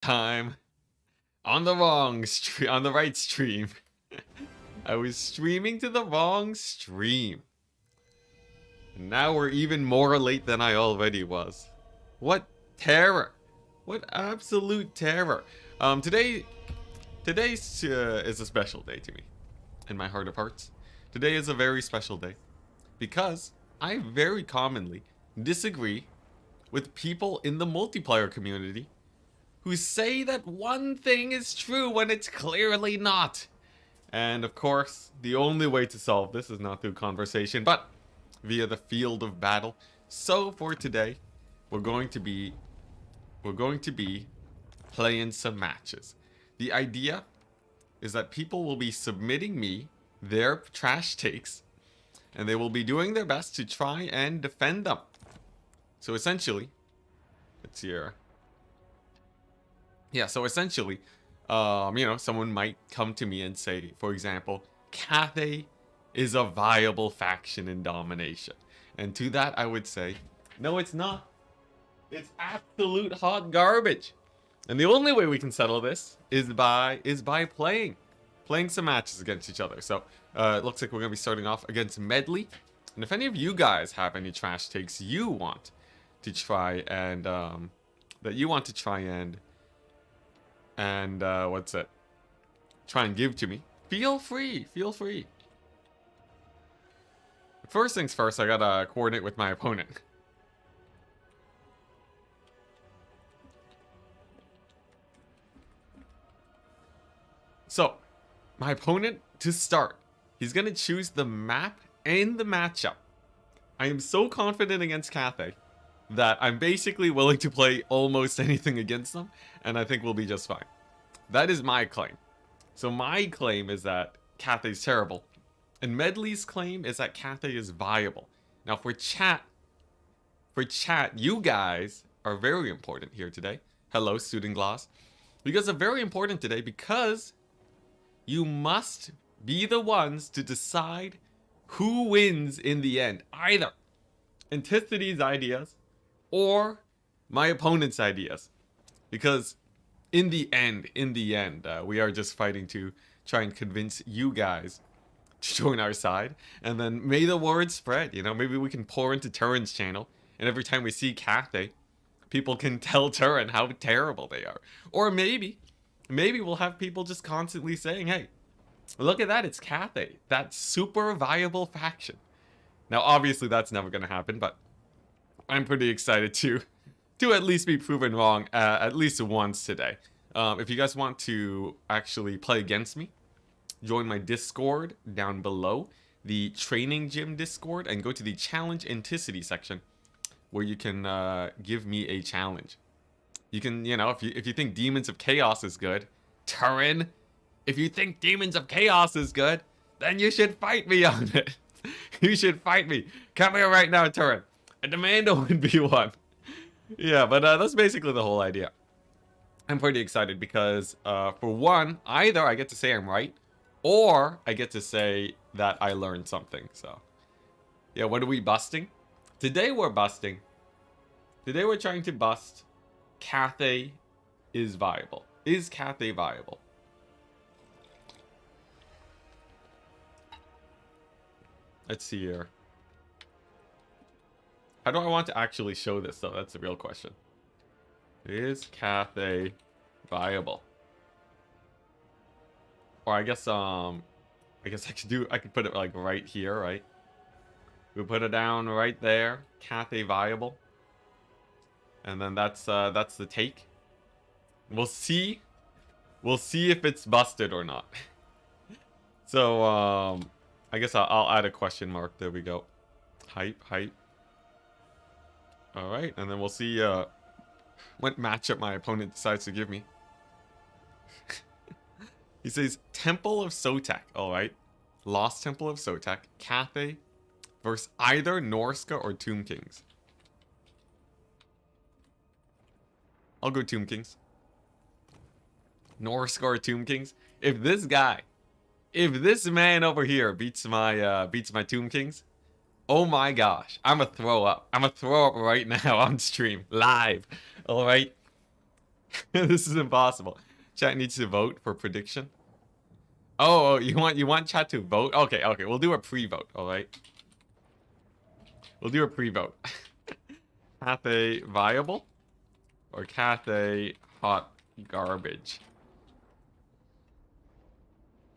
time on the right stream. I was streaming to the wrong stream. And now we're even more late than I already was. What terror. What absolute terror. Today's is a special day to me. In my heart of hearts. Today is a very special day. Because I very commonly disagree with people in the multiplayer community who say that one thing is true when it's clearly not. And of course, the only way to solve this is not through conversation, but via the field of battle. So for today, we're going to be playing some matches. The idea is that people will be submitting me their trash takes, and they will be doing their best to try and defend them. So essentially, let's see here. Yeah, so essentially, someone might come to me and say, for example, Cathay is a viable faction in domination. And to that I would say, no, it's not. It's absolute hot garbage. And the only way we can settle this is by playing some matches against each other. So it looks like we're gonna be starting off against Medley. And if any of you guys have any trash takes you want to try and try and give to me, feel free. First things first, I gotta coordinate with my opponent. So, my opponent, to start, he's gonna choose the map and the matchup. I am so confident against Cathay that I'm basically willing to play almost anything against them, and I think we'll be just fine. That is my claim. So my claim is that Cathay's terrible, and Medley's claim is that Cathay is viable. Now for chat, you guys are very important here today. Hello, Student Gloss. You guys are very important today because you must be the ones to decide who wins in the end. Either Enticity's ideas or my opponent's ideas. Because in the end, we are just fighting to try and convince you guys to join our side. And then may the word spread. Maybe we can pour into Turin's channel. And every time we see Cathay, people can tell Turin how terrible they are. Or maybe we'll have people just constantly saying, hey, look at that, it's Cathay. That super viable faction. Now, obviously, that's never going to happen, but I'm pretty excited to at least be proven wrong at least once today. If you guys want to actually play against me, join my Discord down below, the Training Gym Discord, and go to the Challenge Enticity section, where you can give me a challenge. You can, if you think Demons of Chaos is good, Turin, if you think Demons of Chaos is good, then you should fight me on it. You should fight me. Come here right now, Turin. I demand a 1v1. Yeah, but that's basically the whole idea. I'm pretty excited because, for one, either I get to say I'm right, or I get to say that I learned something. So, yeah, what are we busting? Today we're busting. Today we're trying to bust Cathay is viable. Is Cathay viable? Let's see here. How do I want to actually show this, though? That's the real question. Is Cathay viable? Or I guess I could put it like right here, right? We put it down right there. Cathay viable. And then that's the take. We'll see. We'll see if it's busted or not. So I guess I'll add a question mark. There we go. Hype. Alright, and then we'll see what matchup my opponent decides to give me. He says Temple of Sotek. Alright. Lost Temple of Sotek. Cathay versus either Norska or Tomb Kings. I'll go Tomb Kings. Norska or Tomb Kings. If this man over here beats my Tomb Kings, oh my gosh, I'm gonna throw up. I'm gonna throw up right now on stream, live. All right. This is impossible. Chat needs to vote for prediction. Oh, you want chat to vote? Okay, okay. We'll do a pre-vote, all right? We'll do a pre-vote. Cathay viable or Cathay hot garbage?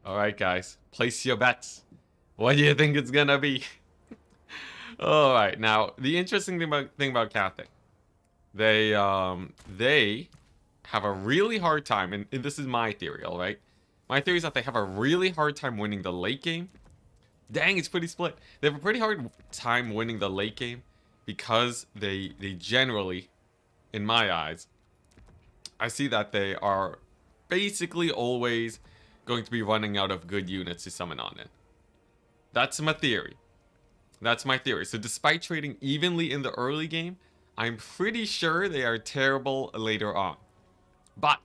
All right, guys. Place your bets. What do you think it's gonna be? All right. Now, the interesting thing about Cathay, they have a really hard time, and this is my theory, all right? My theory is that they have a really hard time winning the late game. Dang, it's pretty split. They have a pretty hard time winning the late game because they generally, in my eyes, I see that they are basically always going to be running out of good units to summon on it. That's my theory. That's my theory. So despite trading evenly in the early game, I'm pretty sure they are terrible later on. But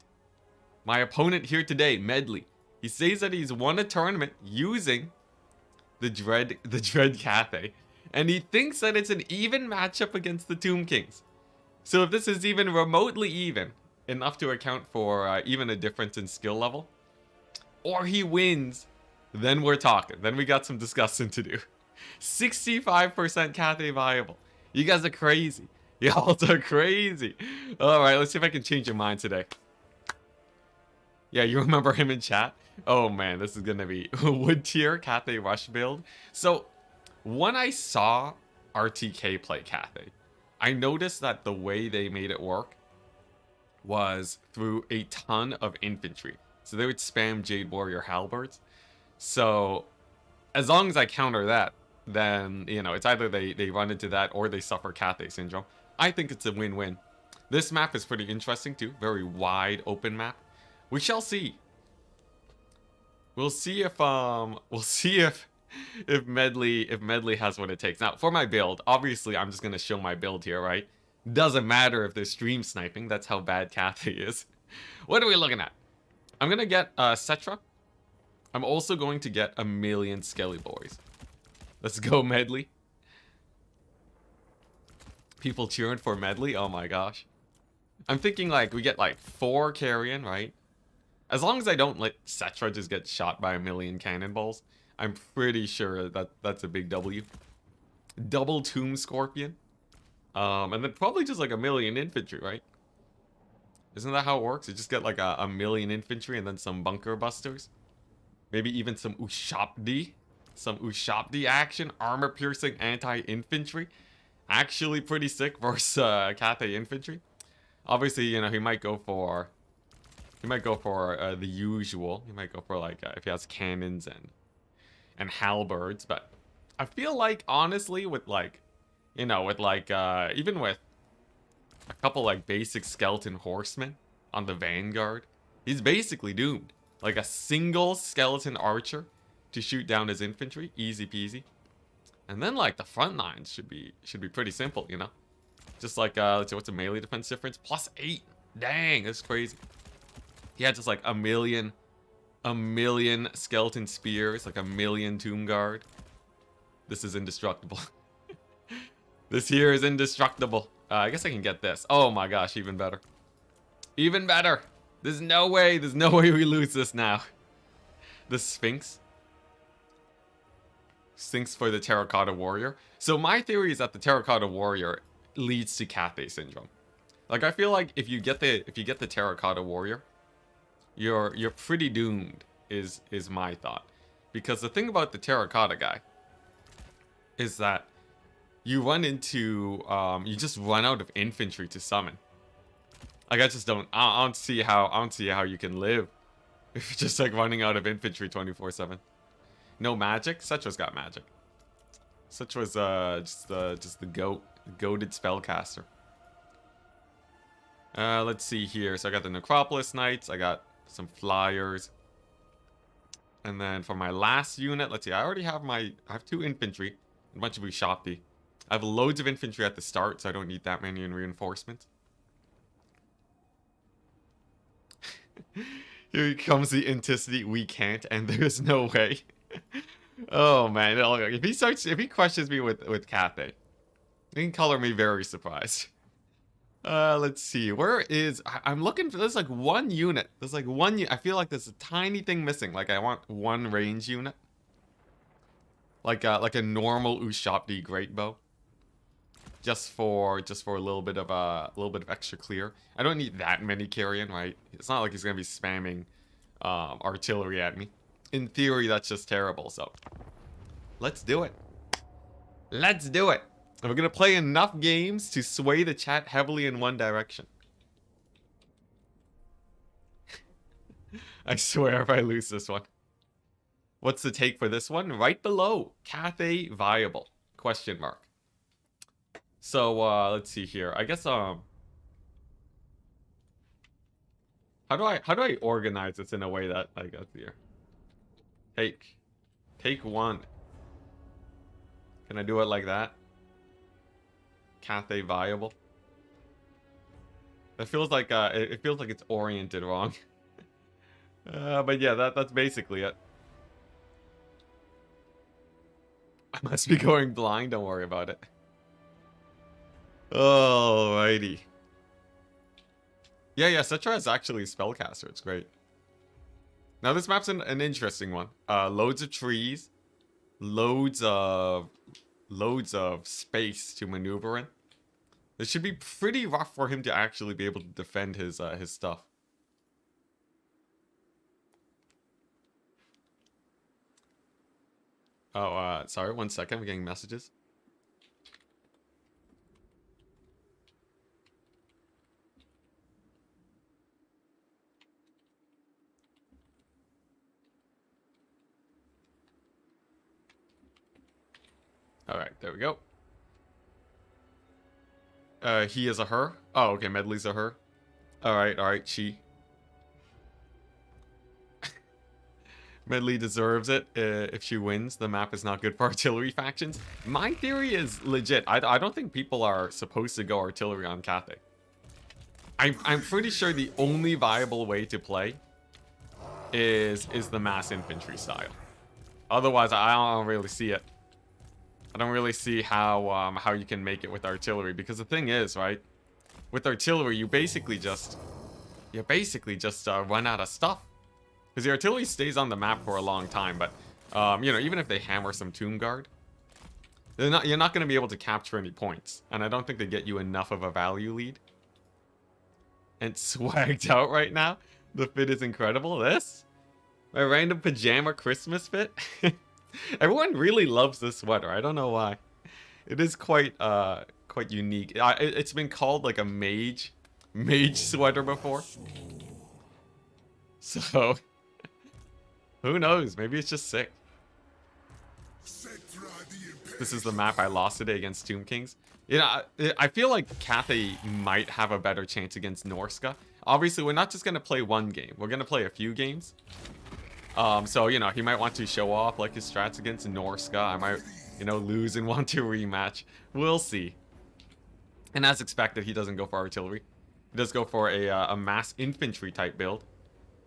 my opponent here today, Medley, he says that he's won a tournament using the Dread Cathay, and he thinks that it's an even matchup against the Tomb Kings. So if this is even remotely even, enough to account for even a difference in skill level, or he wins, then we're talking. Then we got some discussing to do. 65% Cathay viable. You guys are crazy. Y'all are crazy. All right, let's see if I can change your mind today. Yeah, you remember him in chat? Oh man, this is gonna be wood tier Cathay rush build. So when I saw RTK play Cathay, I noticed that the way they made it work was through a ton of infantry. So they would spam Jade Warrior halberds. So as long as I counter that, then, you know, it's either they run into that or they suffer Cathay syndrome. I think it's a win-win. This map is pretty interesting too. Very wide open map. We shall see. We'll see if Medley has what it takes. Now, for my build, obviously I'm just gonna show my build here, right? Doesn't matter if there's stream sniping. That's how bad Cathay is. What are we looking at? I'm gonna get Cetra. I'm also going to get a million Skelly Boys. Let's go, Medley. People cheering for Medley? Oh my gosh. I'm thinking like we get like 4 carrion, right? As long as I don't let Cetra just get shot by a million cannonballs, I'm pretty sure that that's a big W. Double Tomb Scorpion. And then probably just like a million infantry, right? Isn't that how it works? You just get like a million infantry and then some bunker busters. Maybe even some Ushabti. Some Ushabti action. Armor piercing anti-infantry. Actually pretty sick versus Cathay infantry. Obviously, you know, he might go for the usual. He might go for like if he has cannons and halberds, but I feel like honestly with like, you know, with like even with a couple like basic skeleton horsemen on the vanguard, he's basically doomed. Like a single skeleton archer to shoot down his infantry, easy peasy. And then like the front lines should be pretty simple, you know. Just like let's see, what's the melee defense difference? +8. Dang, that's crazy. He had just like a million skeleton spears, like a million tomb guard. This is indestructible. This here is indestructible. I guess I can get this. Oh my gosh, even better. Even better. There's no way we lose this now. The Sphinx. Sphinx for the Terracotta Warrior. So my theory is that the Terracotta Warrior leads to Cathay syndrome. Like I feel like if you get the Terracotta Warrior, you're pretty doomed is my thought. Because the thing about the Terracotta guy is that you run into you just run out of infantry to summon. Like I don't see how you can live if you're just like running out of infantry 24/7. No magic? Cetra's got magic. Cetra's just the goated spellcaster. Let's see here. So I got the Necropolis Knights, I got some flyers. And then for my last unit, let's see, I have 2 infantry, a bunch of Ushabti. I have loads of infantry at the start, so I don't need that many in reinforcements. Here comes the Enticity. We can't, and there's no way. Oh man, if he questions me with Cathay, he can color me very surprised. Let's see. Where is... I'm looking for... There's like one unit. There's like one... I feel like there's a tiny thing missing. Like I want one range unit. Like a normal Ushabti great bow. Just for a little bit of extra clear. I don't need that many carrion, right? It's not like he's gonna be spamming artillery at me. In theory, that's just terrible. So let's do it. Let's do it. And we're gonna play enough games to sway the chat heavily in one direction. I swear if I lose this one. What's the take for this one? Right below. Cathay viable? Question mark. So let's see here. I guess how do I organize this in a way that I guess here. Take one. Can I do it like that? Cathay viable? It feels like it's oriented wrong. But yeah, that's basically it. I must be going blind, don't worry about it. Alrighty. Yeah, Citra is actually a spellcaster, it's great. Now this map's an interesting one. Loads of trees, loads of space to maneuver in. This should be pretty rough for him to actually be able to defend his stuff. Oh, sorry, 1 second, I'm getting messages. Alright, there we go. He is a her? Oh, okay, Medley's a her. Alright, she. Medley deserves it if she wins. The map is not good for artillery factions. My theory is legit. I don't think people are supposed to go artillery on Cathay. I'm pretty sure the only viable way to play is the mass infantry style. Otherwise, I don't really see it. I don't really see how you can make it with artillery, because the thing is, right, with artillery you basically just run out of stuff, because the artillery stays on the map for a long time. But you know, even if they hammer some tomb guard, you're not going to be able to capture any points, and I don't think they get you enough of a value lead. And swagged out right now. The fit is incredible. This my random pajama Christmas fit. Everyone really loves this sweater. I don't know why. It is quite unique. It's been called like a mage sweater before. So who knows? Maybe it's just sick. This is the map I lost today against Tomb Kings. You know, I feel like Cathay might have a better chance against Norska. Obviously, we're not just gonna play one game. We're gonna play a few games. So, you know, he might want to show off like his strats against Norska. I might, you know, lose and want to rematch. We'll see. And as expected, he doesn't go for artillery. He does go for a mass infantry type build.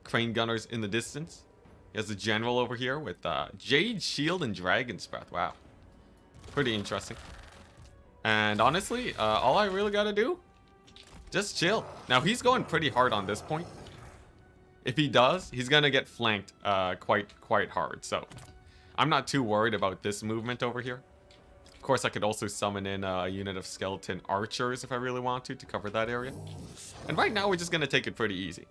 Crane gunners in the distance. He has a general over here with Jade Shield and Dragon's Breath. Wow. Pretty interesting. And honestly, all I really gotta do, just chill. Now, he's going pretty hard on this point. If he does, he's gonna get flanked quite hard. So I'm not too worried about this movement over here. Of course, I could also summon in a unit of skeleton archers if I really want to cover that area. And right now, we're just gonna take it pretty easy.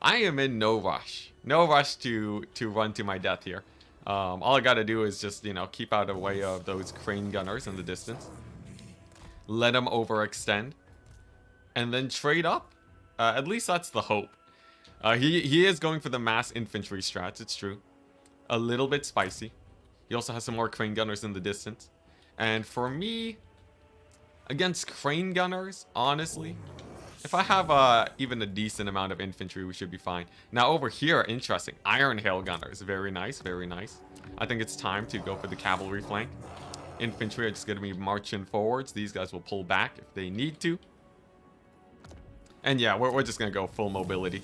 I am in no rush. No rush to run to my death here. All I gotta do is just, you know, keep out of the way of those crane gunners in the distance. Let them overextend. And then trade up. At least that's the hope. He is going for the mass infantry strats, it's true. A little bit spicy. He also has some more crane gunners in the distance. And for me, against crane gunners, honestly, if I have even a decent amount of infantry, we should be fine. Now over here, interesting. Iron hail gunners, very nice, very nice. I think it's time to go for the cavalry flank. Infantry are just going to be marching forwards. These guys will pull back if they need to. And yeah, we're just going to go full mobility.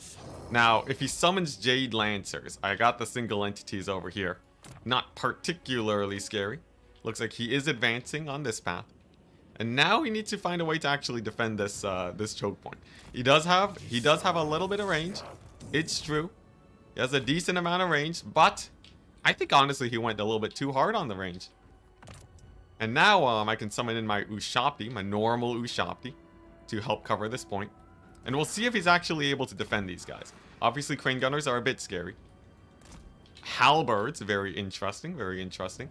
Now, if he summons Jade Lancers, I got the single entities over here. Not particularly scary. Looks like he is advancing on this path. And now he needs to find a way to actually defend this this choke point. He does have a little bit of range. It's true. He has a decent amount of range, but I think honestly he went a little bit too hard on the range. And now I can summon in my Ushapti, my normal Ushapti, to help cover this point. And we'll see if he's actually able to defend these guys. Obviously, Crane Gunners are a bit scary. Halberds, very interesting, very interesting.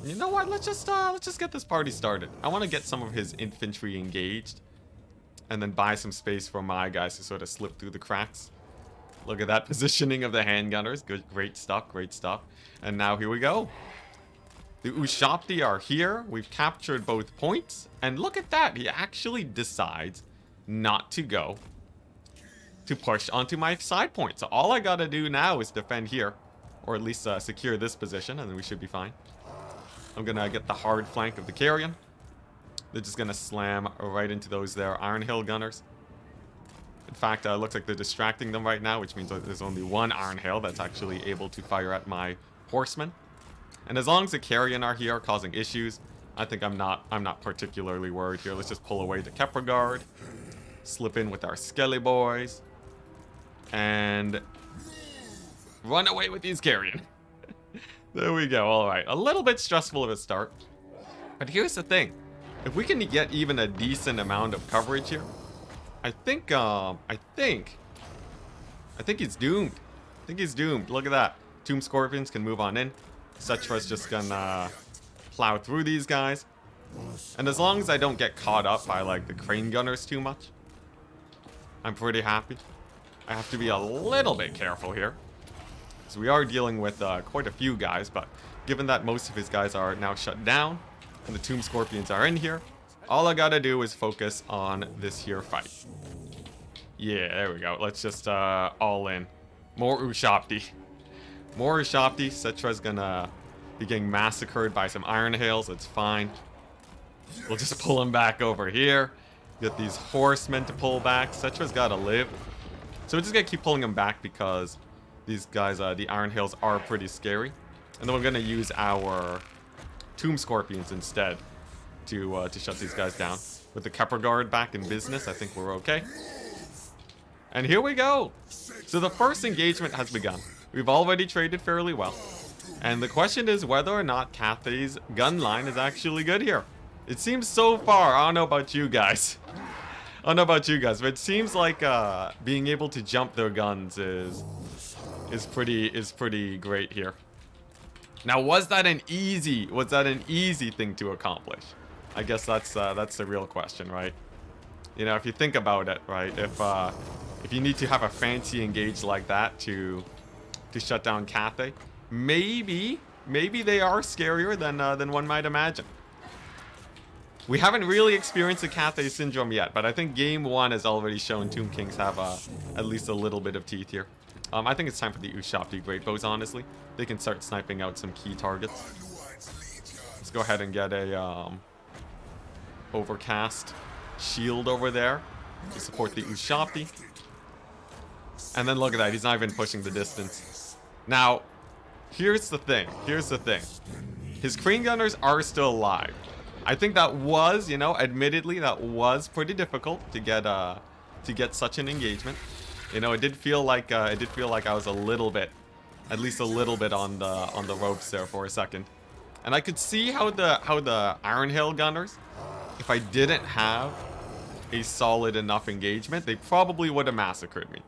You know what? Let's just get this party started. I want to get some of his infantry engaged, and then buy some space for my guys to sort of slip through the cracks. Look at that positioning of the handgunners. Good, great stuff, great stuff. And now here we go. The Ushapti are here. We've captured both points, and look at that. He actually decides not to go to push onto my side point. So all I gotta do now is defend here, or at least secure this position, and then we should be fine. I'm gonna get the hard flank of the Carrion. They're just gonna slam right into those there Iron Hill Gunners. In fact, it looks like they're distracting them right now, which means there's only one Iron Hill that's actually able to fire at my horsemen. And as long as the Carrion are here causing issues, I think I'm not particularly worried here. Let's just pull away the Kepler Guard, slip in with our Skelly Boys, and run away with these Carrion. There we go. All right, a little bit stressful of a start, but here's the thing: if we can get even a decent amount of coverage here, I think he's doomed. I think he's doomed. Look at that. Tomb Scorpions can move on in. Setra's just gonna plow through these guys, and as long as I don't get caught up by like the Crane Gunners too much, I'm pretty happy. I have to be a little bit careful here. So we are dealing with quite a few guys, but given that most of his guys are now shut down and the Tomb Scorpions are in here, all I gotta do is focus on this here fight. Yeah, there we go. Let's just all in. More Ushapti. More Ushapti. Setra's gonna be getting massacred by some Iron Hails. It's fine. We'll just pull him back over here. Get these horsemen to pull back. Setra's gotta live. So we're just gonna keep pulling him back because these guys, the Iron Hails, are pretty scary. And then we're gonna use our Tomb Scorpions instead to shut these guys down. With the Kepler Guard back in business, I think we're okay. And here we go. So the first engagement has begun. We've already traded fairly well. And the question is whether or not Cathay's gun line is actually good here. It seems so far, I don't know about you guys. I don't know about you guys, but it seems like being able to jump their guns is pretty great here. Now, was that an easy thing to accomplish? I guess that's the real question, right? You know, if you think about it, right? If you need to have a fancy engage like that to shut down Cathay, maybe they are scarier than one might imagine. We haven't really experienced the Cathay syndrome yet, but I think game 1 has already shown Tomb Kings have at least a little bit of teeth here. I think it's time for the Ushapti Great Bows, honestly. They can start sniping out some key targets. Let's go ahead and get a overcast shield over there to support the Ushapti. And then look at that, he's not even pushing the distance. Now, here's the thing. His Crane Gunners are still alive. I think that was, you know, admittedly, that was pretty difficult to get such an engagement. You know, it did feel like I was a little bit, at least a little bit on the ropes there for a second. And I could see how the Iron Hill Gunners, if I didn't have a solid enough engagement, they probably would have massacred me.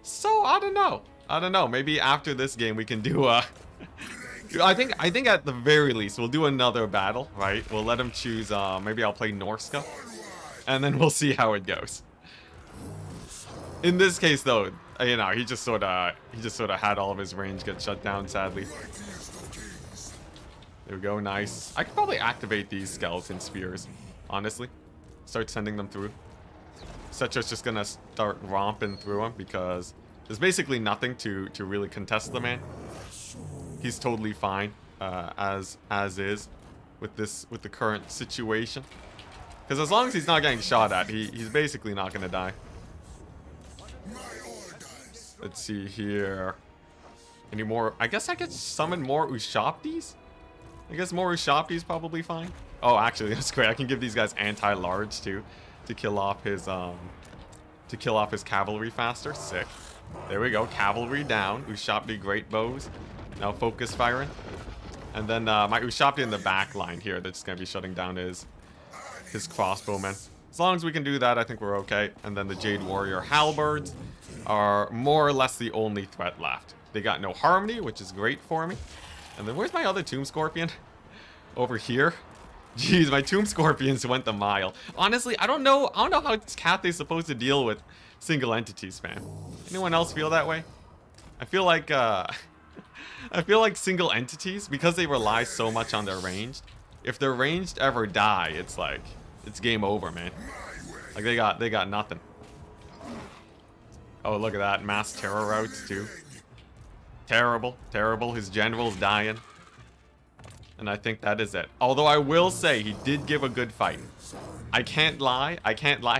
So I don't know. Maybe after this game we can do I think at the very least we'll do another battle, right? We'll let him choose. Maybe I'll play Norska, and then we'll see how it goes. In this case, though, you know, he just sort of had all of his range get shut down, sadly. There we go, nice. I could probably activate these skeleton spears, honestly. Start sending them through. Setra's just gonna start romping through him because there's basically nothing to really contest the man. He's totally fine as is with the current situation. Because as long as he's not getting shot at, he's basically not gonna die. Let's see here. Any more? I guess I could summon more Ushaptis? I guess more Ushaptis probably fine. Oh, actually, that's great. I can give these guys anti-large too, to kill off his cavalry faster. Sick. There we go. Cavalry down. Ushabti great bows. Now focus firing. And then my Ushabti in the back line here that's gonna be shutting down his crossbowmen. As long as we can do that, I think we're okay. And then the Jade Warrior Halberds are more or less the only threat left. They got no harmony, which is great for me. And then where's my other Tomb Scorpion? Over here. Jeez, my Tomb Scorpions went the mile. Honestly, I don't know how Cathay's supposed to deal with single entities, man. Anyone else feel that way? I feel like single entities, because they rely so much on their ranged, if their ranged ever die, it's like it's game over, man. Like they got nothing. Oh, look at that. Mass terror routes too. Terrible, terrible. His general's dying. And I think that is it. Although I will say he did give a good fight. I can't lie,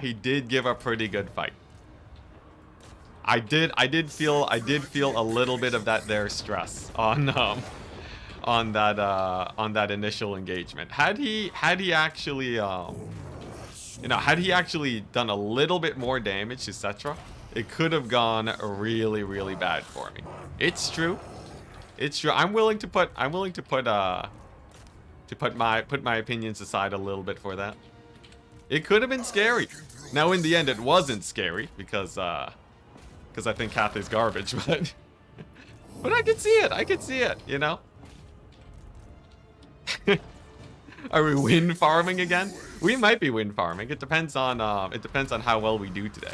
he did give a pretty good fight. I did feel a little bit of that there stress on that initial engagement. Had he actually had he actually done a little bit more damage to Cetra, it could have gone really, really bad for me. It's true. It's true. I'm willing to put my opinions aside a little bit for that. It could have been scary. Now in the end it wasn't scary because I think Cathay's garbage, but I could see it. I could see it, you know? Are we wind farming again? We might be wind farming. It depends on how well we do today.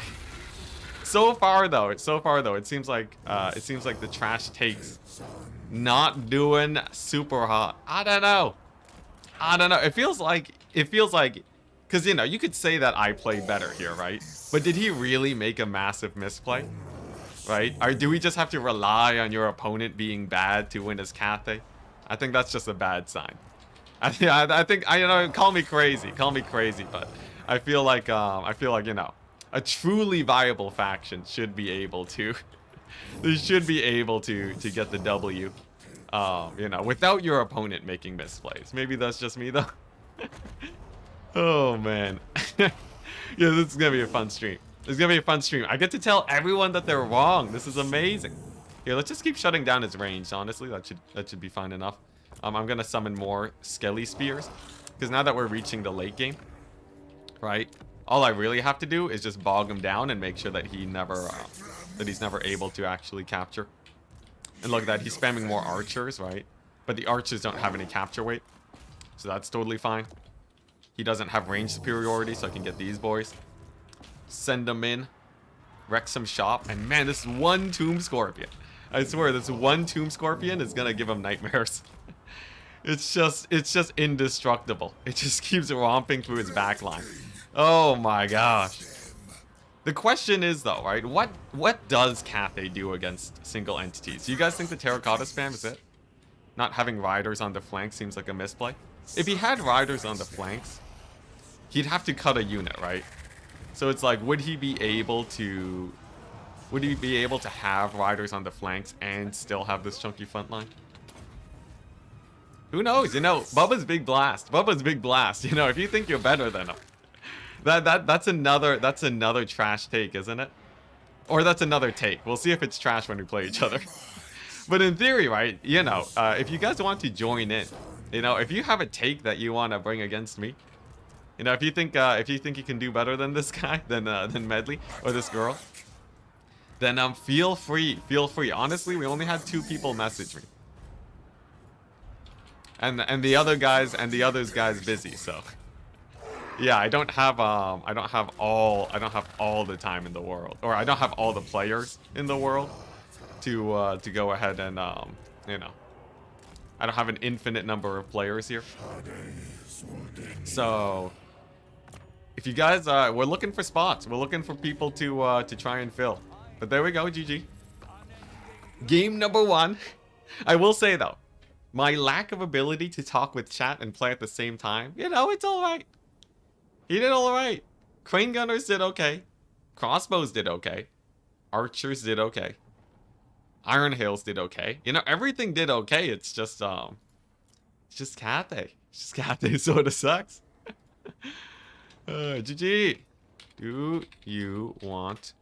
So far though, it seems like the trash takes not doing super hot. I don't know. It feels like because you could say that I played better here, right? But did he really make a massive misplay? Right? Or do we just have to rely on your opponent being bad to win as Cathay? I think that's just a bad sign. I think call me crazy, but I feel like a truly viable faction should be able to they should be able to get the W. Without your opponent making misplays. Maybe that's just me though. Oh man. Yeah, this is gonna be a fun stream. It's gonna be a fun stream. I get to tell everyone that they're wrong. This is amazing. Here, let's just keep shutting down his range. Honestly, that should be fine enough. I'm gonna summon more Skelly Spears because now that we're reaching the late game, right? All I really have to do is just bog him down and make sure that he's never able to actually capture. And look at that, he's spamming more archers, right? But the archers don't have any capture weight, so that's totally fine. He doesn't have range superiority, so I can get these boys. Send them in. Wreck some shop. And man, this one Tomb Scorpion. I swear, this one Tomb Scorpion is gonna give him nightmares. It's just indestructible. It just keeps romping through his backline. Oh my gosh. The question is though, right? What does Cathay do against single entities? Do you guys think the terracotta spam is it? Not having riders on the flanks seems like a misplay. If he had riders on the flanks, he'd have to cut a unit, right? So it's like, would he be able to have riders on the flanks and still have this chunky front line? Who knows? Bubba's big blast. If you think you're better than him. That's another trash take, isn't it? Or that's another take. We'll see if it's trash when we play each other. But in theory, right, if you guys want to join in, if you have a take that you want to bring against me, if you think you can do better than this guy, than Medley or this girl, then feel free. Honestly, we only had 2 people message me. And the other guys busy, so yeah, I don't have all the time in the world, or I don't have all the players in the world to go ahead and I don't have an infinite number of players here. So if you guys we're looking for spots, we're looking for people to try and fill. But there we go, GG. Game number 1. I will say though, my lack of ability to talk with chat and play at the same time, it's alright. He did alright. Crane Gunners did okay. Crossbows did okay. Archers did okay. Iron Hails did okay. Everything did okay. It's just Cathay. Just Cathay sort of sucks. GG. Do you want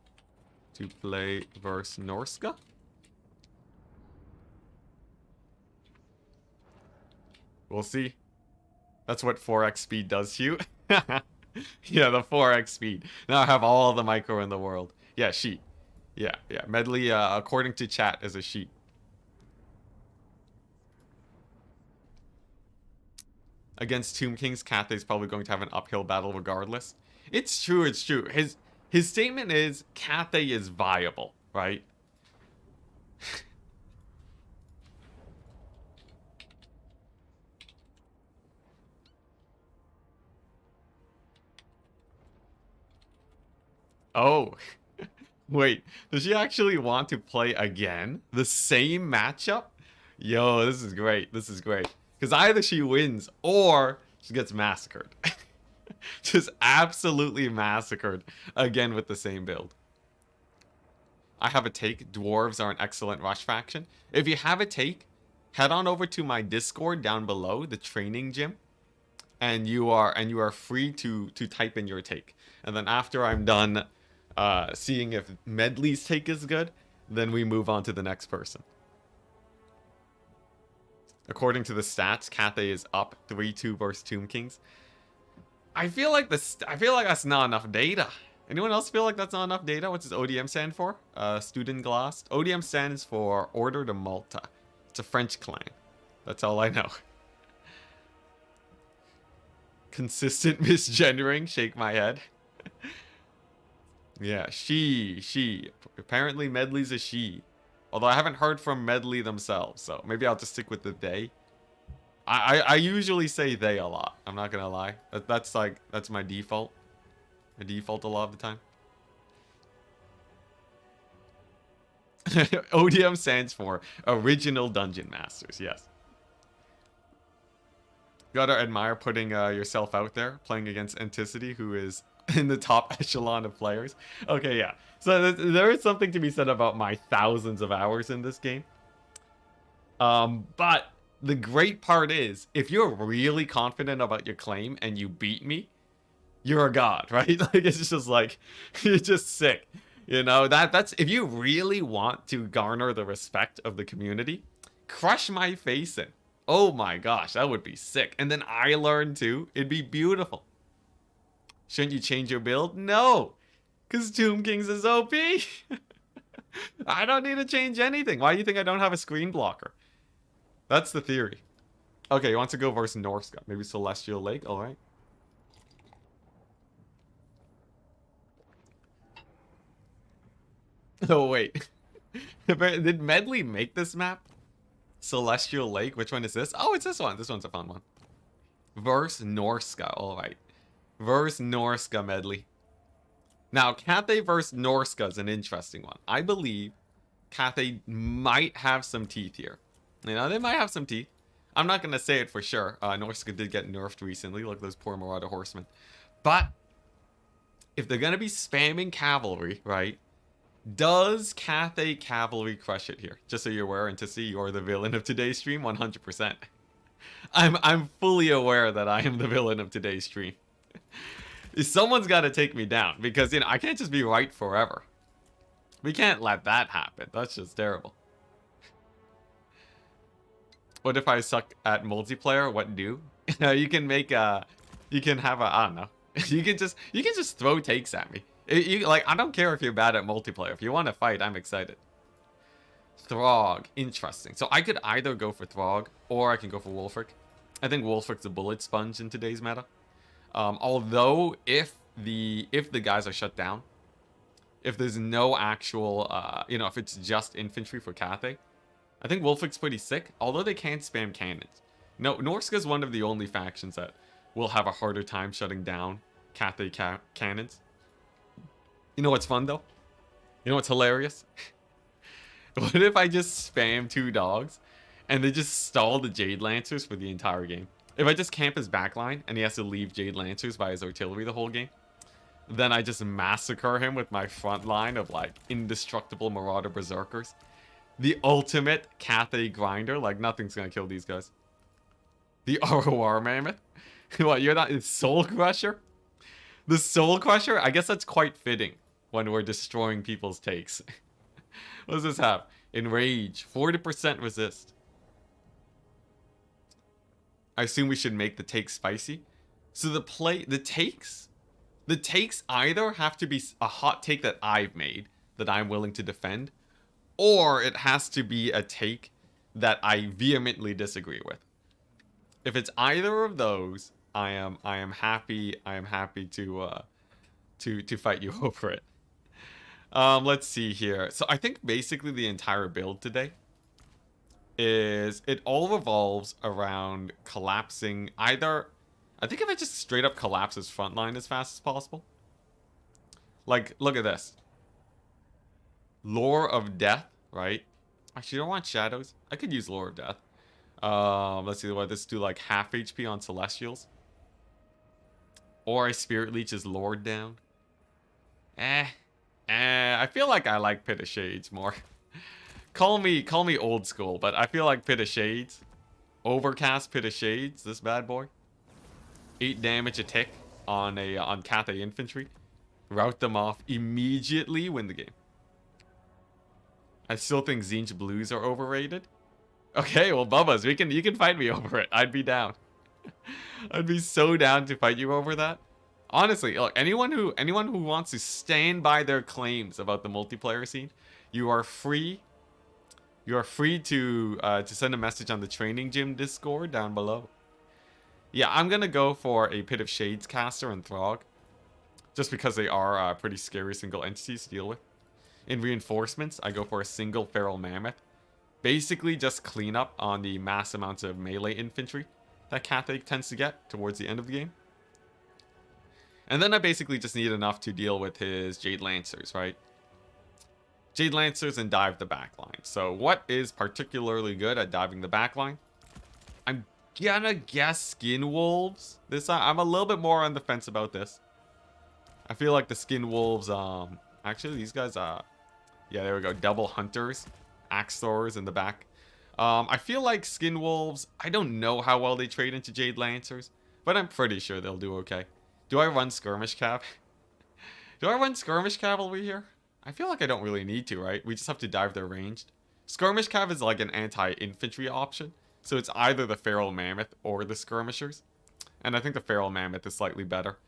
to play versus Norska? We'll see. That's what 4x speed does to you. Yeah, the 4x speed. Now I have all the micro in the world. Yeah, sheet. Yeah. Medley, according to chat, is a sheet. Against Tomb Kings, Cathay's probably going to have an uphill battle regardless. It's true. His statement is Cathay is viable, right? Oh, wait. Does she actually want to play again? The same matchup? Yo, this is great. This is great. Because either she wins or she gets massacred. Just absolutely massacred again with the same build. I have a take. Dwarves are an excellent rush faction. If you have a take, head on over to my Discord down below, the training gym, and you are free to type in your take. And then after I'm done seeing if Medley's take is good, then we move on to the next person. According to the stats, Cathay is up 3-2 versus Tomb Kings. I feel like that's not enough data. Anyone else feel like that's not enough data? What's this ODM stand for? Student Glass. ODM stands for Order de Malta. It's a French clan. That's all I know. Consistent misgendering. Shake my head. Yeah, she. Apparently Medley's a she. Although I haven't heard from Medley themselves, so maybe I'll just stick with the they. I usually say they a lot. I'm not gonna lie. That's my default. My default a lot of the time. ODM stands for Original Dungeon Masters. Yes. You gotta admire putting yourself out there, playing against Enticity, who is in the top echelon of players. Okay, yeah. So there is something to be said about my thousands of hours in this game. But the great part is, if you're really confident about your claim and you beat me, you're a god, right? Like, it's just like, you're just sick. You know, that's if you really want to garner the respect of the community, crush my face in. Oh my gosh, that would be sick. And then I learn too. It'd be beautiful. Shouldn't you change your build? No, because Tomb Kings is OP. I don't need to change anything. Why do you think I don't have a screen blocker? That's the theory. Okay, he wants to go versus Norska. Maybe Celestial Lake. All right. Oh, wait. Did Medley make this map? Celestial Lake. Which one is this? Oh, it's this one. This one's a fun one. Versus Norska. All right. Versus Norska, Medley. Now, Cathay versus Norska is an interesting one. I believe Cathay might have some teeth here. You know, they might have some teeth. I'm not going to say it for sure. Norska did get nerfed recently. Look at those poor Marauder horsemen. But if they're going to be spamming cavalry, right? Does Cathay cavalry crush it here? Just so you're aware, and to see you're the villain of today's stream, 100%. I'm fully aware that I am the villain of today's stream. Someone's got to take me down, because, you know, I can't just be right forever. We can't let that happen. That's just terrible. What if I suck at multiplayer? What do? You can make a, you can have a, I don't know. You can just throw takes at me. Like, I don't care if you're bad at multiplayer. If you want to fight, I'm excited. Throg, interesting. So I could either go for Throg or I can go for Wolfric. I think Wolfric's a bullet sponge in today's meta. Although if the guys are shut down, if there's no actual, you know, if it's just infantry for Cathay, I think Wolfric's pretty sick. Although they can't spam cannons. No, Norska's one of the only factions that will have a harder time shutting down Cathay cannons. You know what's fun though? You know what's hilarious? What if I just spam 2 dogs and they just stall the Jade Lancers for the entire game? If I just camp his backline and he has to leave Jade Lancers by his artillery the whole game, then I just massacre him with my front line of like indestructible Marauder Berserkers. The ultimate Cathay grinder. Like, nothing's gonna kill these guys. The ROR Mammoth? What, you're not Soul Crusher? The Soul Crusher? I guess that's quite fitting when we're destroying people's takes. What does this have? Enrage. 40% resist. I assume we should make the take spicy. So the takes either have to be a hot take that I've made that I'm willing to defend, or it has to be a take that I vehemently disagree with. If it's either of those, I am happy to fight you over it. Let's see here. So I think basically the entire build today is it all revolves around collapsing either. I think if I just straight up collapse his front line as fast as possible. Like, look at this. Lore of Death, right? Actually, I don't want Shadows. I could use Lore of Death. Let's see what this do, like half HP on Celestials. Or a Spirit Leech is Lord down. I feel like I like Pit of Shades more. Call me old school, but I feel like Pit of Shades. Overcast Pit of Shades, this bad boy. 8 damage a tick on Cathay infantry. Rout them off immediately, win the game. I still think Zinj Blues are overrated. Okay, well, Bubba's, you can fight me over it. I'd be down. I'd be so down to fight you over that. Honestly, look, anyone who wants to stand by their claims about the multiplayer scene, you are free. You are free to send a message on the training gym Discord down below. Yeah, I'm gonna go for a Pit of Shades caster and Throg, just because they are pretty scary single entities to deal with. In reinforcements, I go for a single Feral Mammoth. Basically, just clean up on the mass amounts of melee infantry that Cathay tends to get towards the end of the game. And then I basically just need enough to deal with his Jade Lancers, right? Jade Lancers and dive the backline. So what is particularly good at diving the backline? I'm gonna guess Skin Wolves. I'm a little bit more on the fence about this. I feel like the Skin Wolves, actually these guys, yeah, there we go. Double Hunters, Axe Throwers in the back. I feel like Skin Wolves, I don't know how well they trade into Jade Lancers, but I'm pretty sure they'll do okay. Do I run Skirmish Cav? Do I run Skirmish Cavalry here? I feel like I don't really need to, right? We just have to dive their ranged. Skirmish Cav is like an anti-infantry option, so it's either the Feral Mammoth or the Skirmishers. And I think the Feral Mammoth is slightly better.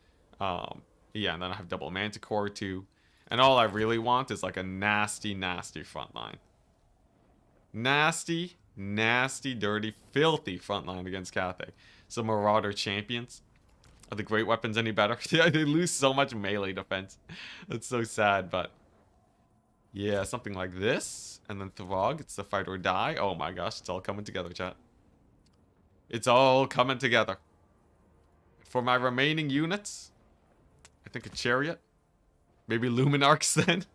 Yeah, and then I have double Manticore too. And all I really want is like a nasty, nasty front line. Nasty, nasty, dirty, filthy front line against Cathay. So Marauder Champions. Are the great weapons any better? Yeah, they lose so much melee defense. That's so sad, but... yeah, something like this. And then Throg, it's the fight or die. Oh my gosh, it's all coming together, chat. It's all coming together. For my remaining units, I think a Chariot. Maybe Luminarchs then.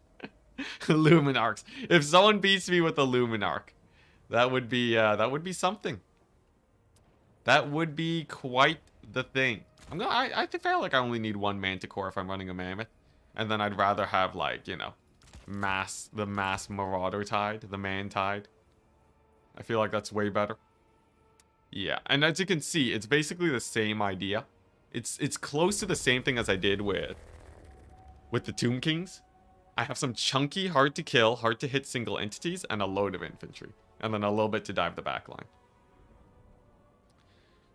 Luminarchs. If someone beats me with a Luminarch, that would be something. That would be quite the thing. I feel like I only need one Manticore if I'm running a Mammoth. And then I'd rather have, like, you know, the mass Marauder Tide, the Man Tide. I feel like that's way better. Yeah, and as you can see, it's basically the same idea. It's close to the same thing as I did with the Tomb Kings. I have some chunky, hard to kill, hard to hit single entities, and a load of infantry. And then a little bit to dive the backline.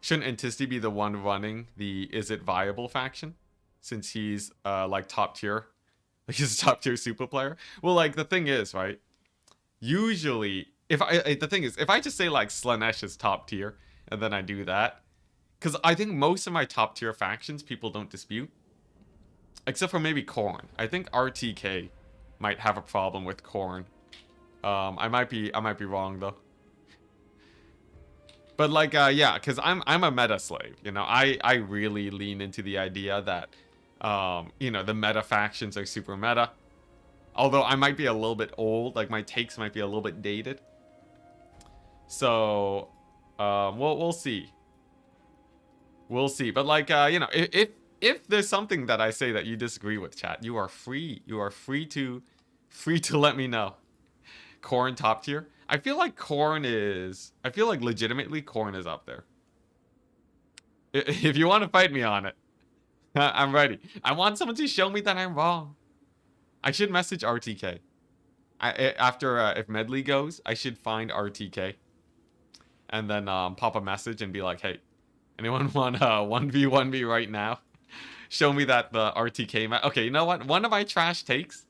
Shouldn't Enticity be the one running the Is It Viable faction? Since he's, like, top tier. Like, he's a top tier super player. Well, like, the thing is, right? Usually, if I just say, like, Slanesh is top tier, and then I do that. Because I think most of my top tier factions, people don't dispute. Except for maybe Khorne. I think RTK might have a problem with Khorne. I might be wrong, though. But like, yeah, because I'm a meta slave, you know. I really lean into the idea that, you know, the meta factions are super meta. Although I might be a little bit old, like my takes might be a little bit dated. So, we'll see. We'll see. But like, you know, if there's something that I say that you disagree with, chat, you are free. You are free to let me know. Khorne top tier. I feel like legitimately Khorne is up there. If you want to fight me on it, I'm ready. I want someone to show me that I'm wrong. I should message RTK. After if Medley goes, I should find RTK and then pop a message and be like, hey, anyone want 1v1 me right now? Show me that the RTK okay, you know what? One of my trash takes,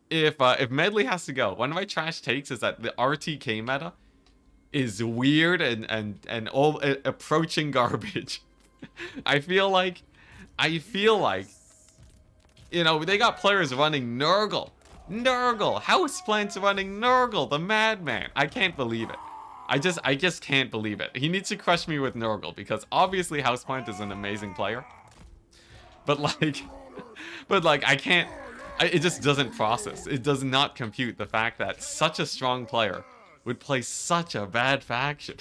if Medley has to go, one of my trash takes is that the RTK meta is weird and all approaching garbage. I feel like, you know, they got players running Nurgle, Houseplant's running Nurgle, the madman. I can't believe it. I just can't believe it. He needs to crush me with Nurgle because obviously Houseplant is an amazing player. But like I can't, it just doesn't process. It does not compute the fact that such a strong player would play such a bad faction.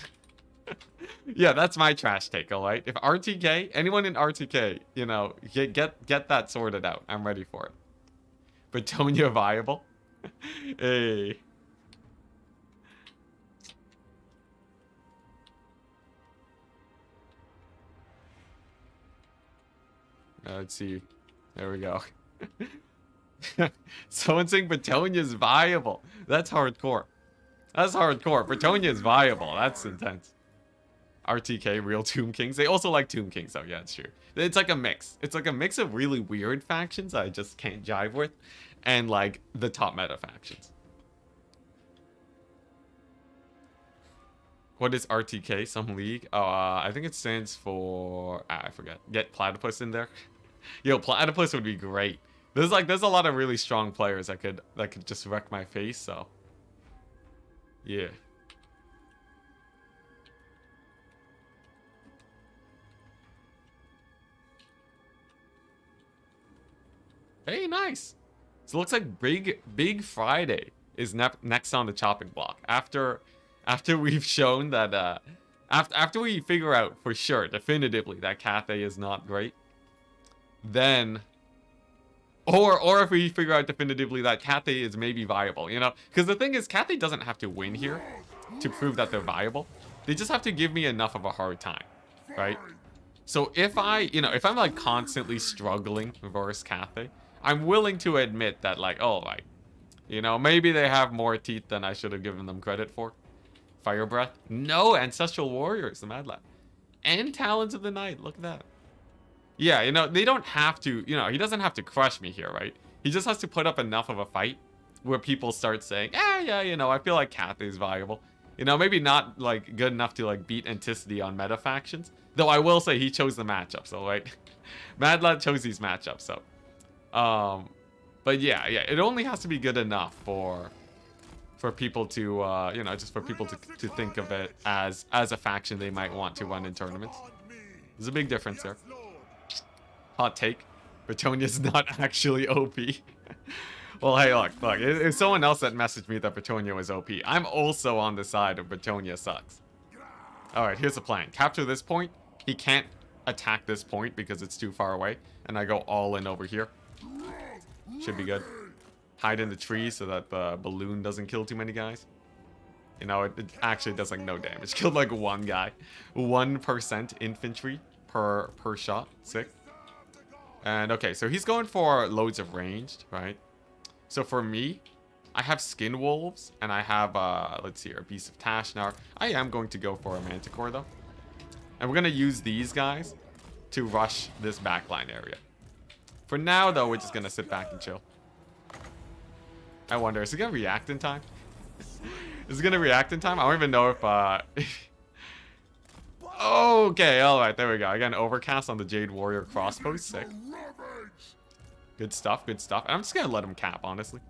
Yeah, that's my trash take, alright? If RTK, anyone in RTK, you know, get that sorted out. I'm ready for it. Bretonia viable? Hey. Let's see. There we go. Someone saying Bretonia's viable. That's hardcore. That's hardcore. Bretonia is viable. That's intense. RTK, real Tomb Kings. They also like Tomb Kings, though. Yeah, it's true. It's like a mix. It's like a mix of really weird factions I just can't jive with, and like the top meta factions. What is RTK? Some league? I think it stands for... I forget. Get Platypus in there. Yo, Platypus would be great. There's a lot of really strong players that could just wreck my face, so... Yeah. Hey, nice. So it looks like Big Friday is next on the chopping block. After we've shown that after we figure out for sure definitively that Cathay is not great, then or if we figure out definitively that Cathay is maybe viable, you know, because the thing is Cathay doesn't have to win here to prove that they're viable. They just have to give me enough of a hard time, right? So if I'm like constantly struggling versus Cathay, I'm willing to admit that, like, oh, like, you know, maybe they have more teeth than I should have given them credit for. Fire Breath? No, Ancestral Warriors, the Mad Lad. And Talons of the Night, look at that. Yeah, you know, they don't have to, you know, he doesn't have to crush me here, right? He just has to put up enough of a fight where people start saying, yeah, you know, I feel like Cathay's viable. You know, maybe not, like, good enough to, like, beat Enticity on meta factions. Though I will say he chose the matchup, so, right? Mad Lad chose these matchups, so... but yeah, it only has to be good enough for people to, you know, just for people to think of it as a faction they might want to run in tournaments. There's a big difference there. Hot take. Bretonia's not actually OP. Well, hey, look, it's someone else that messaged me that Bretonia was OP. I'm also on the side of Bretonia sucks. Alright, here's the plan. Capture this point. He can't attack this point because it's too far away. And I go all in over here. Should be good. Hide in the trees so that the balloon doesn't kill too many guys. You know, it actually does like no damage. Killed like one guy. 1% infantry per shot. Sick. And okay, so he's going for loads of ranged, right? So for me, I have Skin Wolves and I have, let's see here, Beast of Tashnar. I am going to go for a Manticore though. And we're going to use these guys to rush this backline area. For now, though, we're just going to sit back and chill. I wonder, is it going to react in time? Is it going to react in time? I don't even know if... Okay, alright, there we go. I got an overcast on the Jade Warrior crossbow. Sick. Good stuff, good stuff. And I'm just going to let him cap, honestly.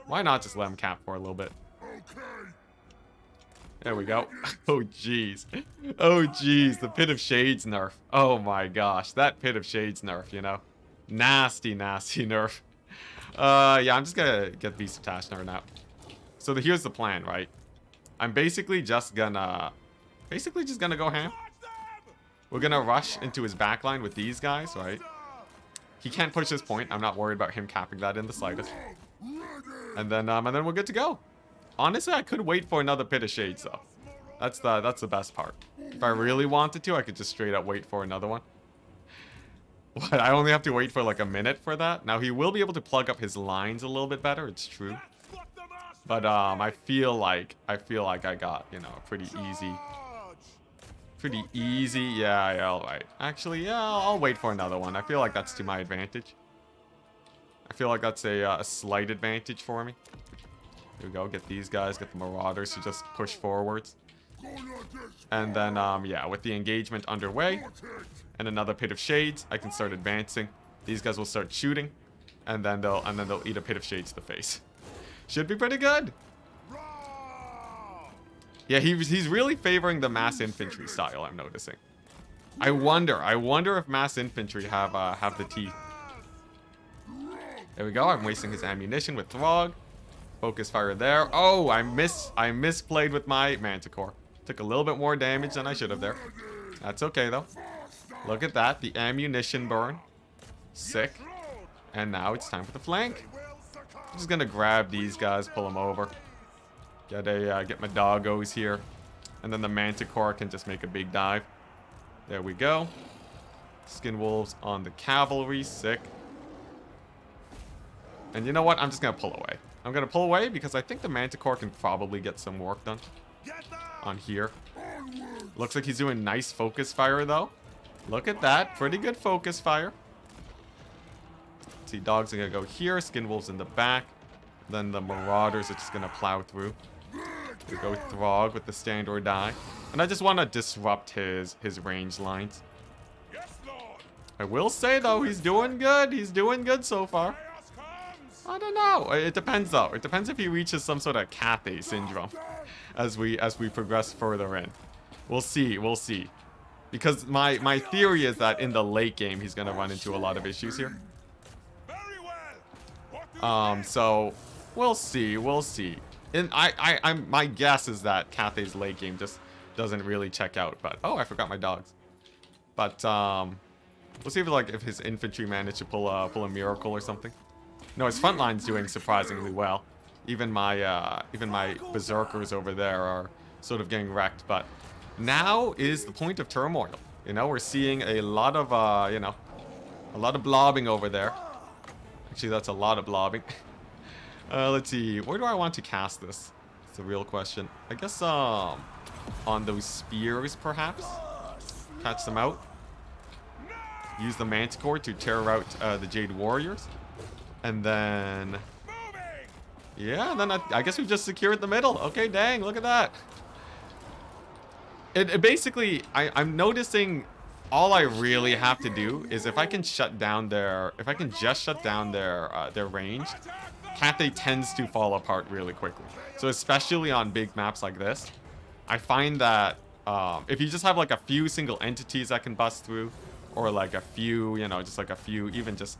Why not just let him cap for a little bit? There we go. Oh, jeez. Oh, jeez. The Pit of Shades nerf. Oh, my gosh. That Pit of Shades nerf, you know. Nasty, nasty nerf. Yeah, I'm just gonna get Beast of Tashnar now. So here's the plan, right? I'm basically just gonna go ham. We're gonna rush into his backline with these guys, right? He can't push his point. I'm not worried about him capping that in the slightest. And then we're good to go. Honestly, I could wait for another Pit of Shades, though. That's the best part. If I really wanted to, I could just straight up wait for another one. What, I only have to wait for like a minute for that? Now he will be able to plug up his lines a little bit better, it's true. But I feel like I got, you know, pretty easy. Yeah, alright. Actually, yeah, I'll wait for another one. I feel like that's to my advantage. I feel like that's a slight advantage for me. Here we go, get these guys, get the Marauders to just push forwards. And then, yeah, with the engagement underway, and another Pit of Shades, I can start advancing. These guys will start shooting, and then they'll eat a Pit of Shades to the face. Should be pretty good. Yeah, he's really favoring the mass infantry style, I'm noticing. I wonder if mass infantry have the teeth. There we go. I'm wasting his ammunition with Throg. Focus fire there. Oh, I misplayed with my Manticore. Took a little bit more damage than I should have there. That's okay though. Look at that, the ammunition burn. Sick. And now it's time for the flank. I'm just gonna grab these guys, pull them over. Get my doggos here. And then the Manticore can just make a big dive. There we go. Skin Wolves on the cavalry, sick. And you know what? I'm just gonna pull away. I'm gonna pull away because I think the Manticore can probably get some work done on here. Looks like he's doing nice focus fire though. Look at that. Pretty good focus fire. See, dogs are gonna go here. Skin Wolves in the back. Then the Marauders are just gonna plow through. We go Throg with the stand or die. And I just want to disrupt his range lines. I will say though, he's doing good. He's doing good so far. I don't know. It depends though. It depends if he reaches some sort of Cathay syndrome as we progress further in. We'll see. We'll see. Because my theory is that in the late game he's gonna run into a lot of issues here. So we'll see. We'll see. And my guess is that Cathay's late game just doesn't really check out. But oh, I forgot my dogs. But we'll see if his infantry managed to pull a miracle or something. No, his front line's doing surprisingly well. Even my berserkers over there are sort of getting wrecked. But now is the point of turmoil. You know, we're seeing a lot of a lot of blobbing over there. Actually, that's a lot of blobbing. Let's see. Where do I want to cast this? It's a real question. I guess on those spears, perhaps. Catch them out. Use the Manticore to tear out the Jade Warriors. And then... yeah, then I guess we've just secured the middle. Okay, dang, look at that. It basically... I'm noticing all I really have to do is if I can shut down their... if I can just shut down their range, Cathay tends to fall apart really quickly. So especially on big maps like this, I find that if you just have like a few single entities that can bust through, or like a few, you know, just like a few, even just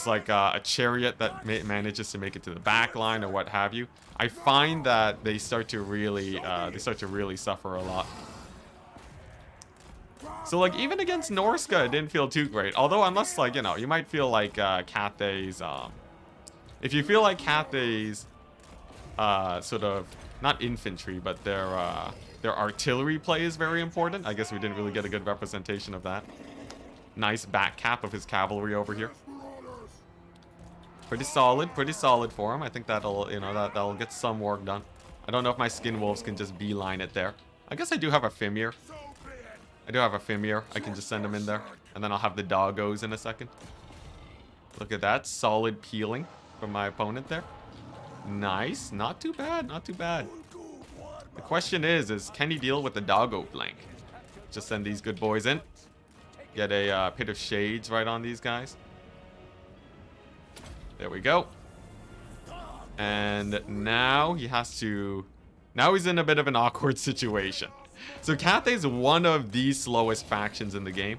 like a chariot that manages to make it to the back line or what have you, I find that they start to really suffer a lot. So like even against Norska, it didn't feel too great. Although unless like, you know, you might feel like Cathay's if you feel like Cathay's sort of not infantry, but their artillery play is very important. I guess we didn't really get a good representation of that. Nice back cap of his cavalry over here. Pretty solid for him. I think that'll, you know, that'll get some work done. I don't know if my Skin Wolves can just beeline it there. I guess I do have a Fimir. I can just send him in there. And then I'll have the doggos in a second. Look at that. Solid peeling from my opponent there. Nice. Not too bad. Not too bad. The question is can he deal with the doggo flank? Just send these good boys in. Get a Pit of Shades right on these guys. There we go. And now he has to... now he's in a bit of an awkward situation. So Cathay's one of the slowest factions in the game.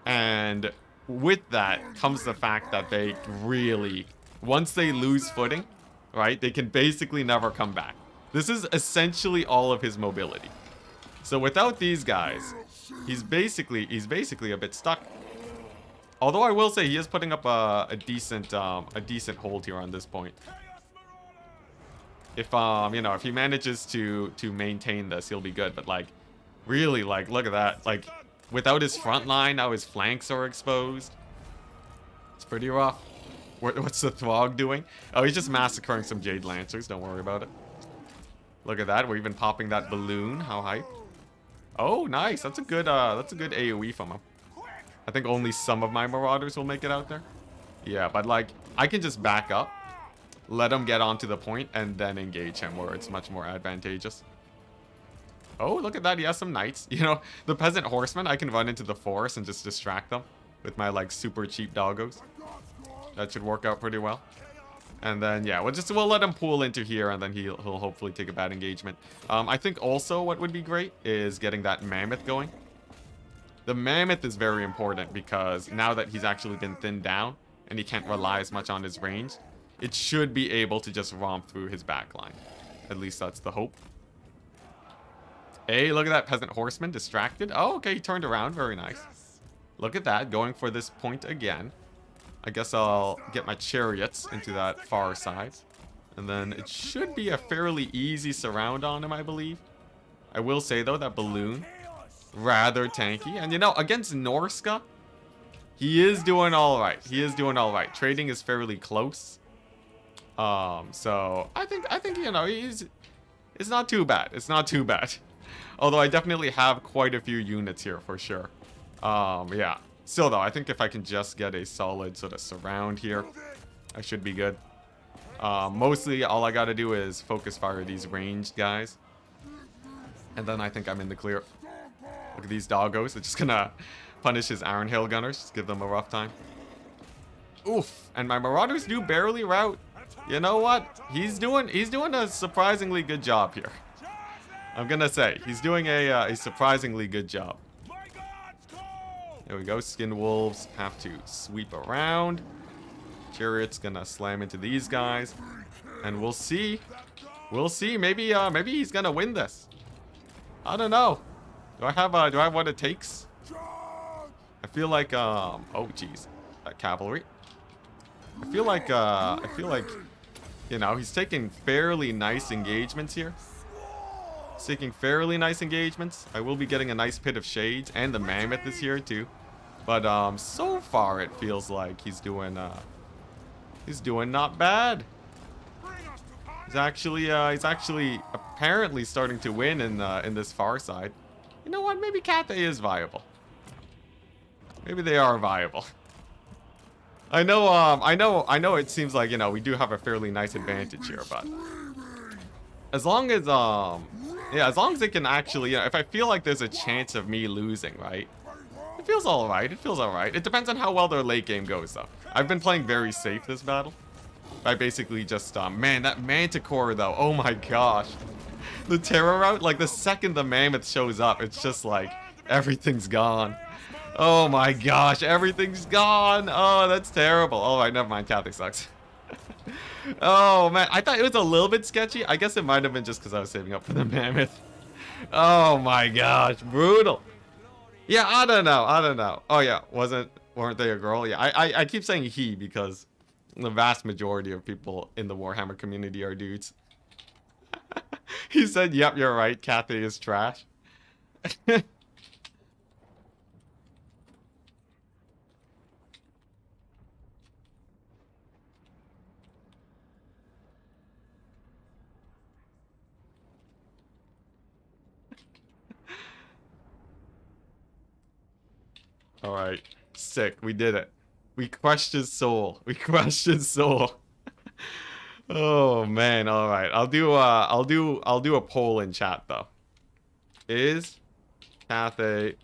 And with that comes the fact that they really... once they lose footing, right, they can basically never come back. This is essentially all of his mobility. So without these guys, he's basically a bit stuck. Although I will say he is putting up a decent hold here on this point. If you know, if he manages to maintain this, he'll be good. But like, really, like, look at that. Like, without his front line, now his flanks are exposed. It's pretty rough. What's the Throg doing? Oh, he's just massacring some Jade Lancers. Don't worry about it. Look at that. We're even popping that balloon. How hype. Oh, nice. That's a good AoE from him. I think only some of my Marauders will make it out there. Yeah, but like, I can just back up, let him get onto the point, and then engage him where it's much more advantageous. Oh, look at that. He has some Knights. You know, the Peasant Horsemen, I can run into the forest and just distract them with my like super cheap doggos. That should work out pretty well. And then, yeah, we'll let him pull into here, and then he'll hopefully take a bad engagement. I think also what would be great is getting that Mammoth going. The Mammoth is very important because now that he's actually been thinned down and he can't rely as much on his range, it should be able to just romp through his backline. At least that's the hope. Hey, look at that Peasant Horseman distracted. Oh, okay, he turned around. Very nice. Look at that, going for this point again. I guess I'll get my chariots into that far side. And then it should be a fairly easy surround on him, I believe. I will say, though, that balloon, rather tanky. And, you know, against Norska, he is doing all right. He is doing all right. Trading is fairly close. So I think, you know, it's not too bad. It's not too bad. Although I definitely have quite a few units here for sure. Yeah. Still, though, I think if I can just get a solid sort of surround here, I should be good. Mostly, all I gotta do is focus fire these ranged guys. And then I think I'm in the clear. Look at these doggos. They're just gonna punish his Iron Hail Gunners. Just give them a rough time. Oof. And my Marauders do barely rout. You know what? He's doing a surprisingly good job here. I'm gonna say, he's doing a surprisingly good job. There we go. Skin Wolves have to sweep around. Chariot's gonna slam into these guys. And we'll see. We'll see. Maybe he's gonna win this. I don't know. Do I have what it takes? I feel like oh geez. That cavalry. I feel like you know, he's taking fairly nice engagements here. He's taking fairly nice engagements. I will be getting a nice Pit of Shades, and the Mammoth is here too. But so far it feels like he's doing not bad. He's actually apparently starting to win in this far side. You know what? Maybe Cathay is viable. Maybe they are viable. I know it seems like, you know, we do have a fairly nice advantage here, but as long as yeah, as long as it can actually, you know, if I feel like there's a chance of me losing, right? It feels all right. It feels all right. It depends on how well their late game goes, though. I've been playing very safe this battle. I basically just, man, that Manticore, though. Oh my gosh. The Terror route, like the second the Mammoth shows up, it's just like everything's gone. Oh my gosh, everything's gone. Oh, that's terrible. All right, never mind. Cathay sucks. Oh man, I thought it was a little bit sketchy. I guess it might have been just because I was saving up for the Mammoth. Oh my gosh, brutal. Yeah, I don't know. Oh yeah, weren't they a girl? Yeah, I keep saying he because the vast majority of people in the Warhammer community are dudes. He said, yep, you're right, Cathay is trash. All right, sick. We did it. We crushed his soul. We crushed his soul. Oh man. All right. I'll do a poll in chat though. Is Cathay?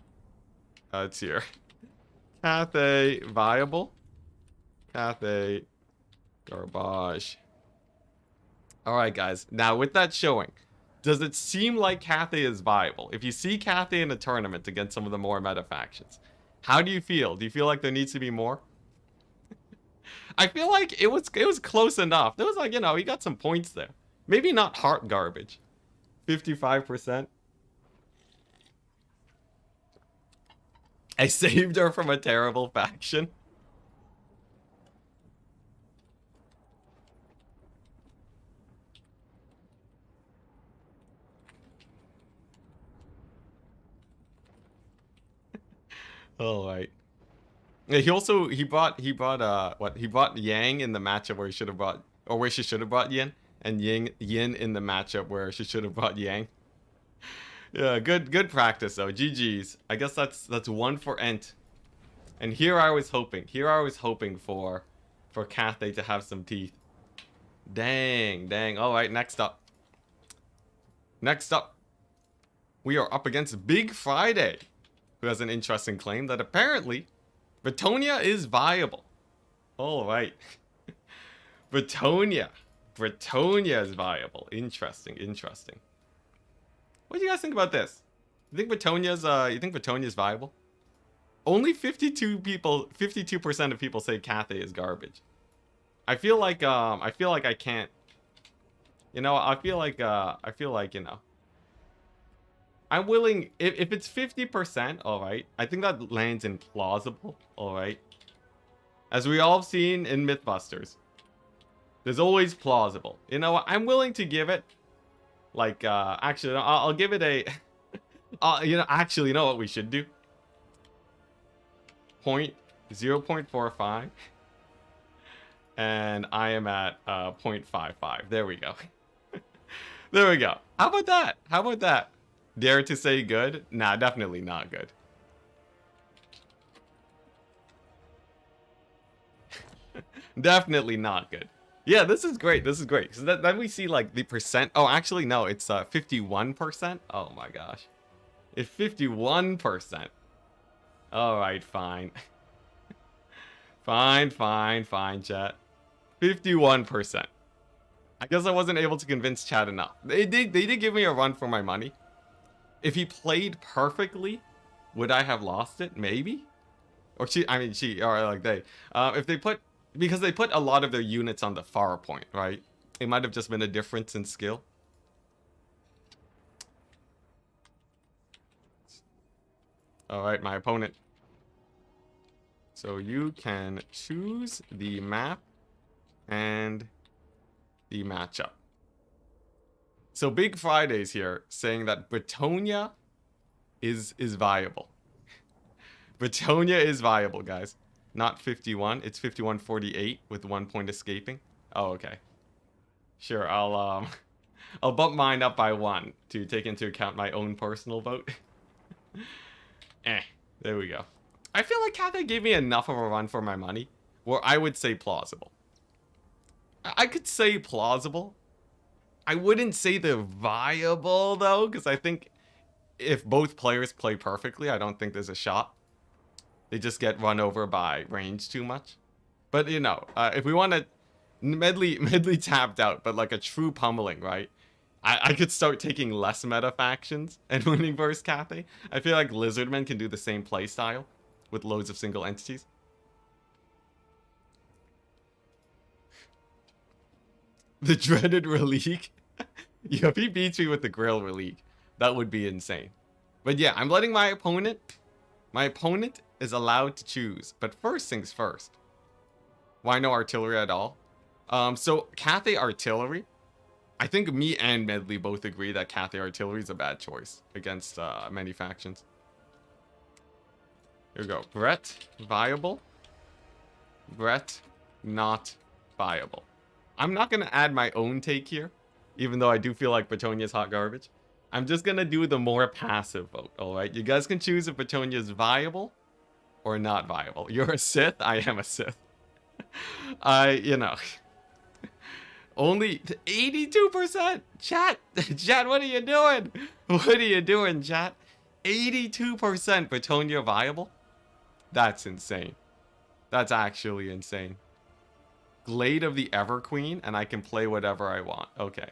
It's here. Cathay viable? Cathay garbage. All right, guys. Now with that showing, does it seem like Cathay is viable? If you see Cathay in a tournament against some of the more meta factions, how do you feel? Do you feel like there needs to be more? I feel like it was close enough. There was like, you know, he got some points there. Maybe not heart garbage. 55%. I saved her from a terrible faction. All right. Yeah, he brought Yang in the matchup where he should have brought, or where she should have brought Yin, and Yin in the matchup where she should have brought Yang. Yeah, good practice though. GG's. I guess that's one for Ent. And here I was hoping for Cathay to have some teeth. Dang. All right, next up, we are up against Big Friday, who has an interesting claim that apparently Bretonia is viable. All right. Bretonia is viable. Interesting. What do you guys think about this? You think Bretonia's viable? Only 52% of people say Cathay is garbage. I feel like I can't. You know, I feel like, you know, I'm willing, if it's 50%, alright, I think that lands in plausible, alright? As we all have seen in Mythbusters, there's always plausible. You know what, I'm willing to give it, like, actually, I'll give it a, you know, actually, you know what we should do? 0.45, and I am at 0.55, there we go. There we go. How about that? Dare to say good? Nah, definitely not good. Definitely not good. Yeah, this is great. So then we see like the percent. Oh, actually, no, it's 51%. Oh my gosh. It's 51%. All right, fine. Fine, chat. 51%. I guess I wasn't able to convince chat enough. They did give me a run for my money. If he played perfectly, would I have lost it? Maybe? Or if they put, because they put a lot of their units on the far point, right? It might have just been a difference in skill. All right, my opponent. So you can choose the map and the matchup. So Big Friday's here saying that Bretonia is viable. Bretonia is viable, guys. Not 51. It's 51.48 with 1 point escaping. Oh, okay. Sure, I'll bump mine up by 1 to take into account my own personal vote. There we go. I feel like Cathay gave me enough of a run for my money where I would say plausible. I could say plausible. I wouldn't say they're viable, though, because I think if both players play perfectly, I don't think there's a shot. They just get run over by range too much. But, you know, if we want to medley tapped out, but like a true pummeling, right? I could start taking less meta factions and winning versus Cathay. I feel like Lizardmen can do the same playstyle with loads of single entities. The dreaded Relique. Yeah, if he beats me with the Grail Relique, that would be insane. But yeah, I'm letting my opponent is allowed to choose. But first things first. Why no artillery at all? So Cathay artillery. I think me and Medley both agree that Cathay artillery is a bad choice against many factions. Here we go. Bret, viable. Bret, not viable. I'm not going to add my own take here, even though I do feel like Bretonia's hot garbage. I'm just going to do the more passive vote, alright? You guys can choose if Bretonia's viable or not viable. You're a Sith? I am a Sith. You know. Only 82%! Chat, what are you doing? What are you doing, chat? 82% Bretonia viable? That's insane. That's actually insane. Glade of the Everqueen, and I can play whatever I want. Okay.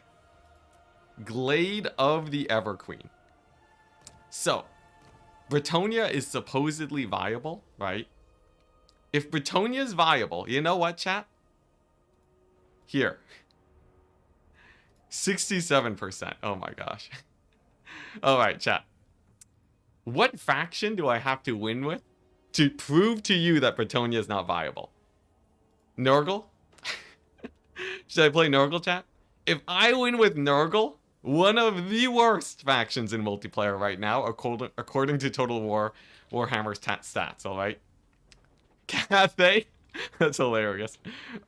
Glade of the Everqueen. So, Bretonia is supposedly viable, right? If Bretonia is viable, you know what, chat? Here. 67%. Oh my gosh. Alright, chat. What faction do I have to win with to prove to you that Bretonia is not viable? Nurgle? Should I play Nurgle, chat? If I win with Nurgle, one of the worst factions in multiplayer right now, according to Total War Warhammer's stats, alright? Cathay? That's hilarious.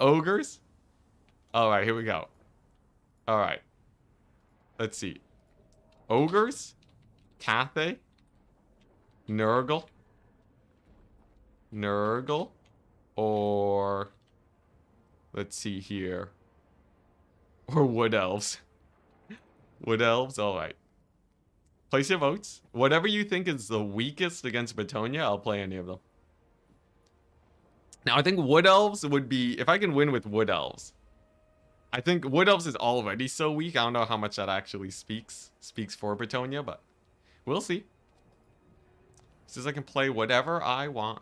Ogres? Alright, here we go. Alright. Let's see. Ogres? Cathay? Nurgle? Nurgle? Or... let's see here. Or Wood Elves. Wood Elves? Alright. Place your votes. Whatever you think is the weakest against Bretonia, I'll play any of them. Now, I think Wood Elves would be... if I can win with Wood Elves. I think Wood Elves is already so weak. I don't know how much that actually speaks for Bretonia, but we'll see. Says I can play whatever I want.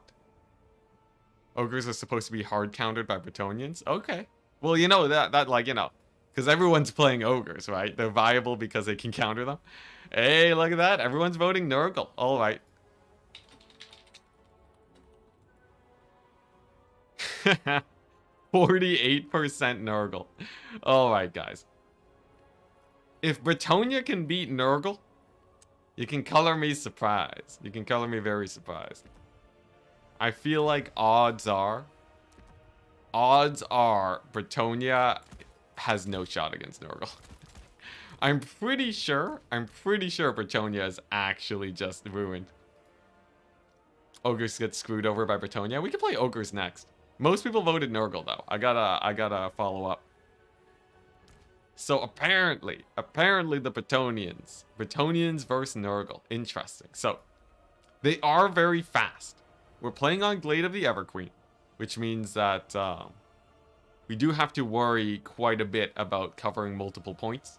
Ogres are supposed to be hard countered by Bretonians. Okay. Well, you know, that like, you know, because everyone's playing ogres, right? They're viable because they can counter them. Hey, look at that. Everyone's voting Nurgle. All right. 48% Nurgle. All right, guys. If Bretonia can beat Nurgle, you can color me surprised. You can color me very surprised. I feel like odds are Bretonia has no shot against Nurgle. I'm pretty sure Bretonia is actually just ruined. Ogres get screwed over by Bretonia. We can play Ogres next. Most people voted Nurgle though. I gotta follow up. So apparently the Bretonians versus Nurgle. Interesting. So they are very fast. We're playing on Glade of the Everqueen, which means that we do have to worry quite a bit about covering multiple points.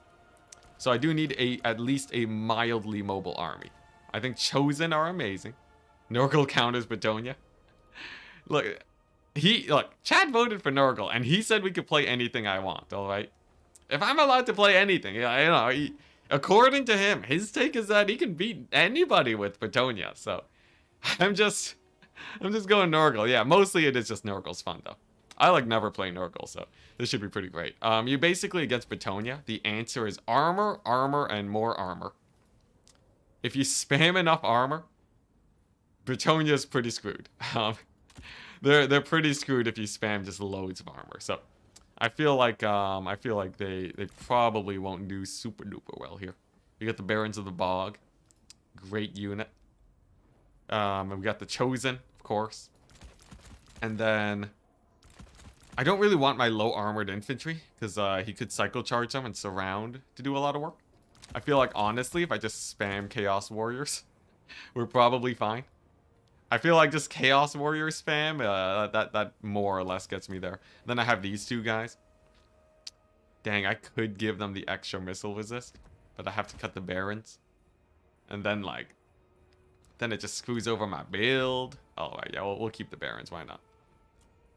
So I do need at least a mildly mobile army. I think Chosen are amazing. Nurgle counters Bretonia. Look, Chad voted for Nurgle, and he said we could play anything I want. All right, if I'm allowed to play anything, you know, according to him, his take is that he can beat anybody with Bretonia. So I'm just going Nurgle. Yeah, mostly it is just Nurgle's fun though. I like never play Nurgle, so this should be pretty great. You basically against Bretonia, the answer is armor, armor, and more armor. If you spam enough armor, Bretonia's pretty screwed. They're pretty screwed if you spam just loads of armor. So I feel like they probably won't do super duper well here. We got the Barons of the Bog, great unit. And we got the Chosen, of course. And then I don't really want my low armored infantry because he could cycle charge them and surround to do a lot of work. I feel like honestly, if I just spam Chaos Warriors, we're probably fine. I feel like just Chaos Warrior spam, that more or less gets me there. Then I have these two guys. Dang, I could give them the extra missile resist, but I have to cut the Barons. And then then it just screws over my build. Oh, right, yeah, we'll keep the Barons, why not?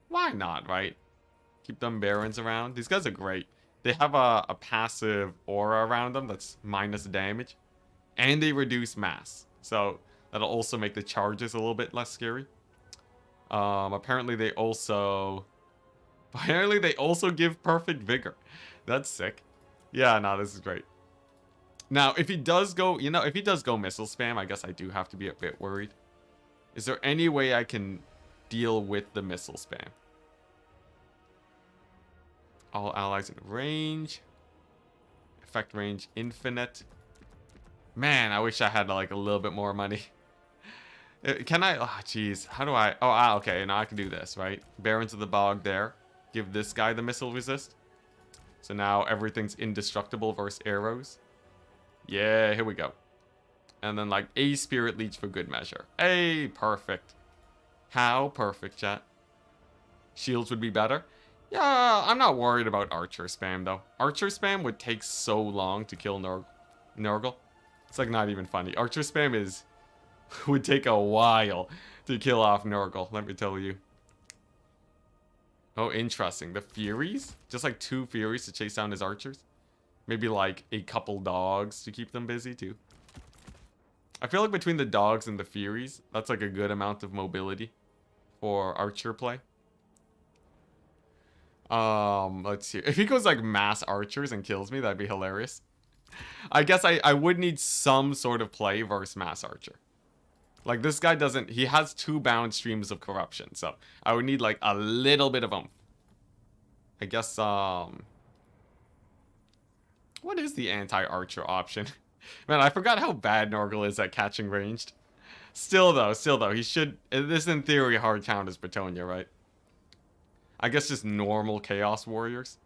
Why not, right? Keep them Barons around. These guys are great. They have a passive aura around them that's minus damage. And they reduce mass. So that'll also make the charges a little bit less scary. Apparently they also give perfect vigor. That's sick. Yeah, no, this is great. Now, if he does go, if he does go missile spam, I guess I do have to be a bit worried. Is there any way I can deal with the missile spam? All allies in range. Effect range infinite. Man, I wish I had like a little bit more money. Can I? Oh, jeez. How do I? Oh, okay. Now I can do this, right? Barons of the Bog there. Give this guy the missile resist. So now everything's indestructible versus arrows. Yeah, here we go. And then like a Spirit Leech for good measure. Hey, perfect. How perfect, chat. Shields would be better. Yeah, I'm not worried about Archer spam though. Archer spam would take so long to kill Nurgle. It's like not even funny. Archer spam would take a while to kill off Nurgle, let me tell you. Oh, interesting. The Furies? Just like 2 Furies to chase down his archers? Maybe like a couple dogs to keep them busy too. I feel like between the dogs and the Furies, that's like a good amount of mobility for archer play. Let's see. If he goes like mass archers and kills me, that'd be hilarious. I guess I would need some sort of play versus mass archer. Like, this guy doesn't... He has 2 bound streams of corruption, so I would need, like, a little bit of oomph. I guess, what is the anti-archer option? Man, I forgot how bad Norgal is at catching ranged. Still, though, he should... This, in theory, hard count as Bretonia, right? I guess just normal Chaos Warriors.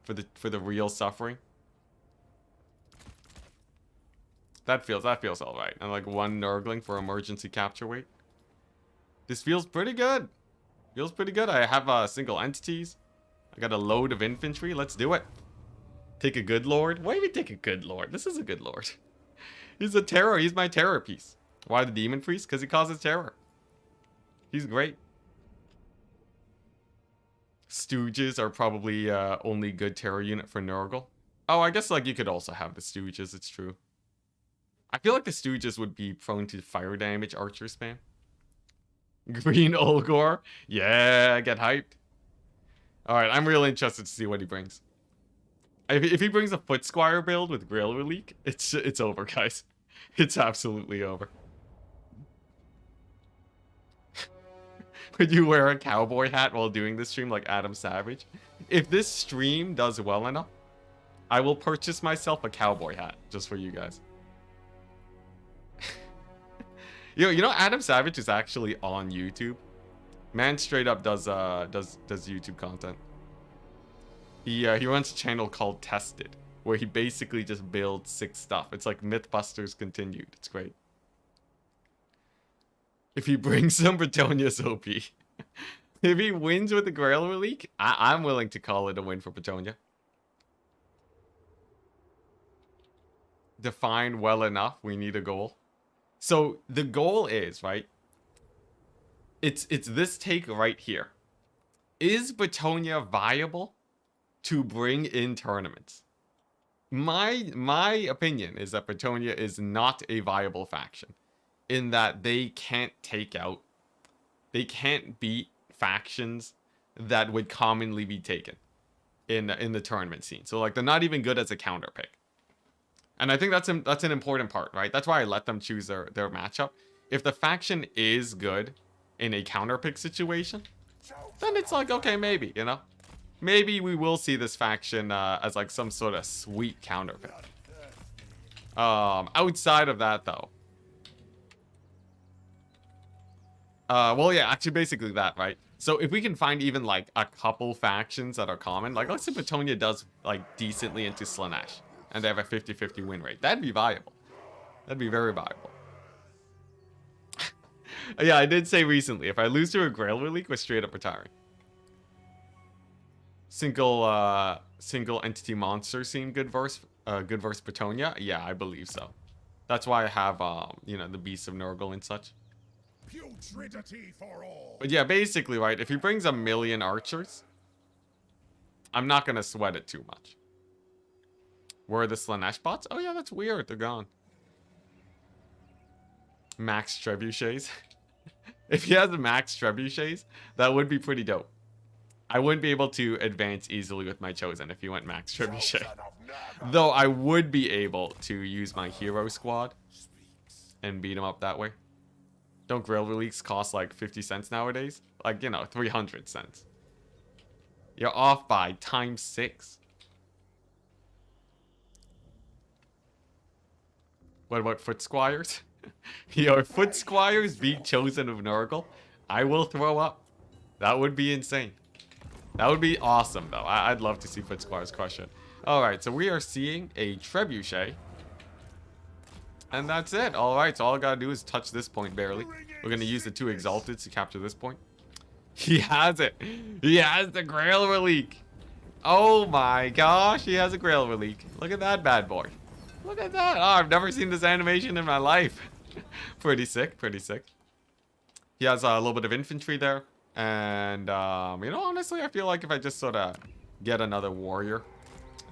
For the real suffering. That feels alright. And like 1 Nurgling for emergency capture weight. This feels pretty good. Feels pretty good. I have single entities. I got a load of infantry. Let's do it. Take a good lord. Why even take a good lord? This is a good lord. He's a terror. He's my terror piece. Why the demon priest? Because he causes terror. He's great. Stooges are probably only good terror unit for Nurgle. Oh, I guess like you could also have the Stooges. It's true. I feel like the Stooges would be prone to fire damage archer spam. Green Olgor. Yeah, get hyped. Alright, I'm really interested to see what he brings. If he brings a Foot Squire build with Grail Relique, it's over, guys. It's absolutely over. Would you wear a cowboy hat while doing this stream like Adam Savage? If this stream does well enough, I will purchase myself a cowboy hat just for you guys. You know Adam Savage is actually on YouTube. Man straight up does YouTube content. He runs a channel called Tested, where he basically just builds sick stuff. It's like Mythbusters continued. It's great. If he brings some Bretonia's OP. If he wins with the Grail Relique, I'm willing to call it a win for Bretonia. Define well enough. We need a goal. So the goal is, right? It's this take right here. Is Bretonia viable to bring in tournaments? My opinion is that Bretonia is not a viable faction, in that they can't beat factions that would commonly be taken in the tournament scene. So like they're not even good as a counter pick. And I think that's an important part, right? That's why I let them choose their matchup. If the faction is good in a counter pick situation, then it's like, okay, maybe, you know? Maybe we will see this faction as like some sort of sweet counter pick. Outside of that, though. Well, yeah, actually, basically that, right? So if we can find even like a couple factions that are common, like let's say Bretonia does like decently into Slaanesh, and they have a 50-50 win rate, that'd be viable. That'd be very viable. Yeah, I did say recently, if I lose to a Grail Relique, we're straight up retiring. Single entity monsters seem good versus Bretonia. Yeah, I believe so. That's why I have you know, the Beasts of Nurgle and such. Putridity for all. But yeah, basically, right, if he brings 1 million archers, I'm not gonna sweat it too much. Where are the Slaanesh bots? Oh yeah, that's weird. They're gone. Max Trebuchets. If he has a Max Trebuchets, that would be pretty dope. I wouldn't be able to advance easily with my Chosen if he went Max Trebuchet. Though I would be able to use my hero squad and beat him up that way. Don't Grail Reliques cost like 50 cents nowadays? Like, you know, 300 cents. You're off by times 6. What about Foot Squires? Your Foot Squires beat Chosen of Nurgle? I will throw up. That would be insane. That would be awesome, though. I'd love to see Foot Squires crush it. Alright, so we are seeing a Trebuchet. And that's it. Alright, so all I gotta do is touch this point barely. We're gonna use the 2 Exalteds to capture this point. He has it. He has the Grail Relique. Oh my gosh, he has a Grail Relique. Look at that bad boy. Look at that. Oh, I've never seen this animation in my life. Pretty sick, pretty sick. He has a little bit of infantry there. And, you know, honestly, I feel like if I just sort of get another warrior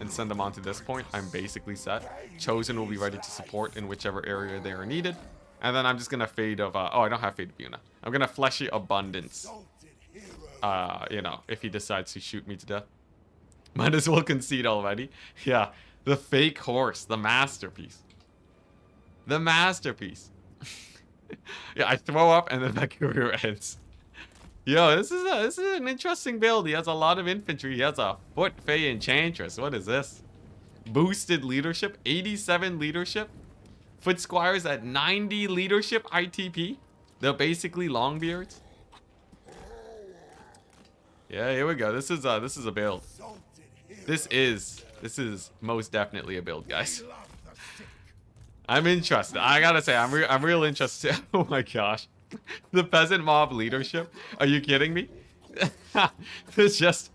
and send them onto this point, I'm basically set. Chosen will be ready to support in whichever area they are needed. And then I'm just going to Fade of, oh, I don't have Fade of Buna. I'm going to Fleshy Abundance, you know, if he decides to shoot me to death. Might as well concede already. Yeah, the fake horse, the masterpiece. The masterpiece. Yeah, I throw up and then my career ends. Yo, this is an interesting build. He has a lot of infantry. He has a Foot Fey Enchantress. What is this? Boosted leadership, 87 leadership. Foot Squires at 90 leadership ITP. They're basically Longbeards. Yeah, here we go. This is a build. This is most definitely a build, guys. I'm interested. I gotta say, I'm real interested. Oh my gosh. The peasant mob leadership? Are you kidding me? It's just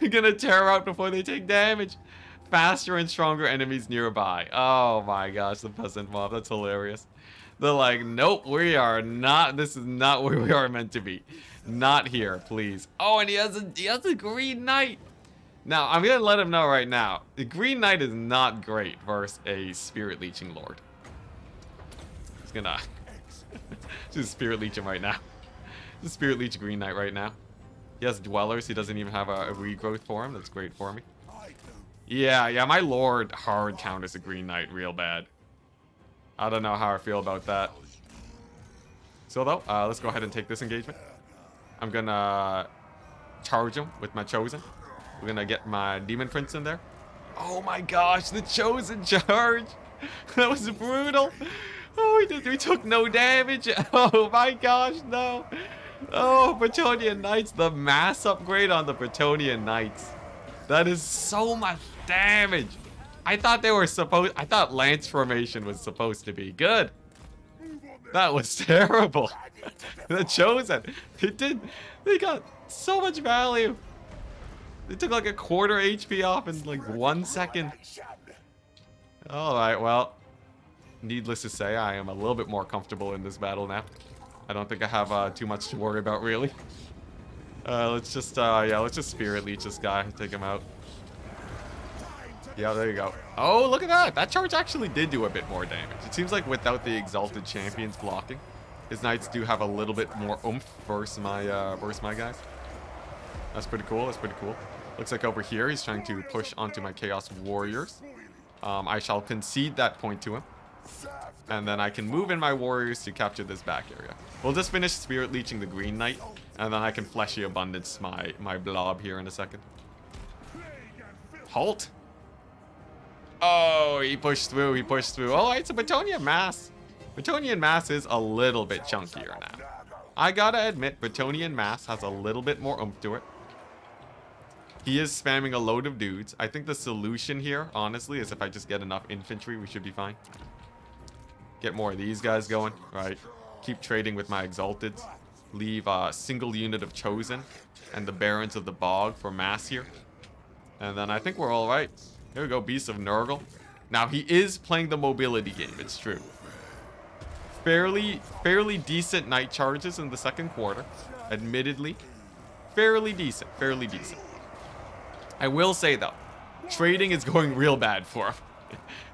we're gonna tear out before they take damage. Faster and stronger enemies nearby. Oh my gosh, the peasant mob. That's hilarious. They're like, nope, we are not. This is not where we are meant to be. Not here, please. Oh, and he has a green knight. Now, I'm gonna let him know right now. The green knight is not great versus a spirit leeching lord. He's gonna just spirit leech him right now. Just spirit leech green knight right now. He has dwellers. He doesn't even have a regrowth for him. That's great for me. Yeah, my lord hard counters a green knight real bad. I don't know how I feel about that. So though, let's go ahead and take this engagement. I'm gonna charge him with my chosen. We're gonna get my demon prince in there. Oh my gosh, the chosen charge. That was brutal. Oh, we took no damage. Oh my gosh, no. Oh, Bretonian Knights, the mass upgrade on the Bretonian Knights. That is so much damage. I thought Lance formation was supposed to be good. That was terrible. The chosen. They got so much value. They took like a quarter HP off in like 1 second. Alright, well. Needless to say, I am a little bit more comfortable in this battle now. I don't think I have too much to worry about, really. Let's just spirit leech this guy, take him out. Yeah, there you go. Oh, look at that! That charge actually did do a bit more damage. It seems like without the Exalted Champions blocking, his knights do have a little bit more oomph versus my guys. That's pretty cool. That's pretty cool. Looks like over here he's trying to push onto my Chaos Warriors. I shall concede that point to him. And then I can move in my warriors to capture this back area. We'll just finish Spirit Leeching the Green Knight, and then I can Fleshy Abundance my blob here in a second. Halt! Oh, he pushed through, he pushed through. Oh, it's a Bretonian Mass. Bretonian Mass is a little bit chunkier now. I gotta admit, Bretonian Mass has a little bit more oomph to it. He is spamming a load of dudes. I think the solution here, honestly, is if I just get enough infantry, we should be fine. Get more of these guys going, right? Keep trading with my Exalteds. Leave a single unit of Chosen and the Barons of the Bog for mass here. And then I think we're all right. Here we go, Beast of Nurgle. Now, he is playing the mobility game, it's true. Fairly decent night charges in the second quarter. Admittedly. Fairly decent, fairly decent. I will say, though, trading is going real bad for him.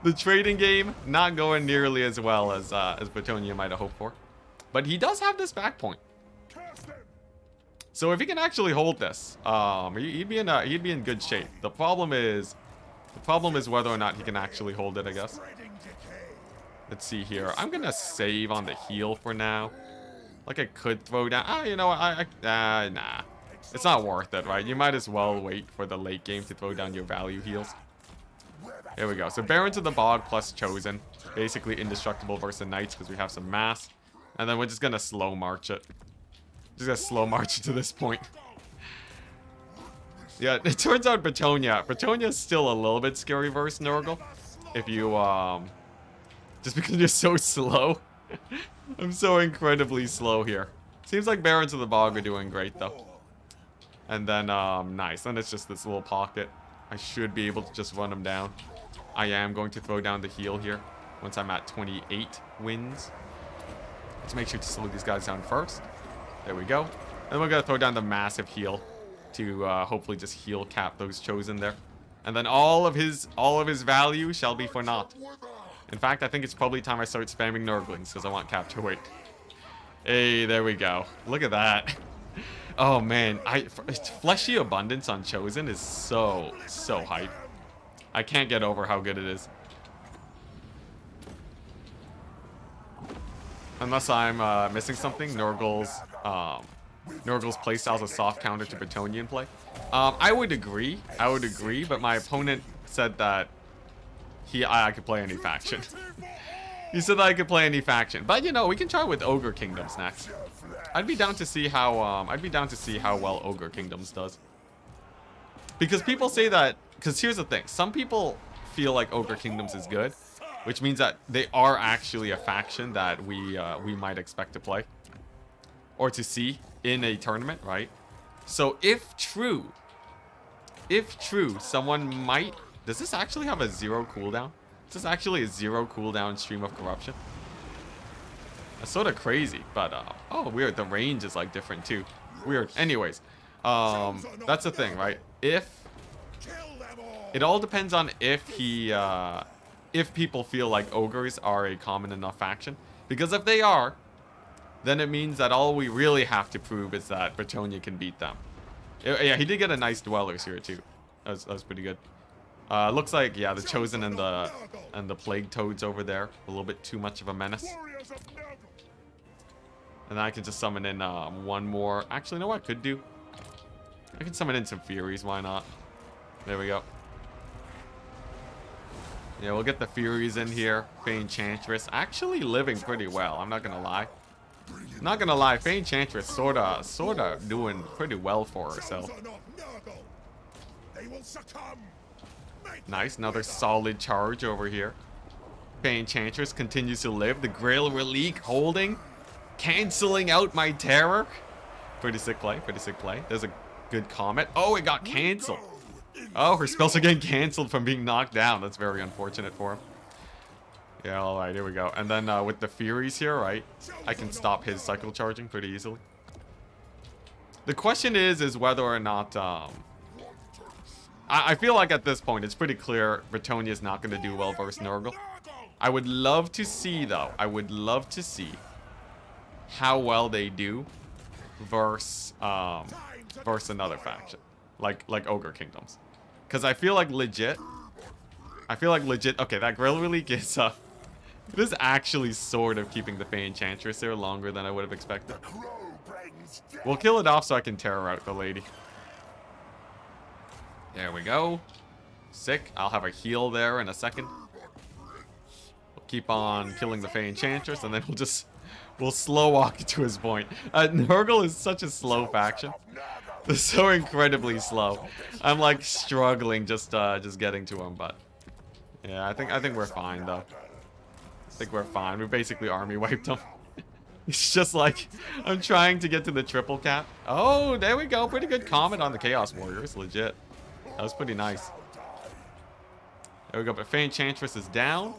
The trading game, not going nearly as well as Bretonia might have hoped for. But he does have this back point. So if he can actually hold this, he'd be in good shape. The problem is whether or not he can actually hold it, I guess. Let's see here. I'm gonna save on the heal for now. Like I could throw down. You know what? Nah. It's not worth it, right? You might as well wait for the late game to throw down your value heals. Here we go. So Barons of the Bog plus Chosen. Basically indestructible versus the Knights because we have some mass. And then we're just gonna slow march it. Just gonna slow march it to this point. Yeah, it turns out Bretonia's still a little bit scary versus Nurgle. If you, just because you're so slow. I'm so incredibly slow here. Seems like Barons of the Bog are doing great, though. And then, nice. Then it's just this little pocket. I should be able to just run them down. I am going to throw down the heal here once I'm at 28 wins. Let's make sure to slow these guys down first. There we go. And we're going to throw down the massive heal to hopefully just heal cap those Chosen there. And then all of his value shall be for naught. In fact, I think it's probably time I start spamming Nurglings because I want capture weight. Hey, there we go. Look at that. Oh man, Fleshy Abundance on Chosen is so hype. I can't get over how good it is. Unless I'm missing something, Nurgle's playstyle is a soft counter to Bretonian play. I would agree. But my opponent said that I could play any faction. He said that I could play any faction. But you know, we can try with Ogre Kingdoms next. I'd be down to see how well Ogre Kingdoms does. Because people say that, because here's the thing, some people feel like Ogre Kingdoms is good, which means that they are actually a faction that we might expect to play or to see in a tournament, right? So if true, someone might. Does this actually have a 0 cooldown? Is this actually a 0 cooldown Stream of Corruption? That's sort of crazy, but oh, weird. The range is like different too. Weird. Anyways, that's the thing, right? If it all depends on if people feel like ogres are a common enough faction, because if they are, then it means that all we really have to prove is that Bretonia can beat them. Yeah, he did get a nice Dwellers here too. That was pretty good. Looks like, yeah, the Chosen and the Plague Toads over there, a little bit too much of a menace. And then I can just summon in one more. Actually, no, I could do. I can summon in some Furies. Why not? There we go. Yeah, we'll get the Furies in here. Fey Enchantress actually living pretty well. I'm not gonna lie. Not gonna lie, Fey Enchantress sorta doing pretty well for herself. Nice, another solid charge over here. Fey Enchantress continues to live. The Grail Relique holding, canceling out my terror. Pretty sick play, pretty sick play. There's a good Comet. Oh, it got canceled. Oh, her spells are getting canceled from being knocked down. That's very unfortunate for him. Yeah, alright, here we go. And then with the Furies here, right, I can stop his cycle charging pretty easily. The question is whether or not, I feel like at this point, it's pretty clear Bretonia is not going to do well versus Nurgle. I would love to see, though, how well they do versus another faction, like Ogre Kingdoms. Because I feel like legit, okay, that Grail Relique is, it is actually sort of keeping the Fey Enchantress there longer than I would have expected. We'll kill it off so I can terror out the lady. There we go. Sick. I'll have a heal there in a second. We'll keep on killing the Fey Enchantress, and then we'll slow walk it to his point. Nurgle is such a slow faction. They're so incredibly slow. I'm like struggling just getting to him, but yeah, I think we're fine though. I think we're fine. We basically army wiped him. It's just like I'm trying to get to the triple cap. Oh, there we go. Pretty good Comet on the Chaos Warriors. Legit. That was pretty nice. There we go. But Fey Enchantress is down,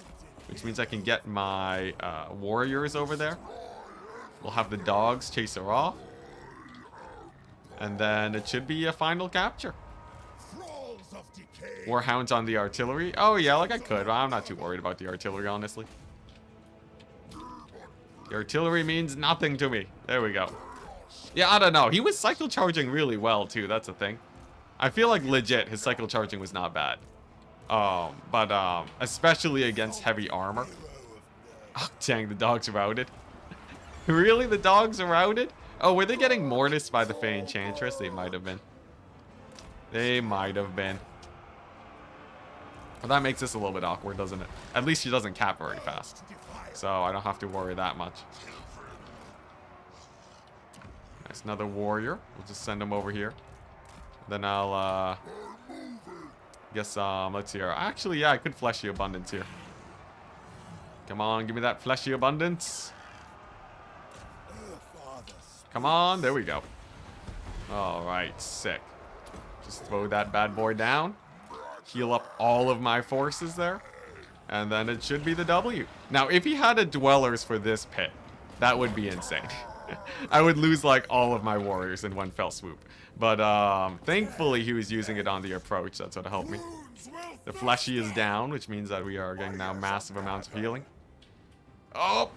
which means I can get my warriors over there. We'll have the dogs chase her off. And then it should be a final capture. Warhounds on the artillery. Oh, yeah, like I could. I'm not too worried about the artillery, honestly. The artillery means nothing to me. There we go. Yeah, I don't know. He was cycle charging really well, too. That's the thing. I feel like legit, his cycle charging was not bad. But especially against heavy armor. Oh, dang, the dogs routed. Really? The dogs are routed? Oh, were they getting mortised by the Fey Enchantress? They might have been. They might have been. Well, that makes this a little bit awkward, doesn't it? At least she doesn't cap very fast. So I don't have to worry that much. Nice, another warrior. We'll just send him over here. Then I'll, guess, let's see here. Actually, yeah, I could Fleshy Abundance here. Come on, give me that Fleshy Abundance. Come on, there we go. Alright, sick. Just throw that bad boy down. Heal up all of my forces there. And then it should be the W. Now, if he had a Dwellers for this pit, that would be insane. I would lose, like, all of my warriors in one fell swoop. But, thankfully, he was using it on the approach. That's what helped me. The Fleshy is down, which means that we are getting now massive amounts of healing. Oh!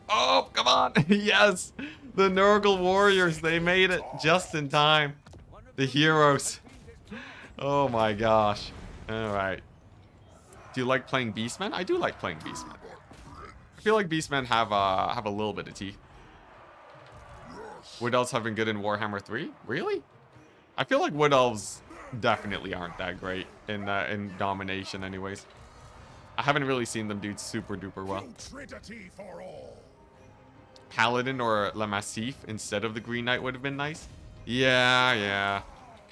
Oh, come on! Yes! The Nurgle warriors, they made it just in time. The heroes. Oh my gosh. Alright. Do you like playing Beastmen? I do like playing Beastmen. feel like Beastmen have a little bit of teeth. Wood Elves have been good in Warhammer 3? Really? I feel like Wood Elves definitely aren't that great in domination anyways. I haven't really seen them do super duper well. Paladin or La Massif instead of the Green Knight would have been nice. Yeah.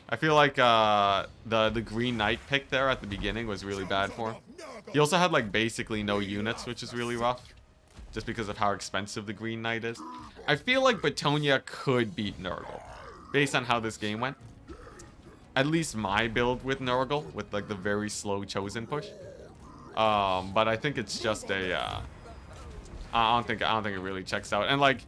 I feel like the Green Knight pick there at the beginning was really bad for him. He also had like basically no units, which is really rough. Just because of how expensive the Green Knight is. I feel like Bretonia could beat Nurgle. Based on how this game went. At least my build with Nurgle. With like the very slow Chosen push. But I think it's just a... I don't think it really checks out. And like...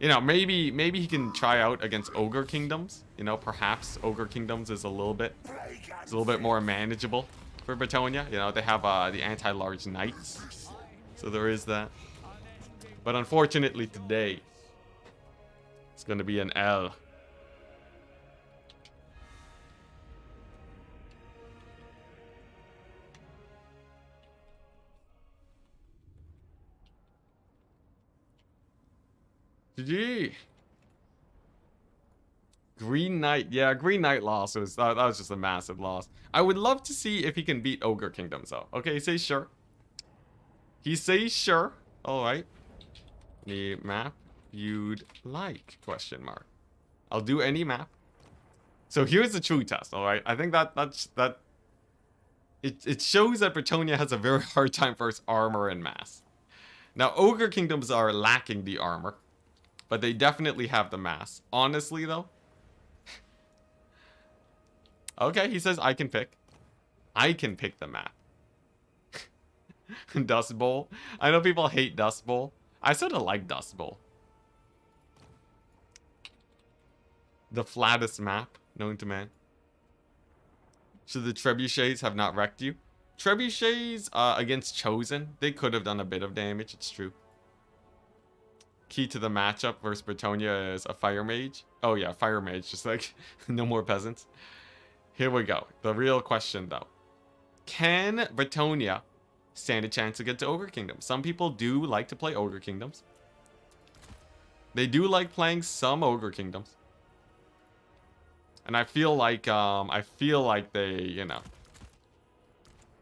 You know, maybe he can try out against Ogre Kingdoms. You know, perhaps Ogre Kingdoms is a little bit more manageable for Bretonia. You know, they have the anti-large knights. So there is that. But unfortunately today, it's going to be an L. GG. Green Knight. Yeah, Green Knight loss. That was just a massive loss. I would love to see if he can beat Ogre Kingdoms, though. Okay, he says sure. He says sure. All right. The map you'd like? Question mark. I'll do any map. So here's the true test, all right? I think it shows that Bretonia has a very hard time versus armor and mass. Now, Ogre Kingdoms are lacking the armor, but they definitely have the mass. Honestly, though. Okay, he says I can pick. I can pick the map. Dust Bowl. I know people hate Dust Bowl. I sort of like Dust Bowl. The flattest map known to man. Should the Trebuchets have not wrecked you? Trebuchets against Chosen, they could have done a bit of damage, it's true. Key to the matchup versus Bretonia is a Fire Mage. Oh yeah, Fire Mage, just like no more peasants. Here we go. The real question though. Can Bretonia stand a chance against Ogre Kingdoms? Some people do like to play Ogre Kingdoms. They do like playing some Ogre Kingdoms. And I feel like they, you know.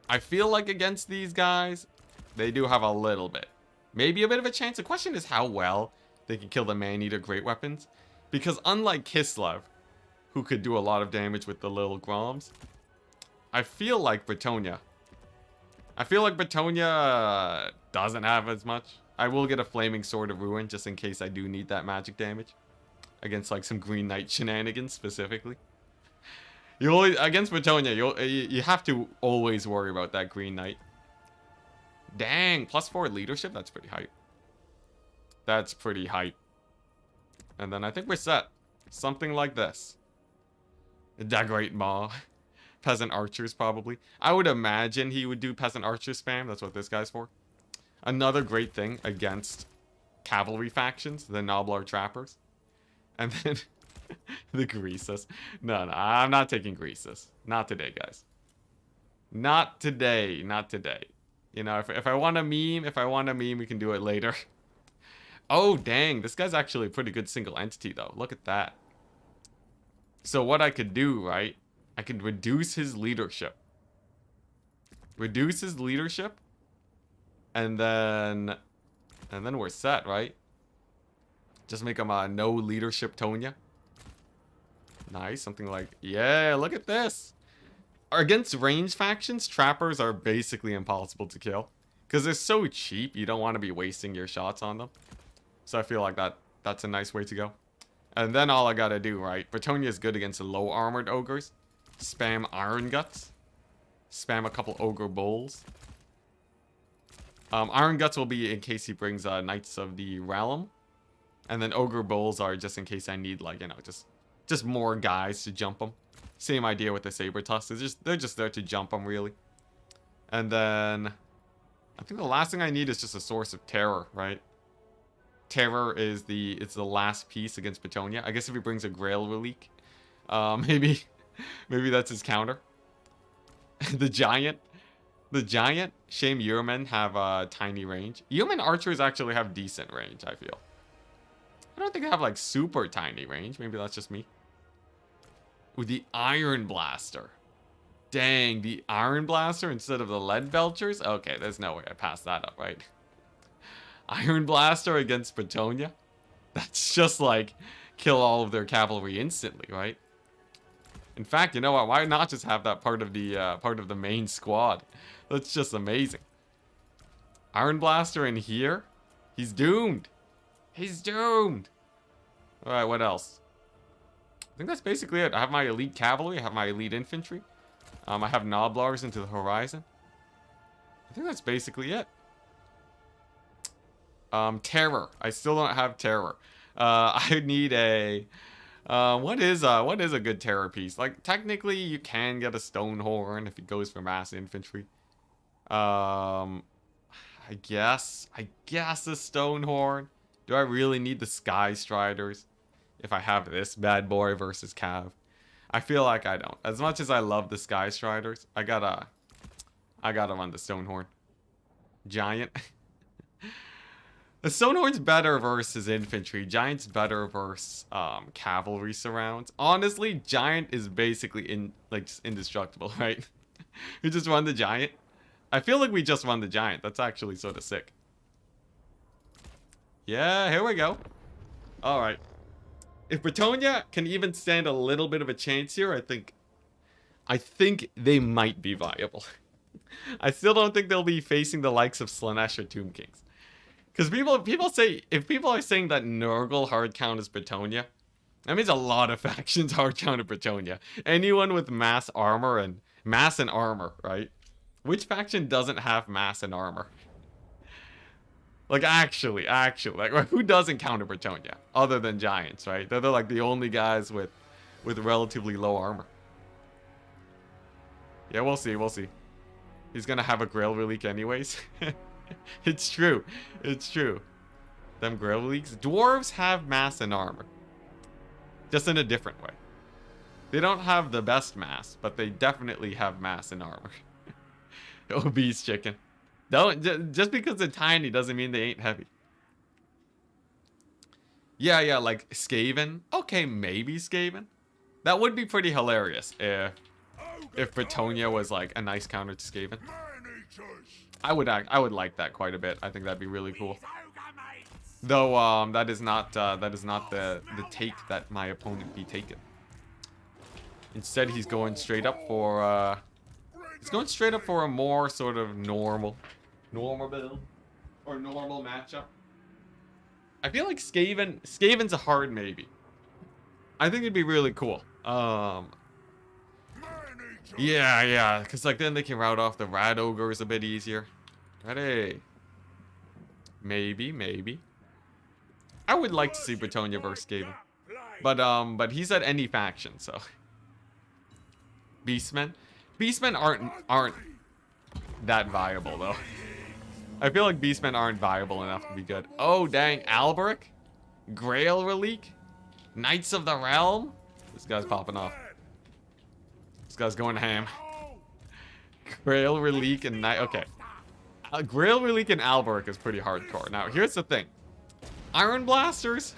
I feel like against these guys, they do have a little bit. Maybe a bit of a chance. The question is how well they can kill the Man-Eater Great Weapons. Because unlike Kislev, who could do a lot of damage with the little Groms, I feel like Bretonia doesn't have as much. I will get a Flaming Sword of Ruin just in case I do need that magic damage. Against like some Green Knight shenanigans specifically. You always, against Bretonia, you have to always worry about that Green Knight. Dang, +4 leadership? That's pretty hype. That's pretty hype. And then I think we're set. Something like this. The Great Maw. Peasant Archers, probably. I would imagine he would do Peasant Archer spam. That's what this guy's for. Another great thing against cavalry factions, the Noblar Trappers. And then the Greasus. No, I'm not taking Greasus. Not today, guys. Not today. Not today. You know, if I want a meme, we can do it later. Oh, dang. This guy's actually a pretty good single entity, though. Look at that. So what I could do, right? I could reduce his leadership. Reduce his leadership. And then we're set, right? Just make him a no leadership Tonya. Nice. Something like, yeah, look at this. Against range factions, trappers are basically impossible to kill. Because they're so cheap, you don't want to be wasting your shots on them. So I feel like that's a nice way to go. And then all I gotta do, right? Bretonia is good against low armored ogres. Spam Iron Guts. Spam a couple Ogre Bulls. Iron Guts will be in case he brings Knights of the Realm. And then Ogre Bulls are just in case I need, like, you know, just more guys to jump them. Same idea with the Saber Tusks. They're just there to jump them, really. And then I think the last thing I need is just a source of terror, right? Terror is the last piece against Bretonia. I guess if he brings a Grail Relic, maybe that's his counter. The Giant The giant. Shame yeomen have tiny range. Yeomen archers actually have decent range, I feel. I don't think I have like super tiny range. Maybe that's just me. With the iron blaster. Dang, the iron blaster instead of the lead belchers? Okay, there's no way I passed that up, right? Iron blaster against Bretonia? That's just like kill all of their cavalry instantly, right? In fact, you know what? Why not just have that part of the main squad? That's just amazing. Iron blaster in here? He's doomed. He's doomed. All right, what else? I think that's basically it. I have my elite cavalry. I have my elite infantry. I have Noblars into the horizon. I think that's basically it. Terror. I still don't have terror. I need a... what is a good terror piece? Like, technically, you can get a stone horn if it goes for mass infantry. I guess a stone horn. Do I really need the Sky Striders if I have this bad boy versus Cav? I feel like I don't. As much as I love the Sky Striders, I gotta run the stone horn. Giant. The stone horn's better versus infantry. Giant's better versus cavalry surrounds. Honestly, giant is basically just indestructible, right? We just run the giant. I feel like we just run the giant. That's actually sort of sick. Yeah, here we go. All right. If Bretonia can even stand a little bit of a chance here, I think they might be viable. I still don't think they'll be facing the likes of Slaanesh or Tomb Kings. Because people say, if people are saying that Nurgle hard count is Bretonia, that means a lot of factions hard count of Bretonia. Anyone with mass and armor, right? Which faction doesn't have mass and armor? Like, actually, like, who doesn't counter Bretonia other than giants, right? They're like the only guys with relatively low armor. Yeah, we'll see. He's gonna have a Grail Relic anyways. It's true. Them Grail Relics. Dwarves have mass and armor. Just in a different way. They don't have the best mass, but they definitely have mass and armor. Obese chicken. Just because they're tiny doesn't mean they ain't heavy. Yeah, like Skaven. Okay, maybe Skaven. That would be pretty hilarious if Bretonia was like a nice counter to Skaven. I would like that quite a bit. I think that'd be really cool. Though that is not the take that my opponent be taken. Instead, he's going straight up for a more sort of normal build or normal matchup. I feel like Skaven's a hard maybe. I think it'd be really cool. Yeah, because like then they can route off the Rad Ogres a bit easier. Ready? Maybe. I would like to see Bretonia versus Skaven, but he's at any faction, so. Beastmen aren't that viable though. I feel like Beastmen aren't viable enough to be good. Oh dang, Alberic, Grail Relic, Knights of the Realm. This guy's popping off. This guy's going ham. Grail Relic and okay. Grail Relic and Alberic is pretty hardcore. Now here's the thing. Iron Blasters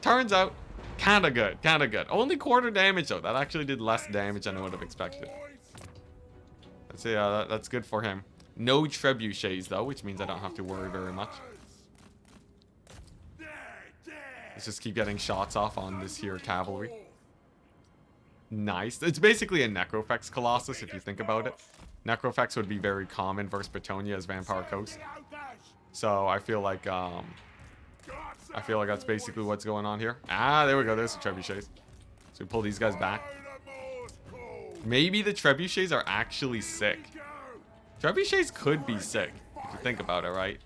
turns out kinda good. Only quarter damage though. That actually did less damage than I would have expected. Let's see, that's good for him. No trebuchets though, which means I don't have to worry very much. Let's just keep getting shots off on this here cavalry. Nice. It's basically a Necrofex Colossus if you think about it. Necrofex would be very common versus Bretonia as Vampire Coast. So I feel like that's basically what's going on here. Ah, there we go. There's the trebuchets. So we pull these guys back. Maybe the trebuchets are actually sick. Trebuchets could be sick if you think about it, right?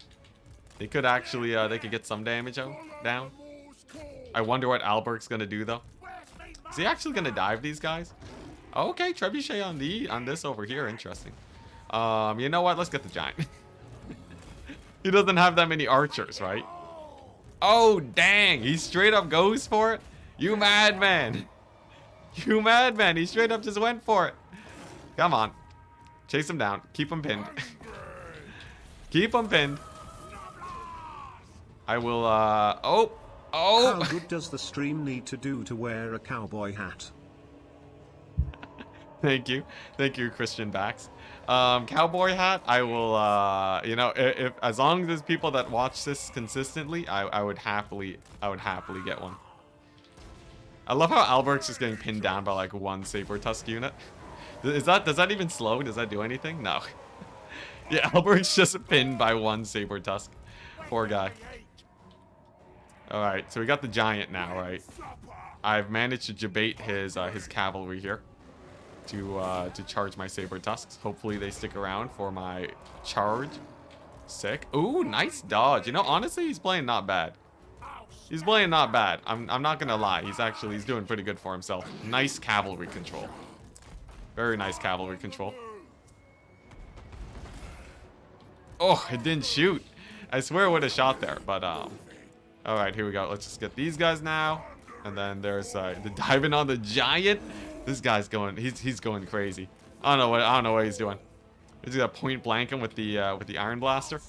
They could actually, they could get some damage down. I wonder what Alberic's gonna do though. Is he actually gonna dive these guys? Okay, trebuchet on this over here. Interesting. You know what? Let's get the giant. He doesn't have that many archers, right? Oh dang! He straight up goes for it. You madman! You madman! He straight up just went for it. Come on. Chase him down. Keep him pinned. Keep him pinned. I will, oh! How good does the stream need to do to wear a cowboy hat? Thank you, Christian Bax. Cowboy hat. I will. You know, if as long as there's people that watch this consistently, I would happily get one. I love how Albert's just getting pinned down by like one Saber Tusk unit. Does that even slow? Does that do anything? No. Yeah, Albert's just pinned by one Saber Tusk. Poor guy. All right, so we got the giant now, right? I've managed to debate his cavalry here to charge my Saber Tusks. Hopefully they stick around for my charge. Sick. Ooh, nice dodge. You know, honestly, he's playing not bad. He's playing not bad. I'm not gonna lie. He's doing pretty good for himself. Nice cavalry control. Very nice cavalry control. Oh, it didn't shoot. I swear it would have shot there, but all right, here we go. Let's just get these guys now, and then there's the diving on the giant. This guy's going. He's going crazy. I don't know what he's doing. He's got point blank him with the Iron Blaster.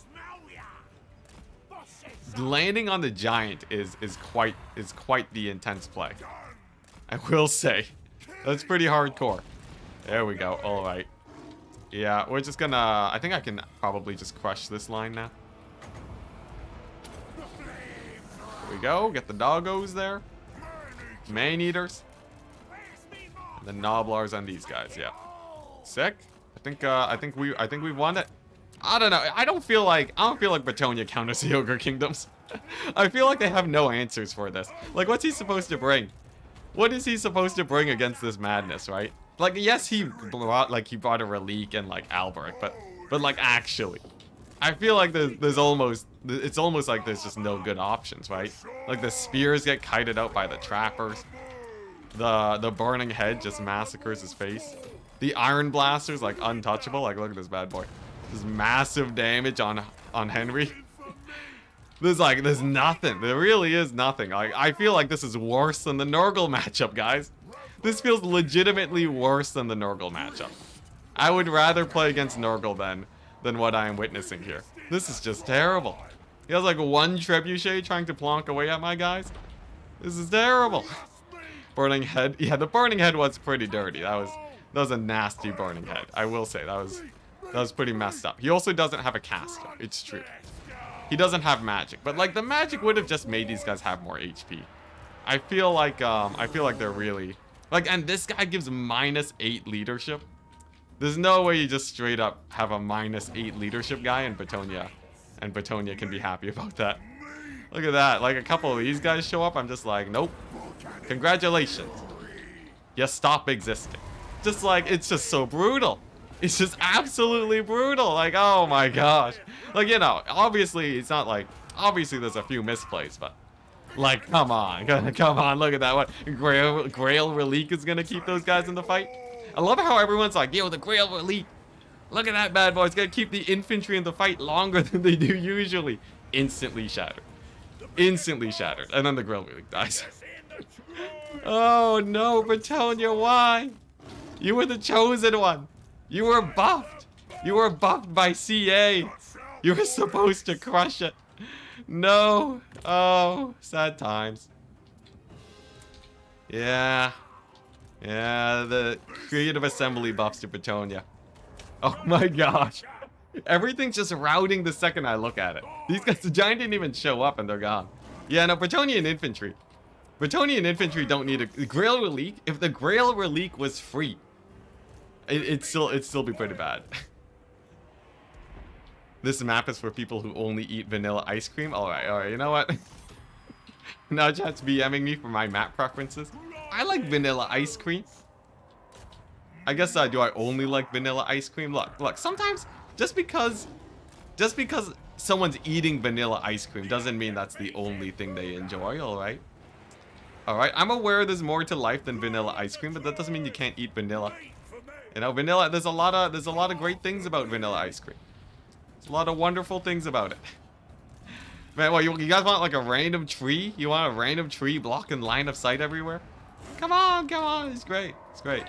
Landing on the giant is quite the intense play. I will say, that's pretty hardcore. There we go. All right. Yeah, we're just gonna. I think I can probably just crush this line now. There we go. Get the doggos there. Man eaters. And the Noblars on these guys. Yeah. Sick. I think we've won it. I don't know. I don't feel like Bretonia counters the Ogre Kingdoms. I feel like they have no answers for this. Like, what's he supposed to bring? What is he supposed to bring against this madness, right? Like, yes, he brought a Relique and like Alberic, but like actually, I feel like it's almost like there's just no good options, right? Like the spears get kited out by the trappers. The burning head just massacres his face. The Iron Blaster's like untouchable. Like, look at this bad boy. There's massive damage on Henry. There's nothing. There really is nothing. Like, I feel like this is worse than the Nurgle matchup, guys. This feels legitimately worse than the Nurgle matchup. I would rather play against Nurgle than what I am witnessing here. This is just terrible. He has like one trebuchet trying to plonk away at my guys. This is terrible. Burning head. Yeah, the burning head was pretty dirty. That was a nasty burning head. I will say that was pretty messed up. He also doesn't have a caster. It's true. He doesn't have magic, but like the magic would have just made these guys have more HP. I feel like they're really like, and this guy gives -8 leadership. There's no way you just straight up have a -8 leadership guy and Bretonia can be happy about that. Look at that. Like a couple of these guys show up, I'm just like, nope. Congratulations. You stop existing. Just like, it's just so brutal. It's just absolutely brutal. Like, oh my gosh. Like, you know, obviously it's not like, obviously there's a few misplays, but like, come on, come on, look at that. What, Grail Relique is gonna keep those guys in the fight? I love how everyone's like, yo, the Grail Relique. Look at that bad boy. It's gonna keep the infantry in the fight longer than they do usually. Instantly shattered. Instantly shattered. And then the Grail Relique dies. Oh no, Bretonia, why? You were the chosen one. You were buffed. You were buffed by CA. You were supposed to crush it. No. Oh, sad times. Yeah. Yeah, the creative assembly buffs to Bretonia. Oh my gosh. Everything's just routing the second I look at it. These guys, the giant didn't even show up and they're gone. Yeah, no, Bretonian infantry. Bretonian infantry don't need a Grail Relique. If the Grail Relique was free, it'd still be pretty bad. This map is for people who only eat vanilla ice cream. All right, you know what? Now chat's BMing me for my map preferences. I like vanilla ice cream. I guess do I only like vanilla ice cream? Look, sometimes just because someone's eating vanilla ice cream doesn't mean that's the only thing they enjoy, all right? All right, I'm aware there's more to life than vanilla ice cream, but that doesn't mean you can't eat vanilla. You know, vanilla, there's a lot of great things about vanilla ice cream. There's a lot of wonderful things about it. Man, what, you guys want like a random tree? You want a random tree blocking line of sight everywhere? Come on, it's great. It's great.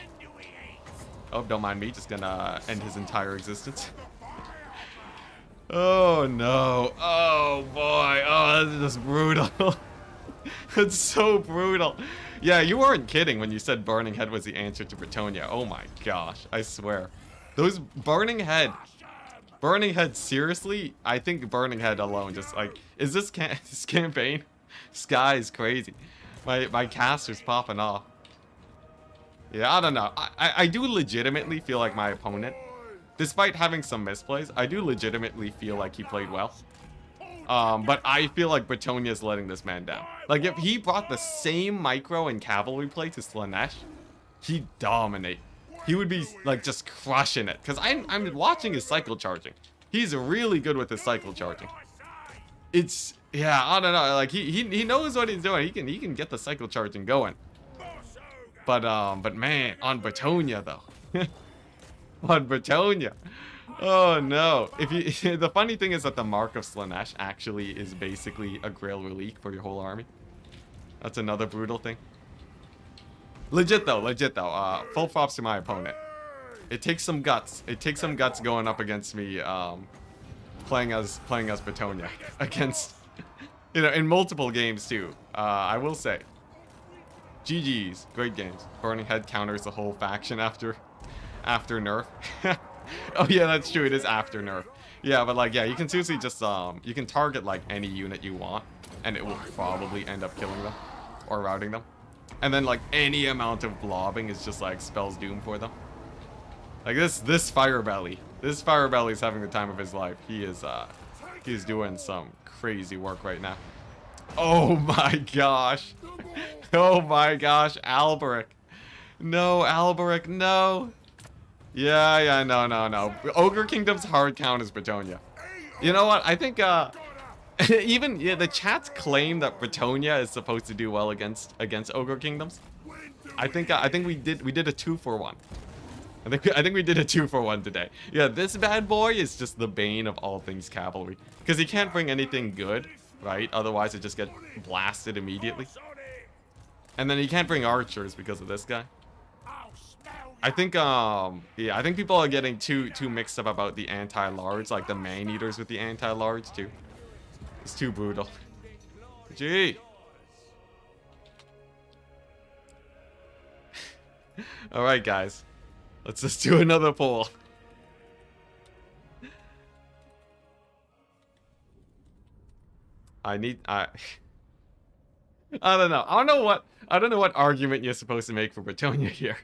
Oh, don't mind me. Just gonna end his entire existence. Oh, no. Oh, boy. Oh, this is just brutal. It's so brutal. Yeah, you weren't kidding when you said Burning Head was the answer to Bretonia. Oh, my gosh. I swear. Those Burning Head, seriously? I think Burning Head alone just, like... Is this, this campaign? Sky is crazy. My caster's popping off. Yeah, I don't know. I do legitimately feel like my opponent, despite having some misplays, I do legitimately feel like he played well. But I feel like Bretonia's letting this man down. Like, if he brought the same micro and cavalry play to Slaanesh, he'd dominate. He would be, like, just crushing it. Because I'm watching his cycle charging. He's really good with his cycle charging. It's, yeah, I don't know. Like, he knows what he's doing. He can get the cycle charging going. But man, on Bretonia though. On Bretonia. Oh no. If you the funny thing is that the Mark of Slaanesh actually is basically a Grail relic for your whole army. That's another brutal thing. Legit though. Full props to my opponent. It takes some guts. It takes some guts going up against me, playing as Bretonia. Against, you know, in multiple games too. I will say. GG's, great games. Burning Head counters the whole faction after nerf. Oh yeah, that's true. It is after nerf. Yeah, but like, yeah, you can seriously just you can target like any unit you want, and it will probably end up killing them or routing them. And then like any amount of blobbing is just like spells doom for them. Like this Firebelly is having the time of his life. He's doing some crazy work right now. Oh my gosh. Oh my gosh, Alberic. No, Alberic, no. Yeah, no. Ogre Kingdom's hard count is Bretonia. You know what? I think, even, yeah, the chat's claim that Bretonia is supposed to do well against Ogre Kingdoms. I think we did a 2-for-1. I think we did a 2-for-1 today. Yeah, this bad boy is just the bane of all things cavalry. Because he can't bring anything good, right? Otherwise it just gets blasted immediately. And then he can't bring archers because of this guy. I think, yeah, I think people are getting too mixed up about the anti-large, like the man-eaters with the anti-large too. It's too brutal. Gee. Alright, guys. Let's just do another poll. I don't know. I don't know what argument you're supposed to make for Bretonia here.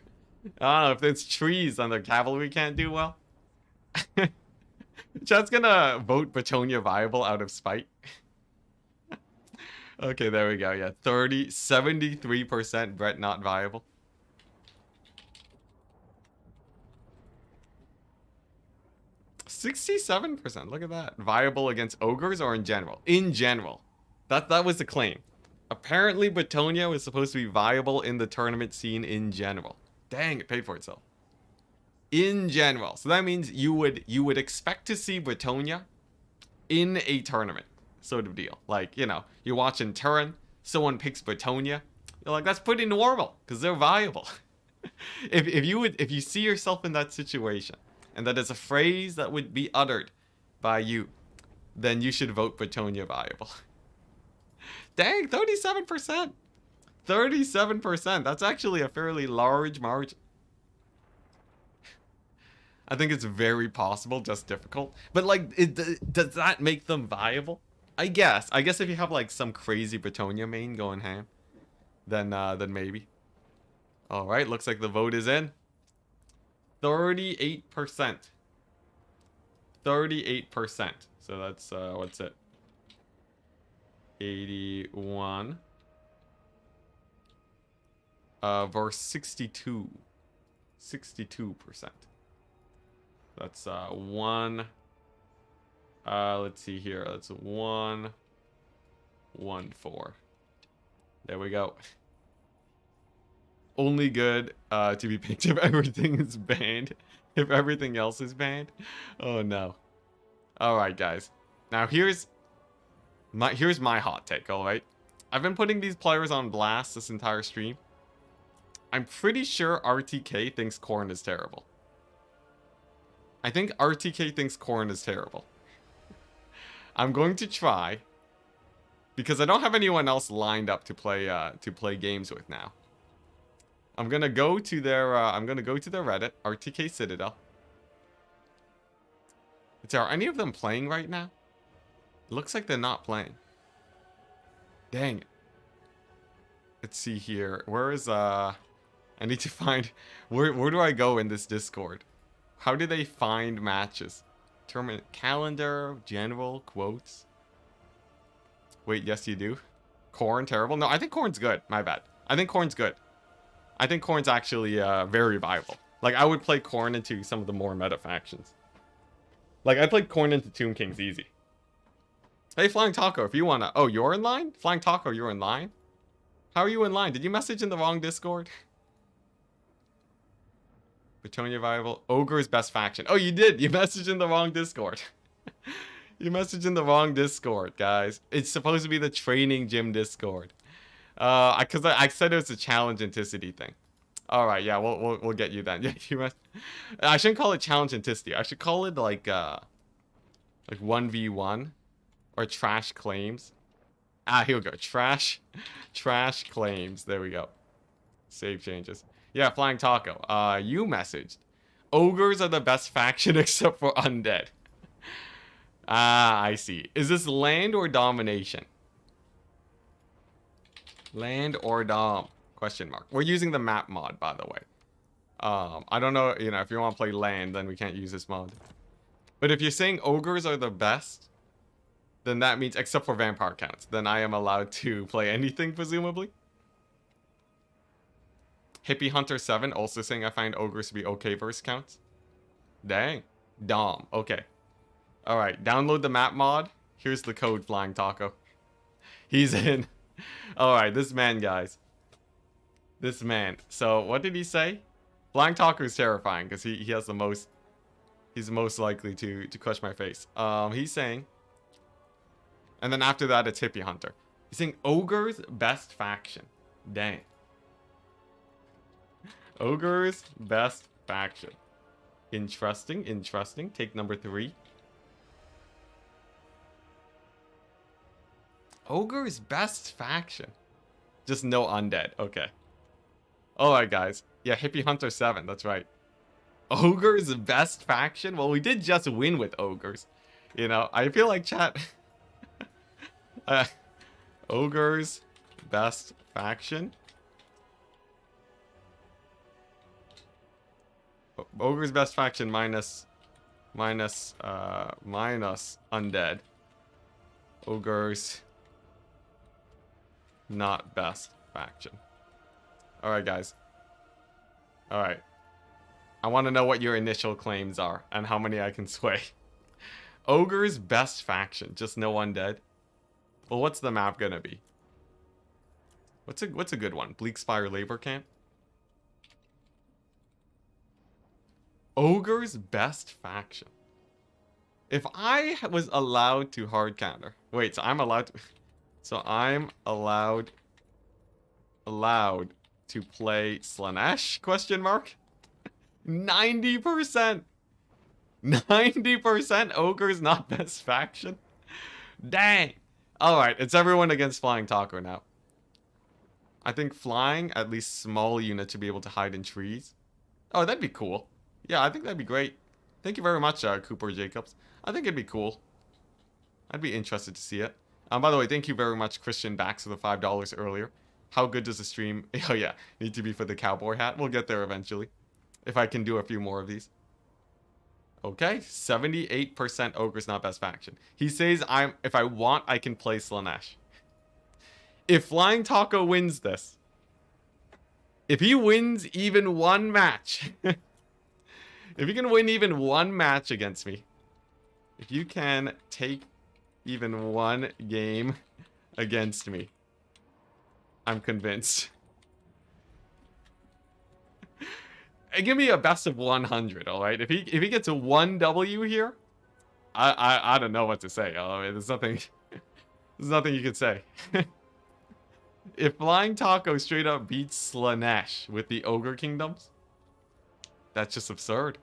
I don't know if it's trees and the cavalry can't do well. Chat's gonna vote Bretonia viable out of spite. Okay, there we go. Yeah, 73% Bret not viable. %67%. Look at that. Viable against ogres or in general? In general. That was the claim. Apparently, Bretonia was supposed to be viable in the tournament scene in general. Dang, it paid for itself. In general. So that means you would expect to see Bretonia in a tournament. Sort of deal. Like, you know, you're watching Turin, someone picks Bretonia. You're like, that's pretty normal, because they're viable. if you see yourself in that situation, and that is a phrase that would be uttered by you, then you should vote Bretonia viable. Dang, 37%. 37%. That's actually a fairly large margin. I think it's very possible, just difficult. But like, does that make them viable? I guess if you have like some crazy Bretonia main going ham, then maybe. All right, looks like the vote is in. 38%. 38%. So that's what's it? 81 versus 62. 62%. That's one. Let's see here. That's 1 1 4. There we go. Only good to be picked if everything is banned. If everything else is banned. Oh no. Alright guys. Now here's my hot take, alright? I've been putting these players on blast this entire stream. I'm pretty sure RTK thinks Khorne is terrible. I think RTK thinks corn is terrible. I'm going to try, because I don't have anyone else lined up to play games with now. I'm gonna go to their Reddit, RTK Citadel. Are any of them playing right now? It looks like they're not playing. Dang it. Let's see here. Where is I need to find where do I go in this Discord? How do they find matches? Tournament calendar, general, quotes. Wait, yes you do. Corn terrible? No, I think corn's good. My bad. I think corn's good. I think corn's actually very viable. Like, I would play corn into some of the more meta factions. Like, I played corn into Tomb Kings easy. Hey, Flying Taco, if you wanna... Oh, you're in line? Flying Taco, you're in line? How are you in line? Did you message in the wrong Discord? Bretonia viable. Ogre's best faction. Oh, you did! You messaged in the wrong Discord. You messaged in the wrong Discord, guys. It's supposed to be the training gym Discord. Because I said it was a challenge Enticity thing. All right, yeah, we'll get you then. Yeah, I shouldn't call it challenge Enticity. I should call it like 1v1 or trash claims. Ah, here we go. Trash claims. There we go. Save changes. Yeah, Flying Taco. You messaged. Ogres are the best faction except for undead. Ah, I see. Is this land or domination? Land or dom? Question mark. We're using the map mod, by the way. I don't know, you know, if you want to play land, then we can't use this mod. But if you're saying ogres are the best, then that means, except for vampire counts, then I am allowed to play anything, presumably. Hippie Hunter 7 also saying I find ogres to be okay versus counts. Dang. Dom. Okay. Alright, download the map mod. Here's the code, Flying Taco. He's in. Alright, this man, guys. This man. So, what did he say? Flying Taco is terrifying because he has the most... He's most likely to crush my face. He's saying... And then after that, it's Hippie Hunter. He's saying Ogre's best faction. Dang. Ogre's best faction. Interesting, interesting. Take number 3. Ogre's best faction. Just no undead. Okay. Alright, guys. Yeah, Hippie Hunter 7. That's right. Ogre's best faction? Well, we did just win with ogres. You know, I feel like chat... Ogre's best faction? Ogre's best faction minus undead. Ogre's not best faction. Alright, guys. Alright. I want to know what your initial claims are and how many I can sway. Ogre's best faction, just no undead. Well, what's the map gonna be? What's a good one? Bleak Spire Labor Camp? Ogre's best faction. If I was allowed to hard counter. Wait, so I'm allowed to... So I'm allowed to play Slaanesh? Question mark? 90%! 90% Ogre's not best faction? Dang! Alright, it's everyone against Flying Taco now. I think flying, at least small unit to be able to hide in trees. Oh, that'd be cool. Yeah, I think that'd be great. Thank you very much, Cooper Jacobs. I think it'd be cool. I'd be interested to see it. By the way, thank you very much, Christian Bax, for the $5 earlier. How good does the stream... Oh, yeah. Need to be for the cowboy hat. We'll get there eventually. If I can do a few more of these. Okay. 78% Ogre's not best faction. He says, if I want, I can play Slaanesh. If Flying Taco wins this... If he wins even one match... If you can win even one match against me, if you can take even one game against me, I'm convinced. Give me a best of 100, all right? If he gets a 1 W here, I don't know what to say. I mean, there's nothing you can say. If Flying Taco straight up beats Slaanesh with the Ogre Kingdoms, that's just absurd.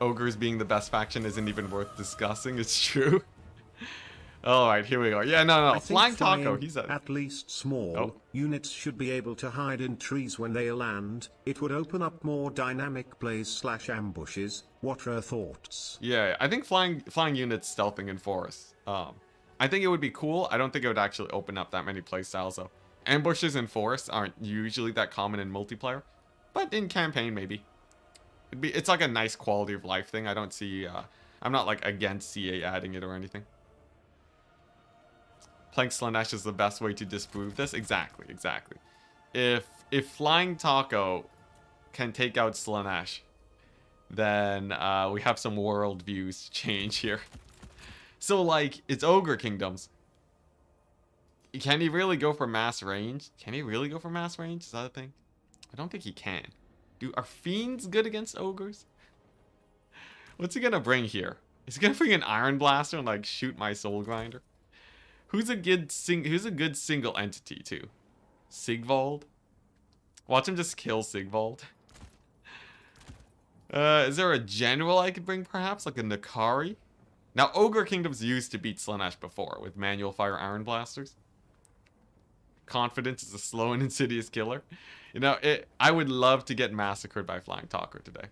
Ogres being the best faction isn't even worth discussing. It's true. Alright, here we go. Yeah, no. I think Flying Taco, he's a... at least small units should be able to hide in trees when they land. It would open up more dynamic plays / ambushes. What are your thoughts? Yeah, I think flying units stealthing in forests. I think it would be cool. I don't think it would actually open up that many playstyles though. Ambushes in forests aren't usually that common in multiplayer, but in campaign maybe. It's like a nice quality of life thing. I don't see. I'm not like against CA adding it or anything. Playing Slaanesh is the best way to disprove this. Exactly. If Flying Taco can take out Slaanesh, then we have some world views change here. So like, it's Ogre Kingdoms. Can he really go for mass range? Is that a thing? I don't think he can. Are fiends good against ogres? What's he gonna bring here? Is he gonna bring an Iron Blaster and like shoot my Soul Grinder? Who's a good single entity too? Sigvald? Watch him just kill Sigvald. Is there a general I could bring perhaps? Like a Nakari? Now, Ogre Kingdoms used to beat Slaanesh before with manual fire Iron Blasters. Confidence is a slow and insidious killer. You know, I would love to get massacred by Flying Talker today.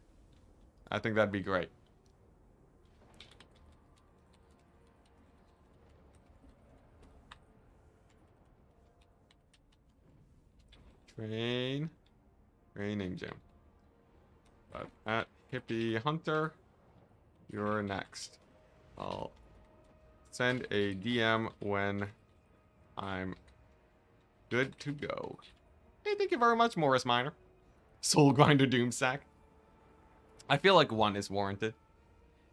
I think that'd be great. Training gym. But at Hippie Hunter, you're next. I'll send a DM when I'm good to go. Hey, thank you very much, Morris Minor. Soul Grinder Doomsack. I feel like 1 is warranted.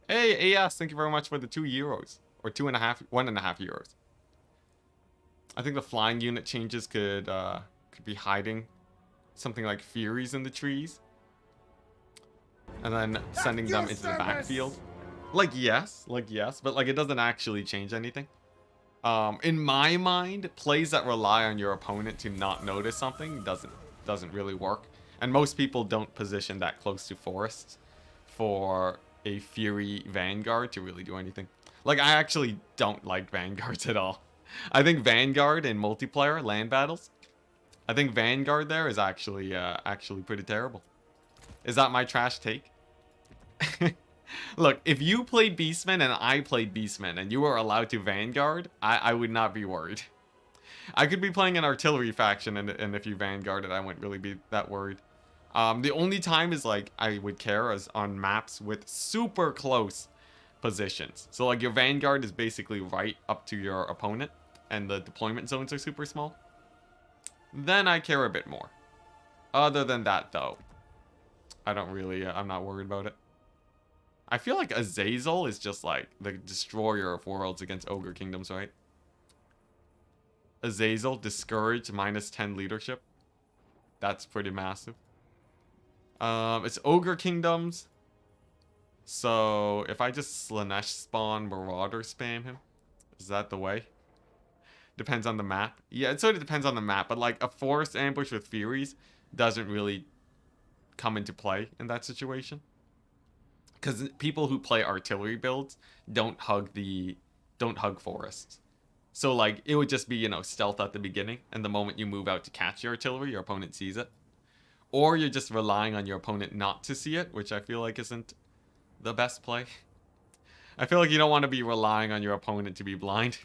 Hey, AS, thank you very much for the 2 euros. Or 1.5 euros. I think the flying unit changes could be hiding something like Furies in the trees. And then sending them into the backfield. Like yes, but like it doesn't actually change anything. In my mind, plays that rely on your opponent to not notice something doesn't really work. And most people don't position that close to forests for a Fury Vanguard to really do anything. Like, I actually don't like Vanguards at all. I think Vanguard in multiplayer land battles, I think Vanguard there is actually pretty terrible. Is that my trash take? Look, if you played Beastmen and I played Beastmen and you were allowed to Vanguard, I would not be worried. I could be playing an artillery faction and if you Vanguarded, I wouldn't really be that worried. The only time is like I would care is on maps with super close positions. So like your Vanguard is basically right up to your opponent and the deployment zones are super small. Then I care a bit more. Other than that though, I don't really, I'm not worried about it. I feel like Azazel is just like the destroyer of worlds against Ogre Kingdoms, right? Azazel, discourage, -10 leadership. That's pretty massive. It's Ogre Kingdoms. So if I just Slaanesh spawn Marauder spam him, is that the way? Depends on the map. Yeah, it sort of depends on the map, but like a forest ambush with Furies doesn't really come into play in that situation. Because people who play artillery builds don't hug forests. So like it would just be, you know, stealth at the beginning, and the moment you move out to catch your artillery, your opponent sees it. Or you're just relying on your opponent not to see it, which I feel like isn't the best play. I feel like you don't want to be relying on your opponent to be blind.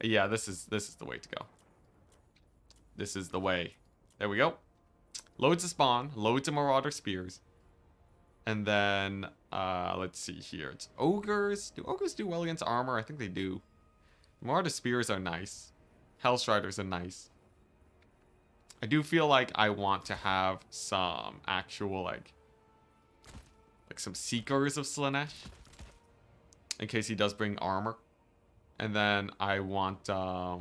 Yeah, this is the way to go. This is the way. There we go. Loads of spawn, loads of Marauder spears. And then, let's see here. It's ogres. Do ogres do well against armor? I think they do. Marauder spears are nice. Hellstriders are nice. I do feel like I want to have some actual, like some Seekers of Slaanesh. In case he does bring armor. And then I want, I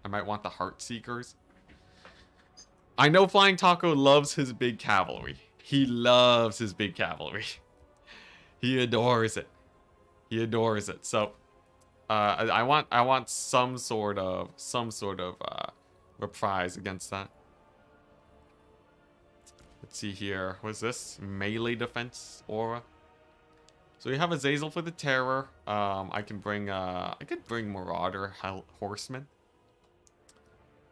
might want the Heart Seekers. I know Flying Taco loves his big cavalry. He loves his big cavalry. He adores it. He adores it. So, I want some sort of reprise against that. Let's see here. What's this? Melee defense aura. So we have Azazel for the Terror. I could bring Marauder Horseman.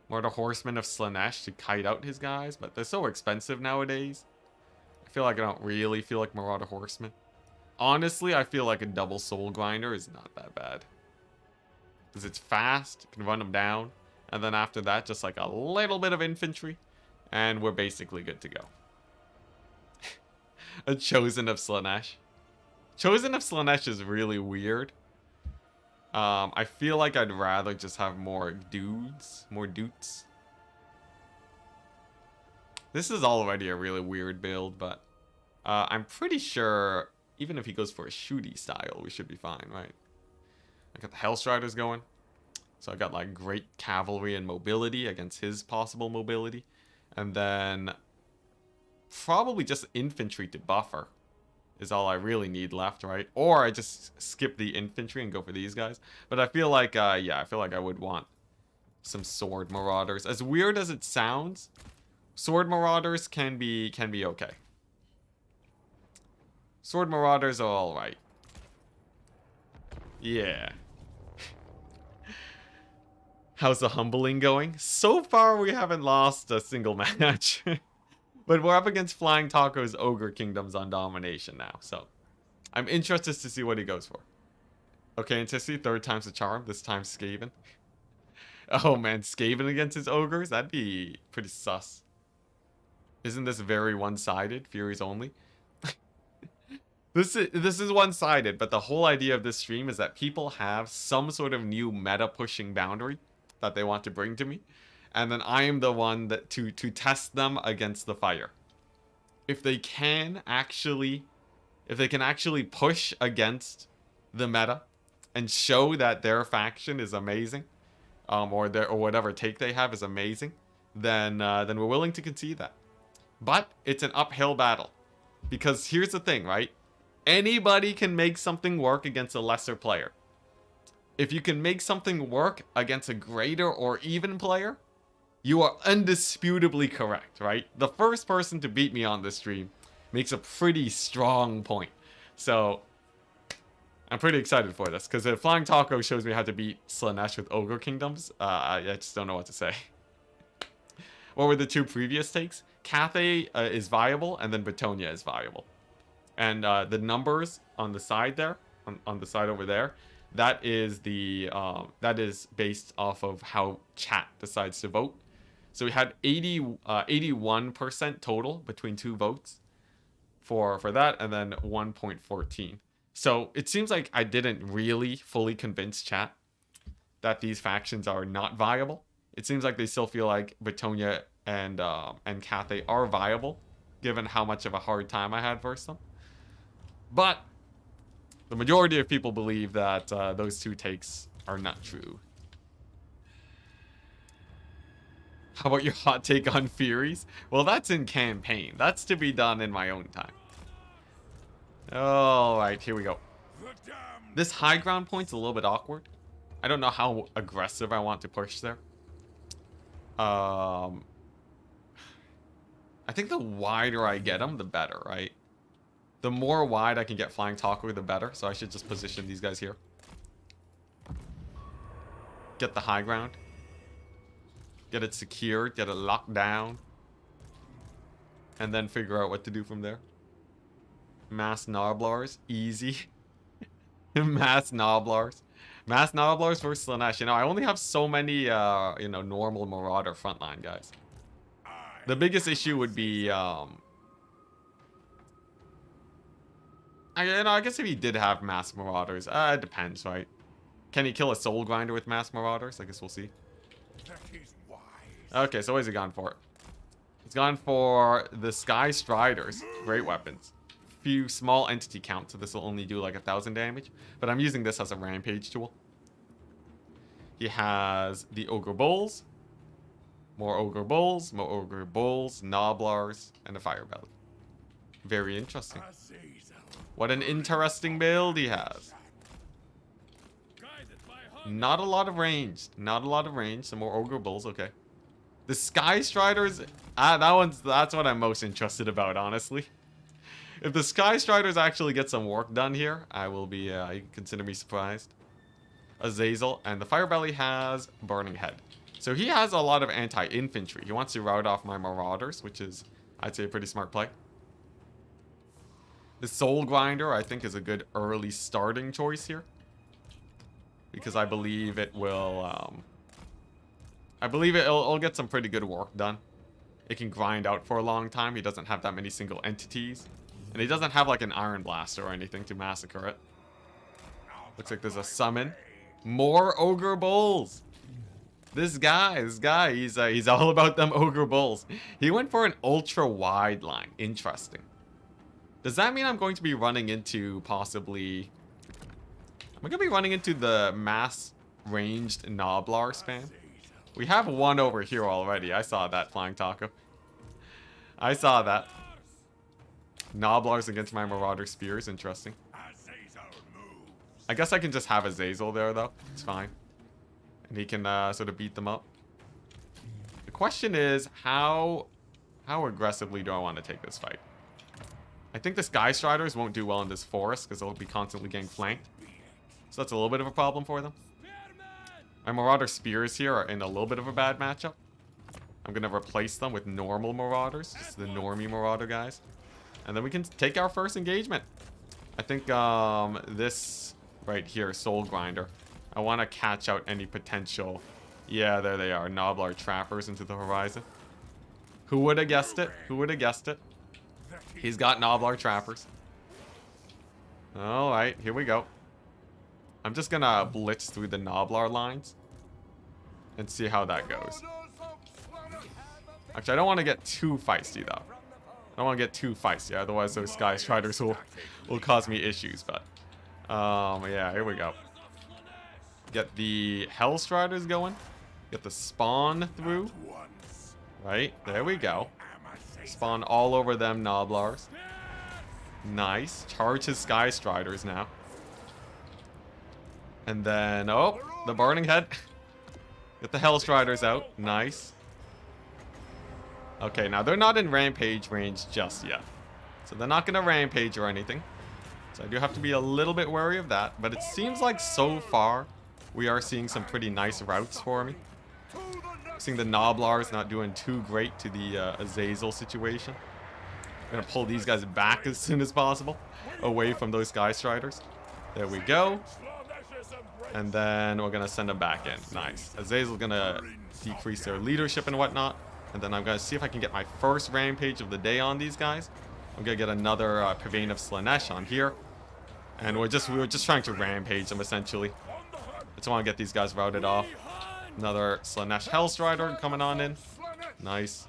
Marauder Horseman of Slaanesh to kite out his guys, but they're so expensive nowadays. I feel like I don't really feel like Marauder Horseman. Honestly, I feel like a double Soul Grinder is not that bad. Because it's fast, you can run them down, and then after that, just like a little bit of infantry, and we're basically good to go. A Chosen of Slaanesh. Chosen of Slaanesh is really weird. I feel like I'd rather just have more dudes. More dudes. This is already a really weird build, but I'm pretty sure even if he goes for a shooty style, we should be fine, right? I got the Hellstriders going. So I got like great cavalry and mobility against his possible mobility. And then probably just infantry to buffer is all I really need left, right? Or I just skip the infantry and go for these guys. But I feel like, yeah, I feel like I would want some Sword Marauders. As weird as it sounds, Sword Marauders can be okay. Sword Marauders are alright. Yeah. How's the humbling going? So far, we haven't lost a single match. But we're up against Flying Taco's Ogre Kingdoms on domination now, so I'm interested to see what he goes for. Okay, Enticity, third time's the charm, this time Skaven. Oh man, Skaven against his ogres? That'd be pretty sus. Isn't this very one-sided? Furies only? This is one-sided, but the whole idea of this stream is that people have some sort of new meta-pushing boundary that they want to bring to me. And then I am the one that to test them against the fire. If they can actually push against the meta and show that their faction is amazing, or whatever take they have is amazing, then we're willing to concede that. But it's an uphill battle, because here's the thing, right? Anybody can make something work against a lesser player. If you can make something work against a greater or even player, you are undisputably correct, right? The first person to beat me on this stream makes a pretty strong point. So, I'm pretty excited for this, because if Flying Taco shows me how to beat Slaanesh with Ogre Kingdoms, I just don't know what to say. What were the two previous takes? Cathay is viable, and then Bretonia is viable. And the numbers on the side there, on the side over there, that is based off of how chat decides to vote. So we had 81% total between two votes for that, and then 1.14. So it seems like I didn't really fully convince chat that these factions are not viable. It seems like they still feel like Bretonia and Cathay are viable, given how much of a hard time I had versus them. But the majority of people believe that those two takes are not true. How about your hot take on Furies? Well, that's in campaign. That's to be done in my own time. Alright, here we go. This high ground point's a little bit awkward. I don't know how aggressive I want to push there. I think the wider I get them, the better, right? The more wide I can get Flying Taco, the better. So I should just position these guys here. Get the high ground. Get it secured, get it locked down. And then figure out what to do from there. Mass Noblars, easy. Mass Noblars. Mass Noblars versus Slaanesh. You know, I only have so many, normal Marauder frontline guys. The biggest issue would be, I guess if he did have Mass Marauders, it depends, right? Can he kill a Soul Grinder with Mass Marauders? I guess we'll see. Okay, so what has he gone for? He's gone for the Sky Striders. Great weapons. Few small entity count, so this will only do like 1,000 damage. But I'm using this as a rampage tool. He has the Ogre Bulls. More Ogre Bulls, Noblars, and a Fire Belly. Very interesting. What an interesting build he has. Not a lot of range. Not a lot of range. Some more Ogre Bulls, okay. The Sky Striders, that's what I'm most interested about, honestly. If the Sky Striders actually get some work done here, I will be, you can consider me surprised. Azazel, and the Firebelly has Burning Head. So he has a lot of anti-infantry. He wants to rout off my Marauders, which is, I'd say, a pretty smart play. The Soul Grinder, I think, is a good early starting choice here. Because I believe it will, it'll get some pretty good work done. It can grind out for a long time. He doesn't have that many single entities. And he doesn't have, like, an Iron Blaster or anything to massacre it. Looks like there's a summon. More Ogre Bulls. This guy, he's all about them Ogre Bulls. He went for an ultra wide line. Interesting. Does that mean I'm going to be running into possibly... Am I going to be running into the mass ranged Noblar spam? We have one over here already. I saw that, Flying Taco. I saw that. Noblars against my Marauder Spears. Interesting. I guess I can just have Azazel there, though. It's fine. And he can sort of beat them up. The question is, how aggressively do I want to take this fight? I think the Sky Striders won't do well in this forest because they'll be constantly getting flanked. So that's a little bit of a problem for them. My Marauder Spears here are in a little bit of a bad matchup. I'm going to replace them with normal Marauders. Just the normie Marauder guys. And then we can take our first engagement. I think this right here, Soul Grinder. I want to catch out any potential... Yeah, there they are. Noblar Trappers into the horizon. Who would have guessed it? Who would have guessed it? He's got Noblar Trappers. Alright, here we go. I'm just gonna blitz through the Noblar lines and see how that goes. Actually, I don't want to get too feisty, though. I don't want to get too feisty, otherwise those Sky Striders will cause me issues, but... yeah, here we go. Get the Hell Striders going. Get the spawn through. Right, there we go. Spawn all over them Noblars. Nice. Charge his Sky Striders now. And then, oh, the Burning Head. Get the Hell Striders out. Nice. Okay, now they're not in Rampage range just yet. So they're not going to Rampage or anything. So I do have to be a little bit wary of that. But it seems like so far, we are seeing some pretty nice routes for me. Seeing the Noblars not doing too great to the Azazel situation. I'm going to pull these guys back as soon as possible. Away from those Sky Striders. There we go. And then we're going to send them back in. Nice. Azazel's going to decrease their leadership and whatnot. And then I'm going to see if I can get my first Rampage of the day on these guys. I'm going to get another Pavane of Slaanesh on here. And we were just trying to Rampage them, essentially. I just want to get these guys routed off. Another Slaanesh Hellstrider coming on in. Nice.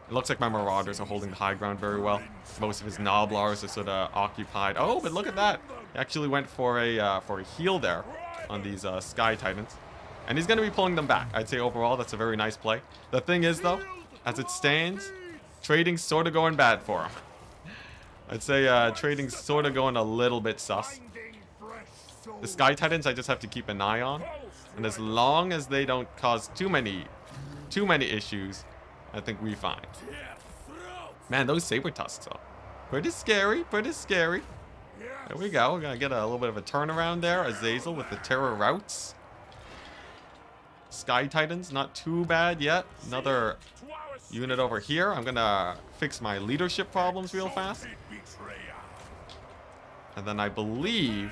It looks like my Marauders are holding the high ground very well. Most of his Noblars are sort of occupied. Oh, but look at that. He actually went for a heal there on these Sky Titans. And he's going to be pulling them back. I'd say overall, that's a very nice play. The thing is, though, as it stands, trading's sort of going bad for him. I'd say trading's sort of going a little bit sus. The Sky Titans, I just have to keep an eye on. And as long as they don't cause too many issues, I think we're fine. Man, those Saber Tusks, though. Pretty scary, pretty scary. There we go. We're going to get a little bit of a turnaround there. Azazel with the Terror Routes. Sky Titans, not too bad yet. Another unit over here. I'm going to fix my leadership problems real fast. And then I believe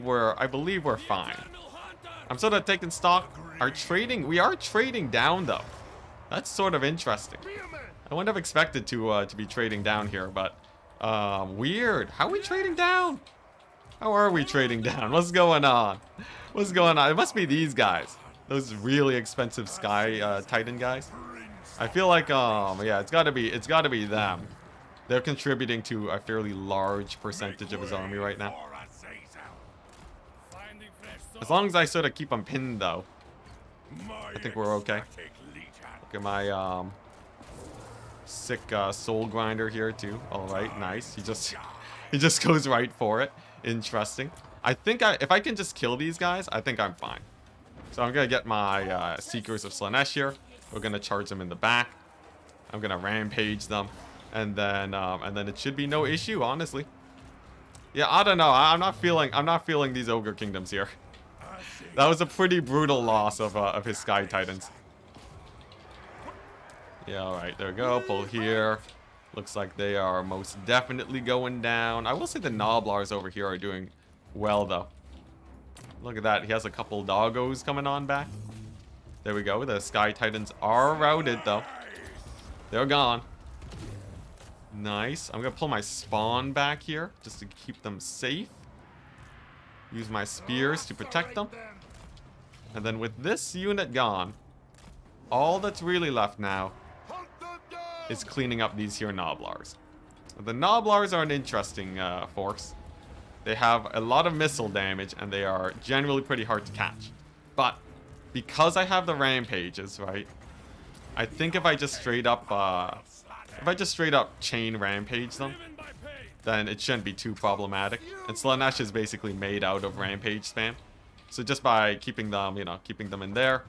we're fine. I'm sort of taking stock. We are trading down, though. That's sort of interesting. I wouldn't have expected to be trading down here, but weird. How are we trading down? How are we trading down? What's going on? What's going on? It must be these guys. Those really expensive Sky Titan guys. I feel like yeah, it's gotta be them. They're contributing to a fairly large percentage of his army right now. As long as I sort of keep them pinned, though, I think we're okay. Look at my sick Soul Grinder here too. All right, nice. He just goes right for it. Interesting. I think if I can just kill these guys, I think I'm fine. So I'm gonna get my Seekers of Slaanesh here. We're gonna charge them in the back. I'm gonna Rampage them. and then it should be no issue, honestly. Yeah, I don't know. I'm not feeling these Ogre Kingdoms here. That was a pretty brutal loss of his Sky Titans. Yeah, alright, there we go. Pull here. Looks like they are most definitely going down. I will say the Noblars over here are doing well, though. Look at that. He has a couple doggos coming on back. There we go. The Sky Titans are routed, though. They're gone. Nice. I'm going to pull my spawn back here just to keep them safe. Use my spears to protect them. And then with this unit gone, all that's really left now is cleaning up these here Noblars. The Noblars are an interesting force. They have a lot of missile damage, and they are generally pretty hard to catch. But because I have the rampages, right? I think if I just straight up chain rampage them, then it shouldn't be too problematic. And Slaanesh is basically made out of rampage spam. So just by keeping them, you know, keeping them in there,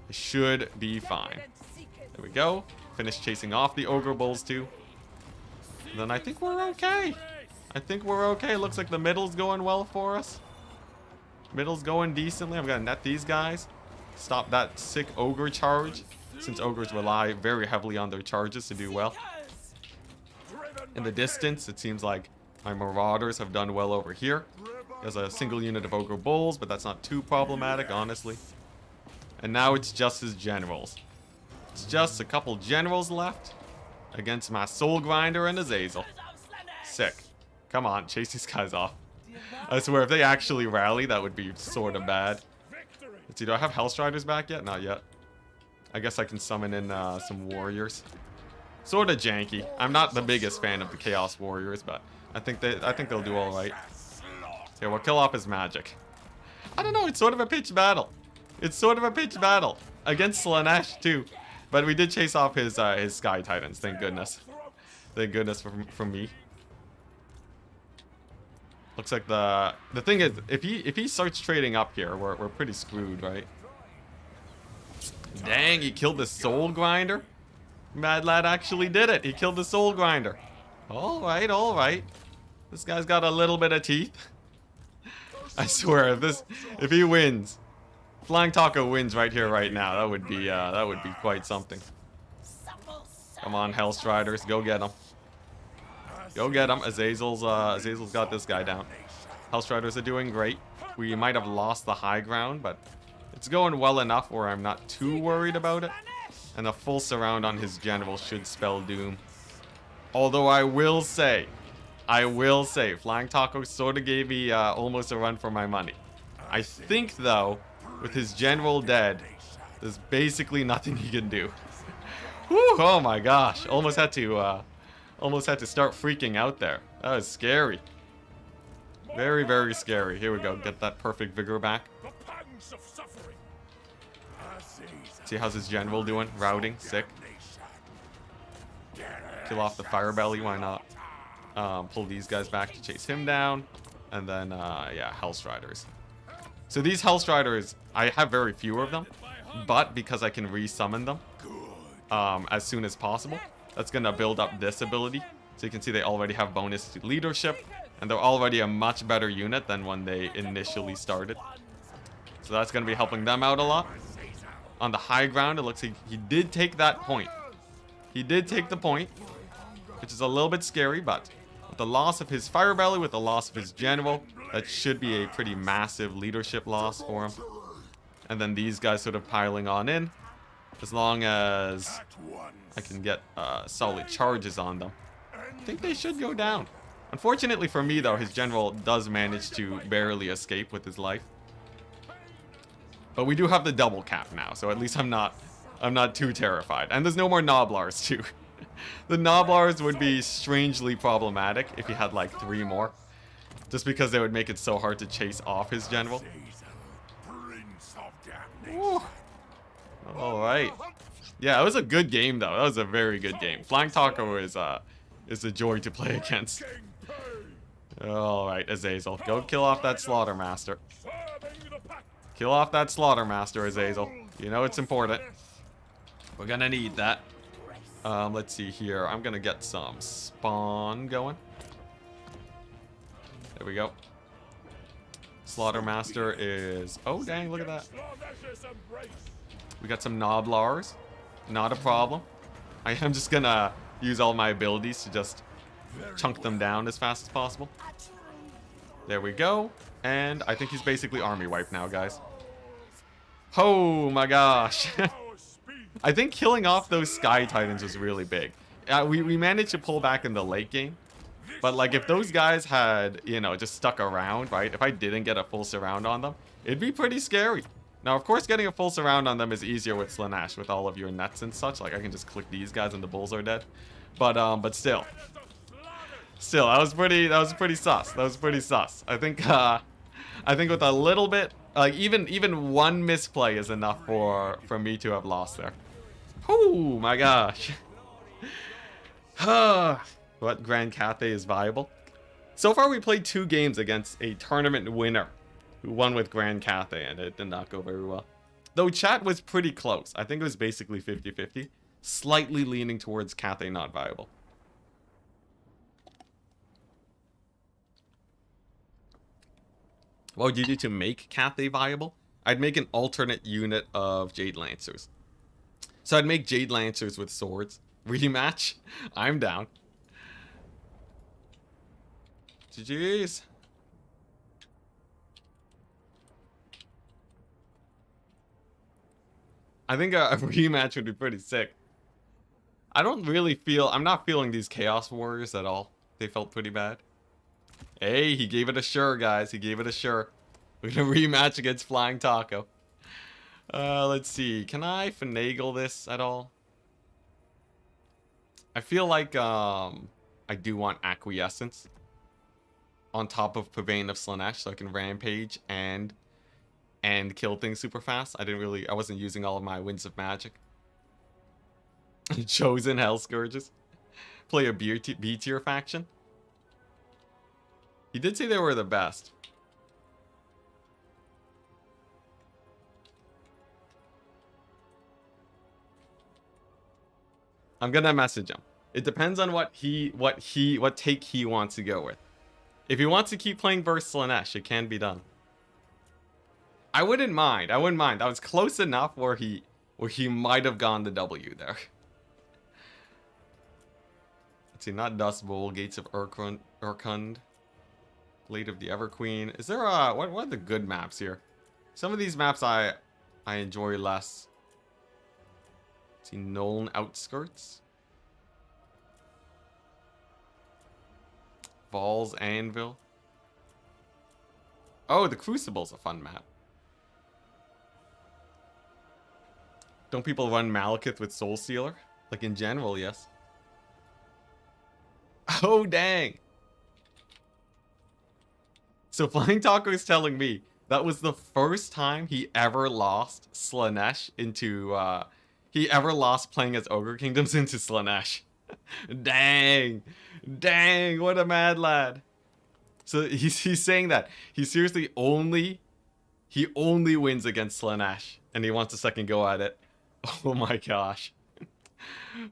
it should be fine. There we go. Finish chasing off the Ogre Bulls too. And then I think we're okay. I think we're okay. Looks like the middle's going well for us. Middle's going decently. I'm gonna net these guys. Stop that sick Ogre charge, since Ogres rely very heavily on their charges to do well. In the distance, it seems like my Marauders have done well over here. There's a single unit of Ogre Bulls, but that's not too problematic, honestly. And now it's just his generals. It's just a couple generals left against my Soul Grinder and Azazel. Sick. Come on, chase these guys off. I swear, if they actually rally, that would be sort of bad. Let's see, do I have Hellstriders back yet? Not yet. I guess I can summon in some warriors. Sort of janky. I'm not the biggest fan of the Chaos Warriors, but I think they'll do all right. Here, we'll kill off his magic. I don't know. It's sort of a pitched battle. It's sort of a pitched battle against Slaanesh too, but we did chase off his Sky Titans. Thank goodness. Thank goodness for me. Looks like the thing is, if he starts trading up here, we're pretty screwed, right? Dang, he killed the Soul Grinder. Mad Lad actually did it. He killed the Soul Grinder. All right, all right. This guy's got a little bit of teeth. I swear, if he wins, Flying Taco wins right here, right now, that would be quite something. Come on, Hellstriders, go get him. Go get him. Azazel's got this guy down. Hellstriders are doing great. We might have lost the high ground, but it's going well enough where I'm not too worried about it. And a full surround on his general should spell doom. Although I will say, Flying Taco sort of gave me almost a run for my money. I think, though, with his general dead, there's basically nothing he can do. Whew, oh my gosh. Almost had to start freaking out there. That was scary. Very, very scary. Here we go. Get that perfect vigor back. See how's his general doing? Routing. Sick. Kill off the fire belly. Why not? Pull these guys back to chase him down. And then, yeah, Hellstriders. So these Hellstriders, I have very few of them. But because I can resummon them as soon as possible, that's going to build up this ability. So you can see they already have bonus to leadership. And they're already a much better unit than when they initially started. So that's going to be helping them out a lot. On the high ground, it looks like he did take that point. He did take the point, which is a little bit scary, but with the loss of his fire belly, with the loss of his general, that should be a pretty massive leadership loss for him. And then these guys sort of piling on in. As long as I can get solid charges on them, I think they should go down. Unfortunately for me, though, his general does manage to barely escape with his life. But we do have the double cap now, so at least I'm not too terrified. And there's no more Noblars too. The Noblars would be strangely problematic if he had like 3 more. Just because they would make it so hard to chase off his general. Alright. Yeah, it was a good game though. That was a very good game. Flying Taco is a joy to play against. Alright, Azazel. Go kill off that Slaughtermaster. Kill off that Slaughtermaster, Azazel. You know it's important. We're gonna need that. Let's see here. I'm gonna get some spawn going. There we go. Slaughtermaster is... Oh, dang, look at that. We got some Noblars. Not a problem. I am just gonna use all my abilities to just chunk them down as fast as possible. There we go. And I think he's basically army wiped now, guys. Oh my gosh. I think killing off those Sky Titans was really big. We managed to pull back in the late game. But like if those guys had, you know, just stuck around, right? If I didn't get a full surround on them, it'd be pretty scary. Now, of course, getting a full surround on them is easier with Slaanesh, with all of your nets and such. Like I can just click these guys and the bulls are dead. But still, that was pretty sus. That was pretty sus. I think with a little bit, like even one misplay is enough for me to have lost there. Oh my gosh. What Grand Cathay is viable? So far we played 2 games against a tournament winner who won with Grand Cathay, and it did not go very well. Though chat was pretty close. I think it was basically 50-50. Slightly leaning towards Cathay not viable. What would you do to make Cathay viable? I'd make an alternate unit of Jade Lancers. So I'd make Jade Lancers with swords. Rematch? I'm down. GG's. I think a rematch would be pretty sick. I'm not feeling these Chaos Warriors at all. They felt pretty bad. Hey, he gave it a sure, guys. He gave it a sure. We're gonna rematch against Flying Taco. Let's see. Can I finagle this at all? I feel like I do want Acquiescence on top of Purveying of Slaanesh, so I can rampage and kill things super fast. I wasn't using all of my Winds of Magic. Chosen Hell Scourges. Play a B tier faction. He did say they were the best. I'm gonna message him. It depends on what take he wants to go with. If he wants to keep playing versus Slaanesh, it can be done. I wouldn't mind. That was close enough where he might have gone the W there. Let's see, not Dust Bowl, Gates of Urkund, Blade of the Everqueen. Is there what are the good maps here? Some of these maps I enjoy less. Let's see, Nolan Outskirts. Val's Anvil. Oh, the Crucible's a fun map. Don't people run Malekith with Soul Sealer? Like in general, yes. Oh, dang. So Flying Taco is telling me that was the first time he ever lost Slaanesh into, he ever lost playing as Ogre Kingdoms into Slaanesh. Dang. Dang, what a mad lad. So he's saying that he seriously only wins against Slaanesh and he wants a second go at it. Oh my gosh.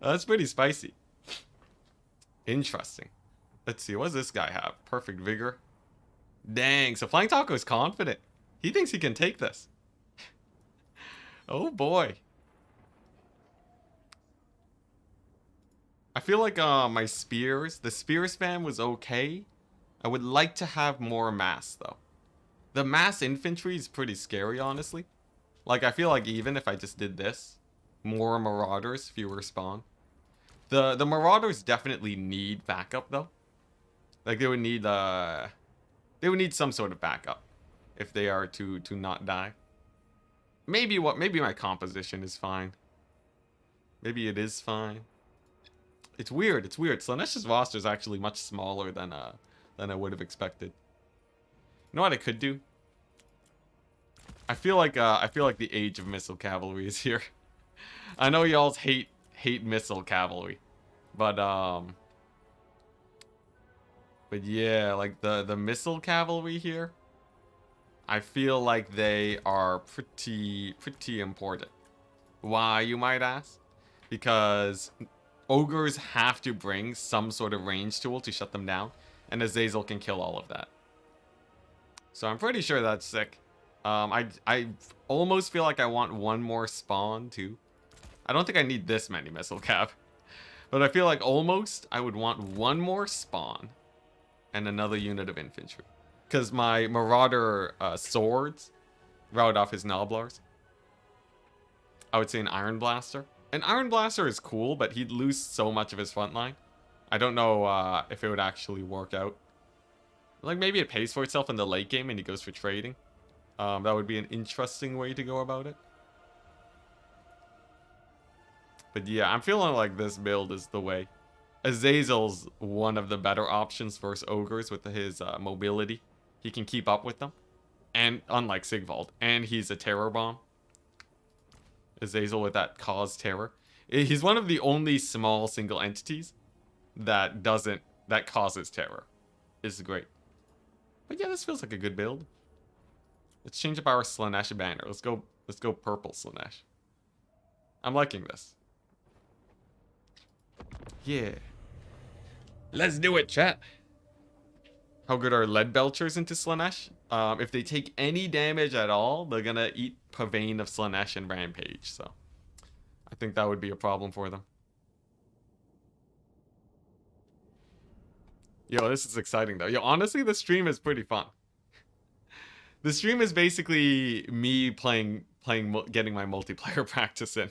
That's pretty spicy. Interesting. Let's see, what does this guy have? Perfect Vigor. Dang, so Flying Taco is confident. He thinks he can take this. Oh boy. I feel like my spears, the spear spam was okay. I would like to have more mass though. The mass infantry is pretty scary, honestly. Like I feel like even if I just did this, more marauders, fewer spawn. The marauders definitely need backup though. Like they would need some sort of backup if they are to not die. Maybe my composition is fine. Maybe it is fine. It's weird. Slaanesh's roster is actually much smaller than I would have expected. You know what I could do? I feel like the age of missile cavalry is here. I know y'all hate missile cavalry, but yeah, like the missile cavalry here, I feel like they are pretty important. Why, you might ask? Because ogres have to bring some sort of range tool to shut them down, and Azazel can kill all of that. So I'm pretty sure that's sick. I almost feel like I want one more spawn too. I don't think I need this many missile cap, but I feel like almost I would want one more spawn and another unit of infantry, because my Marauder swords route off his Noblars. I would say an Iron Blaster. An Iron Blaster is cool, but he'd lose so much of his front line. I don't know if it would actually work out. Like, maybe it pays for itself in the late game and he goes for trading. That would be an interesting way to go about it. But yeah, I'm feeling like this build is the way. Azazel's one of the better options versus ogres with his mobility. He can keep up with them. And unlike Sigvald. And he's a terror bomb. Azazel with that cause terror. He's one of the only small single entities that causes terror. It's great. But yeah, this feels like a good build. Let's change up our Slaanesh banner. Let's go purple Slaanesh. I'm liking this. Yeah. Let's do it, chat. How good are lead belchers into Slaanesh? If they take any damage at all, they're gonna eat Pavane of Slaanesh and Rampage, so I think that would be a problem for them. Yo, this is exciting though. Yo, honestly, the stream is pretty fun. The stream is basically me getting my multiplayer practice in.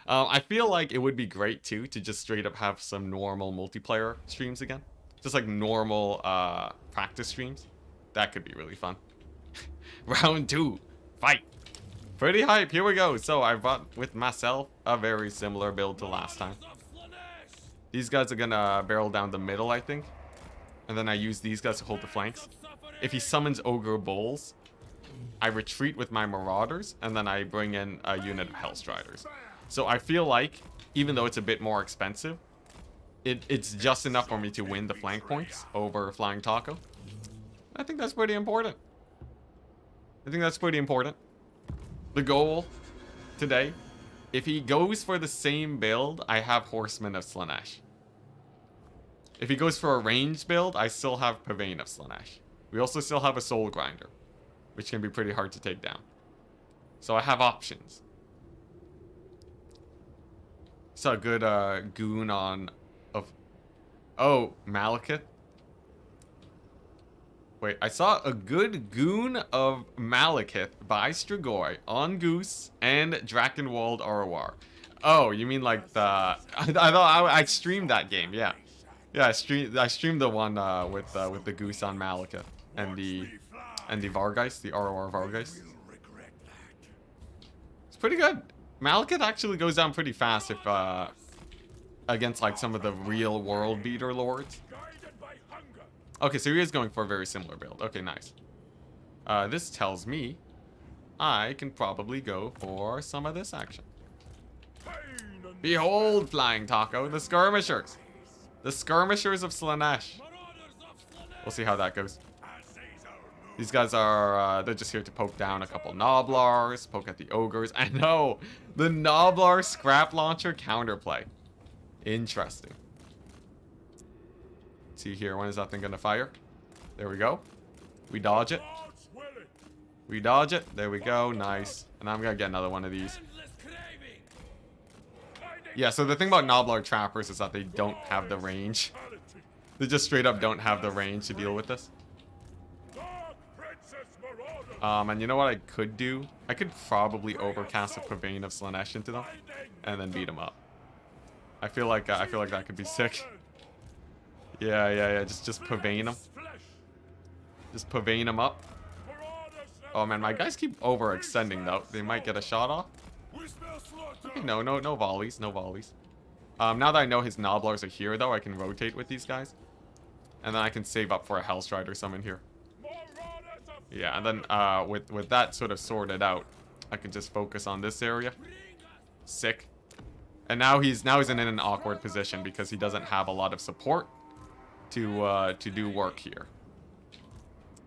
I feel like it would be great too to just straight up have some normal multiplayer streams again. Just like normal practice streams. That could be really fun. Round 2. Fight. Pretty hype. Here we go. So I brought with myself a very similar build to last time. These guys are gonna barrel down the middle, I think. And then I use these guys to hold the flanks. If he summons Ogre Bulls, I retreat with my Marauders, and then I bring in a unit of Hellstriders. So I feel like, even though it's a bit more expensive, it's just enough for me to win the flank points over Flying Taco. I think that's pretty important. The goal today, if he goes for the same build, I have Horsemen of Slaanesh. If he goes for a ranged build, I still have Pavane of Slaanesh. We also still have a Soul Grinder, which can be pretty hard to take down. So I have options. Saw a good goon Oh, Malekith. Wait, I saw a good goon of Malekith by Strigoi on Goose and Drakenwald ROR. Oh, you mean like the... I thought I streamed that game, yeah. Yeah, I streamed the one with the Goose on Malekith and the Vargeist, the ROR Vargeist. It's pretty good. Malekith actually goes down pretty fast if against like some of the real world beater lords. Okay, so he is going for a very similar build. Okay, nice. This tells me I can probably go for some of this action. Behold, Flying Taco, the skirmishers. The skirmishers of Slaanesh. We'll see how that goes. These guys are, they're just here to poke down a couple Noblars, poke at the Ogres. I know! The Noblar Scrap Launcher counterplay. Interesting. Let's see here, when is that thing gonna fire? There we go. We dodge it. We dodge it. There we go. Nice. And I'm gonna get another one of these. Yeah, so the thing about Noblar Trappers is that they don't have the range. They just straight up don't have the range to deal with this. And you know what I could do? I could probably overcast a Pavane of Slaanesh into them and then beat them up. I feel like that could be sick. Yeah. Just Pavane them. Just Pavane them up. Oh man, my guys keep overextending though. They might get a shot off. Okay, no volleys, no volleys. Now that I know his Noblars are here though, I can rotate with these guys. And then I can save up for a Hellstrider summon here. Yeah, and then with that sort of sorted out, I can just focus on this area. Sick. And now he's in an awkward position because he doesn't have a lot of support to do work here.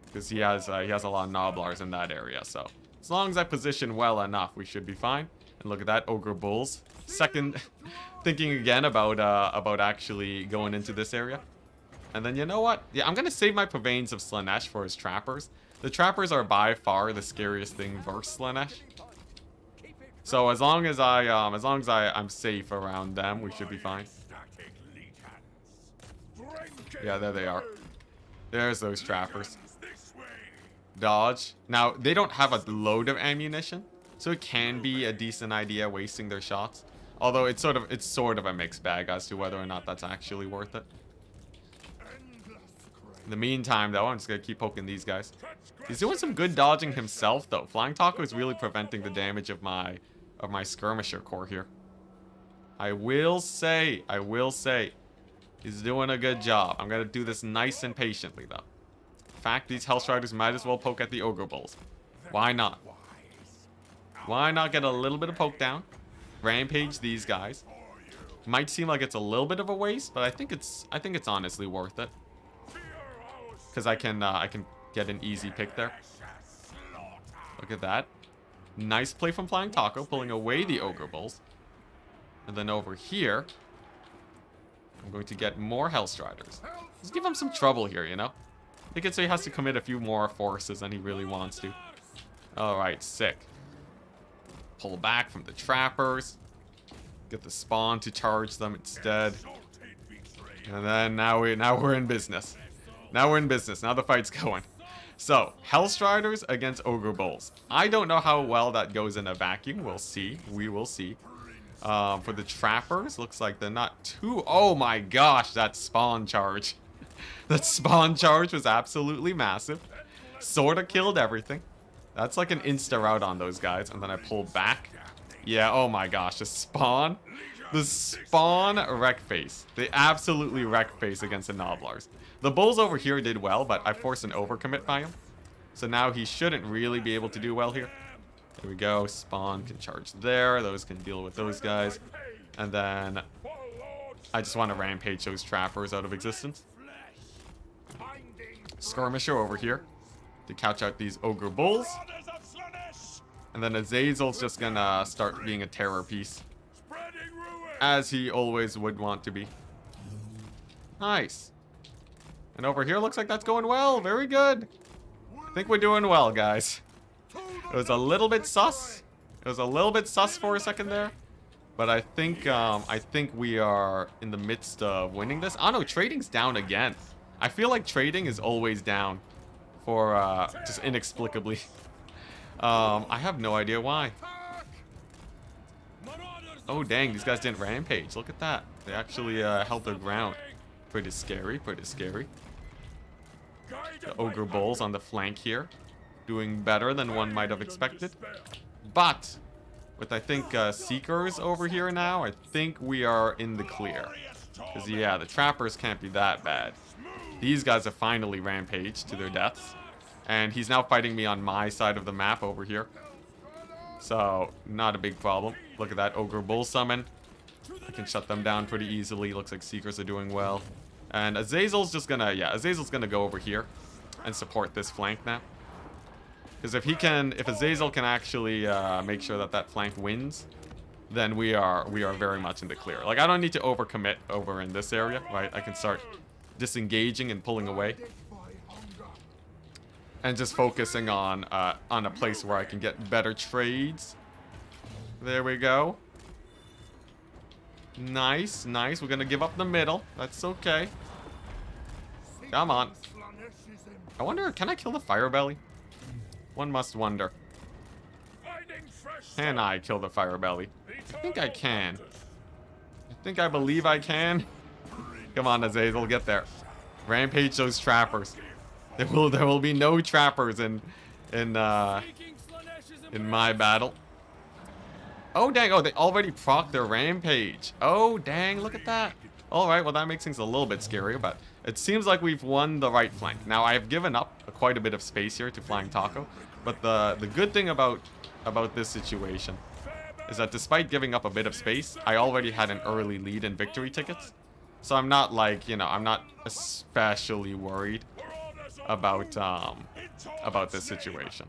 Because he has a lot of Noblars in that area, so as long as I position well enough, we should be fine. And look at that, Ogre Bulls. second thinking again about actually going into this area. And then you know what? Yeah, I'm gonna save my Purveins of Slaanesh for his trappers. The trappers are by far the scariest thing versus Slaanesh. So as long as I'm safe around them, we should be fine. Yeah, there they are. There's those trappers. Dodge. Now, they don't have a load of ammunition, so it can be a decent idea wasting their shots. Although it's sort of a mixed bag as to whether or not that's actually worth it. In the meantime, though, I'm just gonna keep poking these guys. He's doing some good dodging himself, though. Flying Taco is really preventing the damage of my skirmisher core here. I will say, he's doing a good job. I'm gonna do this nice and patiently, though. In fact, these Hellstriders might as well poke at the Ogre Bulls. Why not? Why not get a little bit of poke down? Rampage these guys. Might seem like it's a little bit of a waste, but I think it's honestly worth it. Because I can get an easy pick there. Look at that. Nice play from Flying Taco, pulling away the Ogre Bulls. And then over here, I'm going to get more Hellstriders. Let's give him some trouble here, you know? I think it's so he has to commit a few more forces than he really wants to. Alright, sick. Pull back from the trappers. Get the spawn to charge them instead. And then now we're in business. Now we're in business. Now the fight's going. So, Hellstriders against Ogre Bulls. I don't know how well that goes in a vacuum. We'll see. We will see. For the trappers, looks like they're not too... Oh my gosh, that spawn charge. That spawn charge was absolutely massive. Sorta killed everything. That's like an insta rout on those guys. And then I pull back. Yeah, oh my gosh, the spawn wreck face. They absolutely wreck face against the Noblars. The Bulls over here did well, but I forced an overcommit by him. So now he shouldn't really be able to do well here. There we go. Spawn can charge there. Those can deal with those guys. And then I just want to rampage those trappers out of existence. Skirmisher over here to couch out these Ogre Bulls. And then Azazel's just gonna start being a terror piece. As he always would want to be. Nice. And over here looks like that's going well. Very good. I think we're doing well, guys. It was a little bit sus. It was a little bit sus for a second there. But I think we are in the midst of winning this. Oh no, trading's down again. I feel like trading is always down. For, just inexplicably. I have no idea why. Oh dang, these guys didn't rampage. Look at that. They actually held their ground. Pretty scary, pretty scary. The Ogre Bulls on the flank here. Doing better than one might have expected. But, with I think Seekers over here now, I think we are in the clear. Because yeah, the Trappers can't be that bad. These guys have finally rampaged to their deaths. And he's now fighting me on my side of the map over here. So, not a big problem. Look at that Ogre Bull summon. I can shut them down pretty easily. Looks like Seekers are doing well. And Azazel's just gonna, yeah, Azazel's gonna go over here and support this flank now. Because if Azazel can actually make sure that that flank wins, then we are very much in the clear. Like, I don't need to overcommit over in this area, right? I can start disengaging and pulling away. And just focusing on a place where I can get better trades. There we go. Nice, nice. We're gonna give up the middle. That's okay. Come on. I wonder, can I kill the Firebelly? One must wonder. Can I kill the Firebelly? I think I can. I believe I can. Come on, Azazel, get there. Rampage those trappers. There will be no trappers in my battle. Oh dang! Oh, they already proc their rampage. Oh dang! Look at that. All right, well that makes things a little bit scarier, but it seems like we've won the right flank. Now I have given up quite a bit of space here to Flying Taco, but the good thing about this situation is that despite giving up a bit of space, I already had an early lead in victory tickets, so I'm not like, you know, I'm not especially worried about this situation,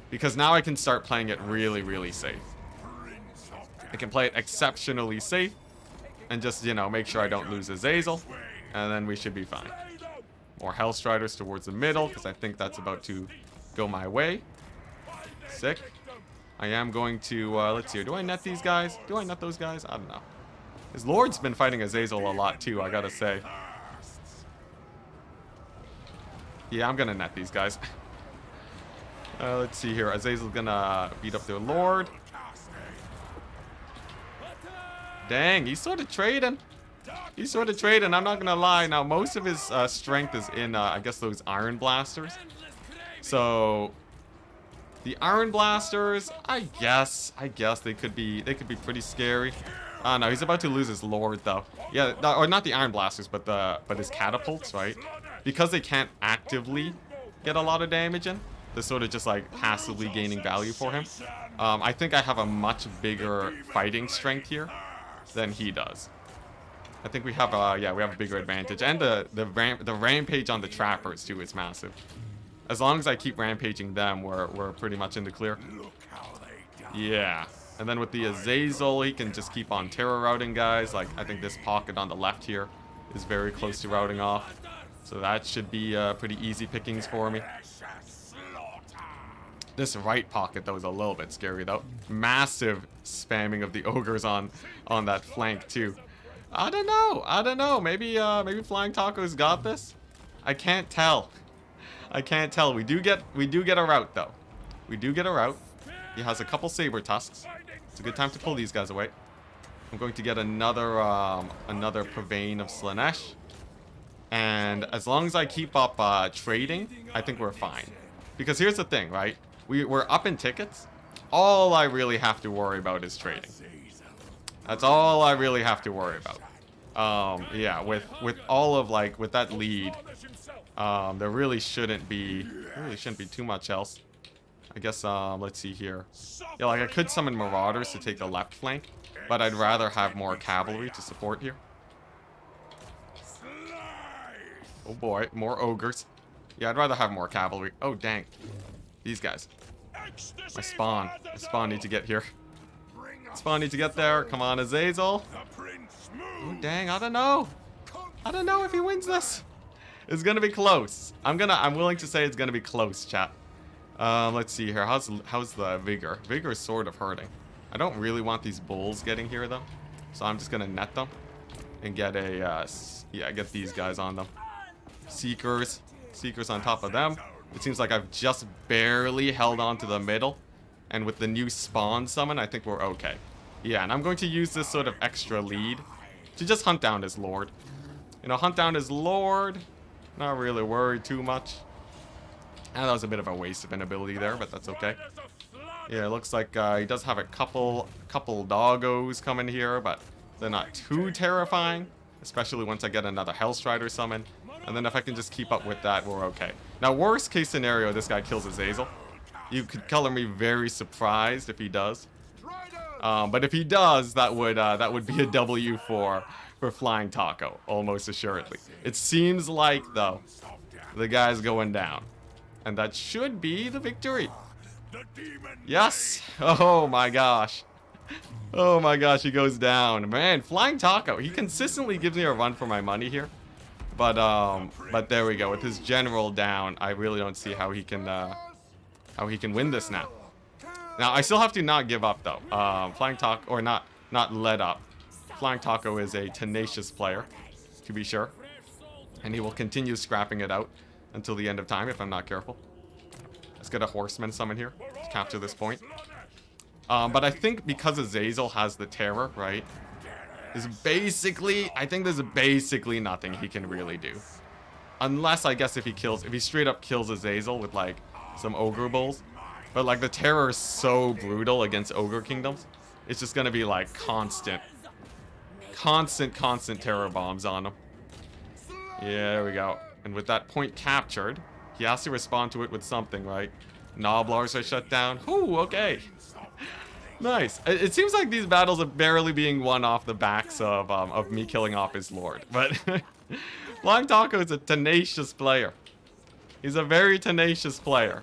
because now I can start playing it really, really safe. I can play it exceptionally safe and just, you know, make sure I don't lose Azazel, and then we should be fine. More Hellstriders towards the middle, because I think that's about to go my way. Sick. I am going to, let's see here. Do I net these guys? Do I net those guys? I don't know. His Lord's been fighting Azazel a lot too, I gotta say. Yeah, I'm gonna net these guys. Let's see here. Azazel's gonna beat up their Lord. Dang, he's sort of trading. He's sort of trading, I'm not gonna lie. Now, most of his strength is in, I guess, those Iron Blasters. So, the Iron Blasters, I guess they could be pretty scary. No, he's about to lose his Lord, though. Yeah, or not the Iron Blasters, but his catapults, right? Because they can't actively get a lot of damage in, they're sort of just like passively gaining value for him. I think I have a much bigger fighting strength here than he does. I think we have yeah, we have a bigger advantage, and the rampage on the trappers too is massive. As long as I keep rampaging them, we're pretty much in the clear. Yeah, and then with the Azazel, he can just keep on terror routing guys. Like I think this pocket on the left here is very close to routing off, so that should be pretty easy pickings for me. This right pocket though is a little bit scary though. Massive spamming of the ogres on that flank too. I don't know. Maybe Flying Taco's got this. I can't tell. We do get a route though. We do get a route. He has a couple saber tusks. It's a good time to pull these guys away. I'm going to get another Purveyne of Slaanesh. And as long as I keep up trading, I think we're fine. Because here's the thing, right? We're up in tickets. All I really have to worry about is trading. That's all I really have to worry about. Yeah, with all of with that lead, there really shouldn't be too much else. I guess let's see here. Yeah, I could summon Marauders to take the left flank, but I'd rather have more cavalry to support here. Oh boy, more ogres. Yeah, I'd rather have more cavalry. Oh dang, these guys. My spawn needs to get here. Spawn needs to get there. Come on, Azazel. Oh dang, I don't know if he wins this. It's gonna be close. I'm willing to say it's gonna be close, chat. Let's see here. How's the vigor? Vigor is sort of hurting. I don't really want these bulls getting here though, so I'm just gonna net them and get get these guys on them. Seekers on top of them. It seems like I've just barely held on to the middle, and with the new spawn summon, I think we're okay. Yeah, and I'm going to use this sort of extra lead to just hunt down his Lord. You know, hunt down his Lord. Not really worried too much. And that was a bit of a waste of an ability there, but that's okay. Yeah, it looks like he does have a couple doggos coming here, but they're not too terrifying, especially once I get another Hellstrider summon. And then if I can just keep up with that, we're okay. Now, worst case scenario, this guy kills Azazel. You could color me very surprised if he does. But if he does, that would be a W for Flying Taco, almost assuredly. It seems like, though, the guy's going down. And that should be the victory. Yes! Oh my gosh. Oh my gosh, he goes down. Man, Flying Taco, he consistently gives me a run for my money here. But there we go. With his general down, I really don't see how he can win this now. Now, I still have to not give up, though. Flying Taco, or not let up. Flying Taco is a tenacious player, to be sure. And he will continue scrapping it out until the end of time if I'm not careful. Let's get a Horseman summon here to capture this point. But I think because Azazel has the terror, right? I think there's basically nothing he can really do. Unless, I guess, if he straight up kills Azazel with, some Ogre Bulls. But, the terror is so brutal against Ogre Kingdoms. It's just gonna be, constant terror bombs on him. Yeah, there we go. And with that point captured, he has to respond to it with something, right? Noblars are shut down. Ooh, okay. Nice. It seems like these battles are barely being won off the backs of me killing off his Lord. But Flying Taco is a tenacious player. He's a very tenacious player.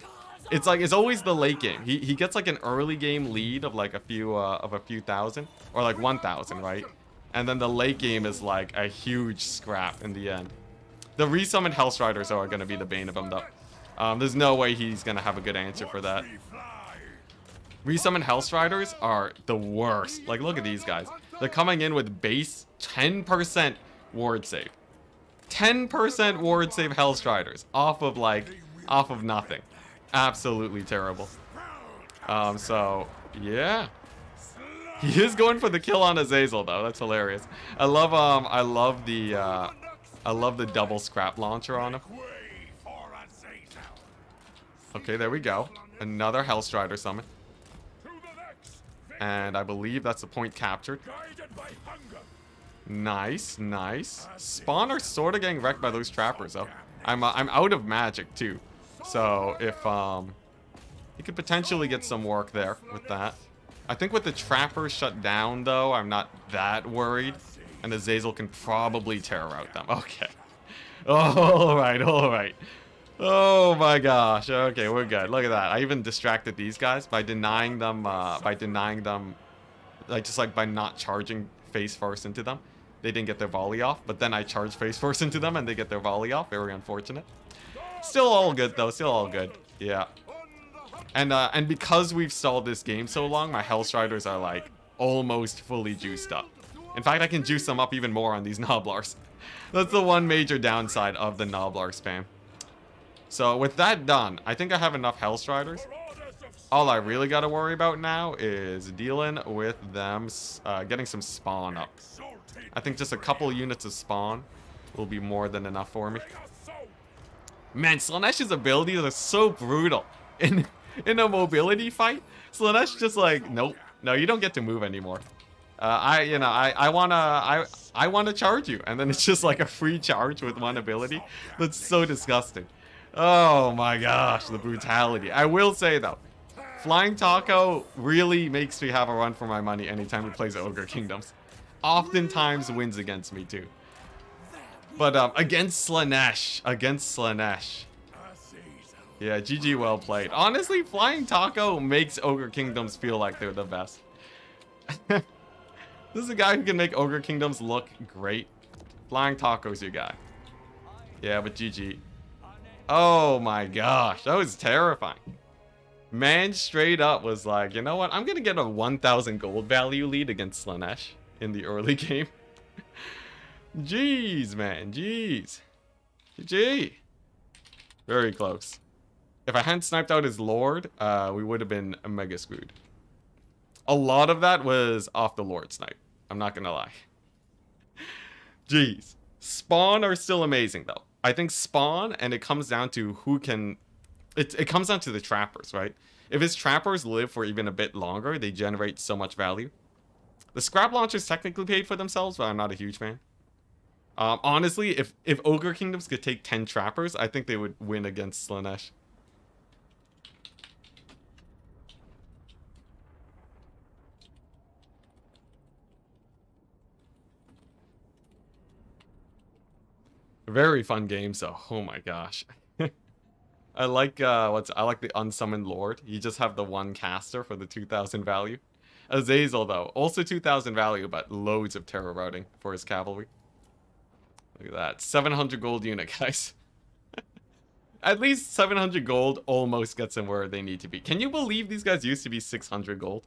It's like, it's always the late game. He gets like an early game lead of like a few thousand, or like 1,000, right? And then the late game is like a huge scrap in the end. The resummoned Hellstriders are going to be the bane of him, though. There's no way he's going to have a good answer for that. Resummoned Hellstriders are the worst. Like, look at these guys. They're coming in with base 10% ward save. 10% ward save Hellstriders off of nothing. Absolutely terrible. So, yeah. He is going for the kill on Azazel, though. That's hilarious. I love the double scrap launcher on him. Okay, there we go. Another Hellstrider summon. And I believe that's the point captured. Nice, nice. Spawn are sort of getting wrecked by those trappers, though. I'm out of magic, too. So, if, you could potentially get some work there with that. I think with the trappers shut down, though, I'm not that worried. And Azazel can probably terror out them. Okay. Alright, alright. Oh my gosh. Okay, we're good. Look at that. I even distracted these guys by denying them, like, just like by not charging face first into them. They didn't get their volley off, but then I charged face first into them and they get their volley off. Very unfortunate. Still all good, though. Still all good. Yeah. And because we've stalled this game so long, my Hellstriders are, like, almost fully juiced up. In fact, I can juice them up even more on these Noblars. That's the one major downside of the Noblar spam. So, with that done, I think I have enough Hellstriders. All I really got to worry about now is dealing with them getting some spawn up. I think just a couple units of spawn will be more than enough for me. Man, Slaanesh abilities are so brutal. In a mobility fight, Slaanesh just like, nope, no, you don't get to move anymore. I wanna charge you, and then it's just like a free charge with one ability. That's so disgusting. Oh my gosh, the brutality. I will say though, Flying Taco really makes me have a run for my money anytime he plays Ogre Kingdoms. Oftentimes wins against me too. But against Slaanesh. Yeah, GG, well played. Honestly, Flying Taco makes Ogre Kingdoms feel like they're the best. This is a guy who can make Ogre Kingdoms look great. Flying Taco's your guy. Yeah, but GG. Oh my gosh, that was terrifying. Man straight up was like, you know what? I'm gonna get a 1,000 gold value lead against Slaanesh in the early game. Jeez, man, jeez. GG. Very close. If I hadn't sniped out his Lord, we would have been mega screwed. A lot of that was off the Lord snipe. I'm not gonna lie. Jeez. Spawn are still amazing, though. I think Spawn, and it comes down to who can... It comes down to the trappers, right? If his trappers live for even a bit longer, they generate so much value. The scrap launchers technically paid for themselves, but I'm not a huge fan. Honestly, if Ogre Kingdoms could take 10 trappers, I think they would win against Slaanesh. Very fun game, so oh my gosh. I like the unsummoned Lord. You just have the one caster for the 2,000 value. Azazel though, also 2,000 value, but loads of terror routing for his cavalry. Look at that, 700 gold unit, guys. At least 700 gold almost gets them where they need to be. Can you believe these guys used to be 600 gold?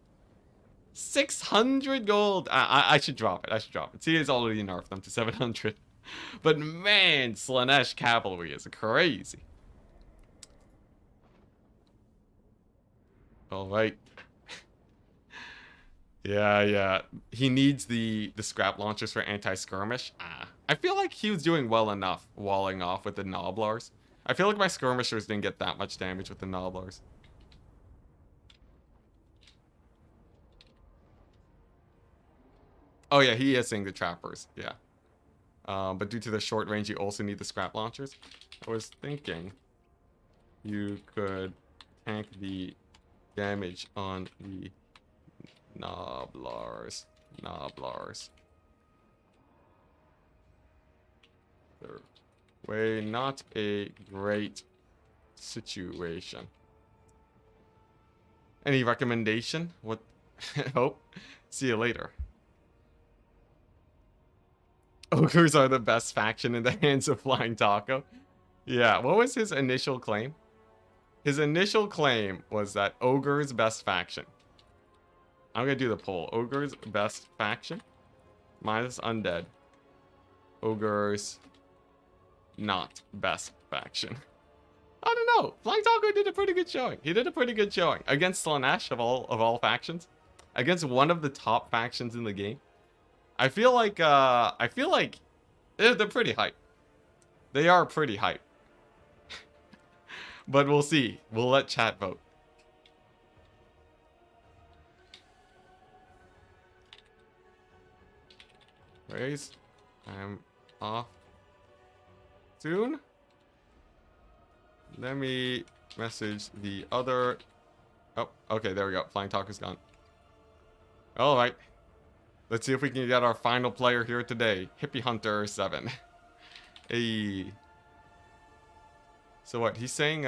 600 gold! I should drop it. See, it's already nerfed them to 700. But man, Slaanesh cavalry is crazy. Alright. Yeah. He needs the scrap launchers for anti-skirmish. I feel like he was doing well enough walling off with the Noblars. I feel like my skirmishers didn't get that much damage with the Noblars. Oh yeah, he is seeing the trappers. Yeah. But due to the short range, you also need the scrap launchers. I was thinking you could tank the damage on the Noblars. Way, not a great situation. Any recommendation? What? Hope. See you later. Ogres are the best faction in the hands of Flying Taco. Yeah, what was his initial claim? His initial claim was that Ogres best faction. I'm gonna do the poll. Ogres best faction minus undead. Ogres not best faction. I don't know. Flying Taco did a pretty good showing. He did a pretty good showing against Slanesh of all factions, against one of the top factions in the game. I feel like they're pretty hype. They are pretty hype. But we'll see. We'll let chat vote. Raise. I'm off soon. Let me message the other. Oh, okay, there we go. Flying Taco's gone. All right. Let's see if we can get our final player here today. Hippie Hunter 7. Hey. So what? He's saying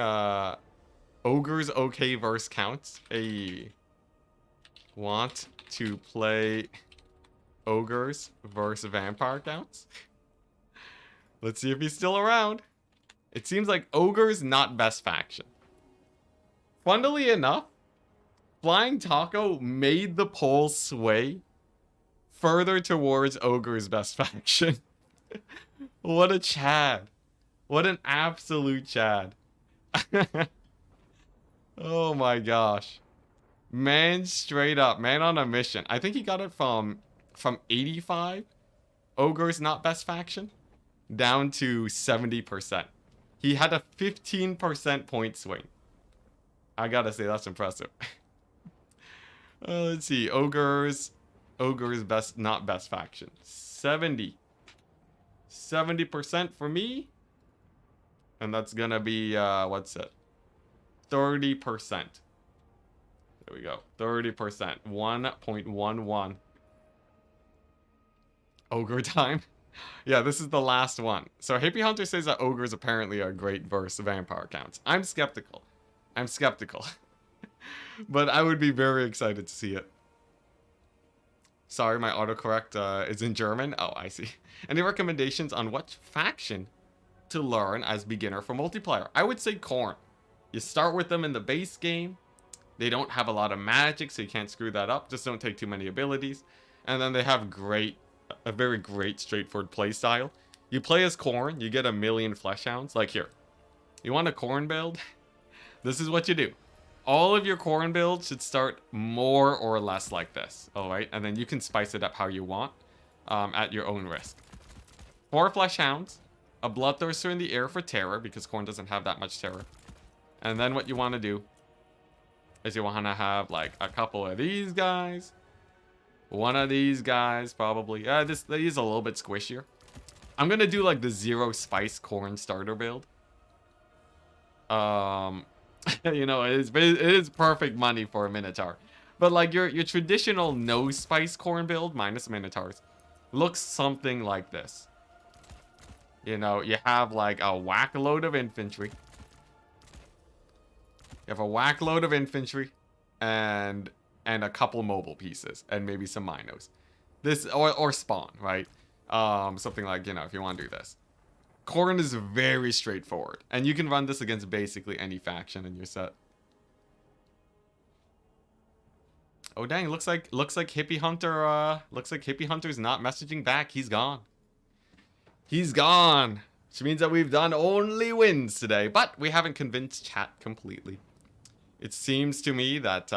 Ogres okay verse counts. Hey. Want to play Ogres versus Vampire counts? Let's see if he's still around. It seems like Ogres not best faction. Funnily enough, Flying Taco made the poll sway further towards Ogre's best faction. What a Chad. What an absolute Chad. Oh my gosh. Man straight up. Man on a mission. I think he got it from 85 Ogre's not best faction down to 70%. He had a 15% point swing. I gotta say, that's impressive. Let's see. Ogres best, not best faction. 70% for me. And that's gonna be, what's it? 30%. There we go. 30%. 1.11. Ogre time. Yeah, this is the last one. So Hippie Hunter says that ogres apparently are great versus vampire counts. I'm skeptical. But I would be very excited to see it. Sorry, my autocorrect is in German. Oh, I see. Any recommendations on what faction to learn as beginner for multiplayer? I would say Khorne. You start with them in the base game. They don't have a lot of magic, so you can't screw that up. Just don't take too many abilities. And then they have a very great straightforward playstyle. You play as Khorne, you get 1,000,000 flesh hounds. Like here. You want a Khorne build? This is what you do. All of your Khorne builds should start more or less like this. Alright? And then you can spice it up how you want. At your own risk. 4 flesh hounds. A bloodthirster in the air for terror, because Khorne doesn't have that much terror. And then what you want to do is you want to have like a couple of these guys. One of these guys, probably. These a little bit squishier. I'm going to do like the 0 spice Khorne starter build. You know, it is perfect money for a Minotaur. But like your traditional no spice Khorne build, minus Minotaurs, looks something like this. You know, you have like a whack load of infantry. You have a whack load of infantry and a couple mobile pieces and maybe some minos. This or spawn, right? Something like, you know, if you want to do this. Khorne is very straightforward, and you can run this against basically any faction in your set. Oh dang, looks like Hippie Hunter's not messaging back. He's gone. He's gone. Which means that we've done only wins today, but we haven't convinced chat completely. It seems to me that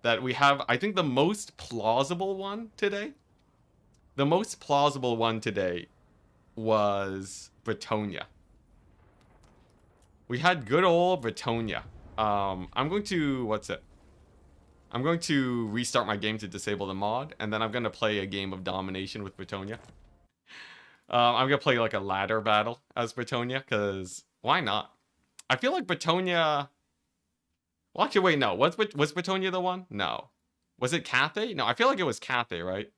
that we have, I think, the most plausible one today. The most plausible one today was Bretonia. We had good old Bretonia. I'm going to, I'm going to restart my game to disable the mod, and then I'm going to play a game of domination with Bretonia. I'm going to play like a ladder battle as Bretonia, because why not? I feel like Bretonia... Well, actually, wait, no. Was Bretonia the one? No. Was it Cathay? No, I feel like it was Cathay, right?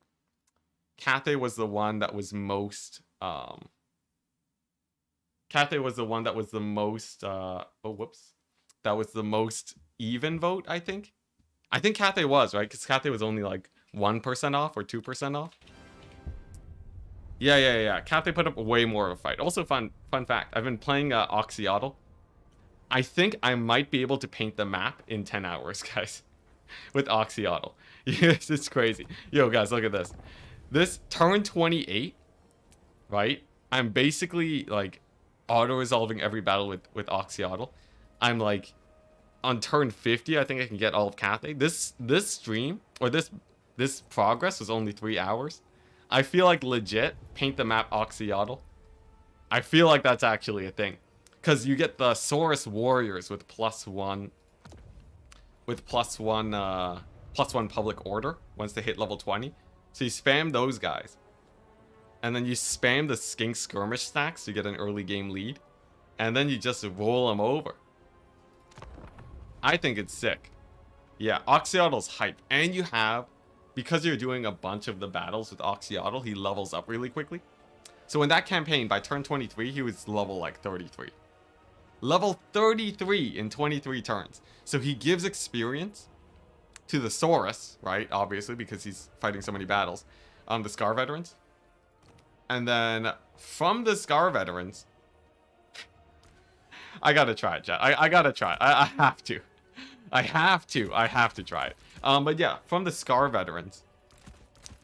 Cathay was the one that was most... Cathay was the one that was the most... oh, whoops. That was the most even vote, I think. I think Cathay was, right? Because Cathay was only like 1% off or 2% off. Yeah. Cathay put up way more of a fight. Also, fun fact. I've been playing Oxyotl. I think I might be able to paint the map in 10 hours, guys. With Oxyotl. Yes, it's crazy. Yo, guys, look at this. This turn 28, right? I'm basically, like, auto-resolving every battle with Oxyotl. I'm, like, on turn 50, I think I can get all of Cathay. This stream, or this progress was only 3 hours. I feel like legit paint the map Oxyotl. I feel like that's actually a thing. Because you get the Saurus Warriors with +1. With +1 public order once they hit level 20. So you spam those guys. And then you spam the Skink Skirmish stacks to get an early game lead. And then you just roll them over. I think it's sick. Yeah, Oxyotl's hype. And you have, because you're doing a bunch of the battles with Oxyotl, he levels up really quickly. So in that campaign, by turn 23, he was level like 33. Level 33 in 23 turns. So he gives experience to the Saurus, right? Obviously, because he's fighting so many battles. The Scar Veterans. And then from the Scar Veterans... I gotta try it, chat. I gotta try it. I have to. I have to try it. But yeah, from the Scar Veterans,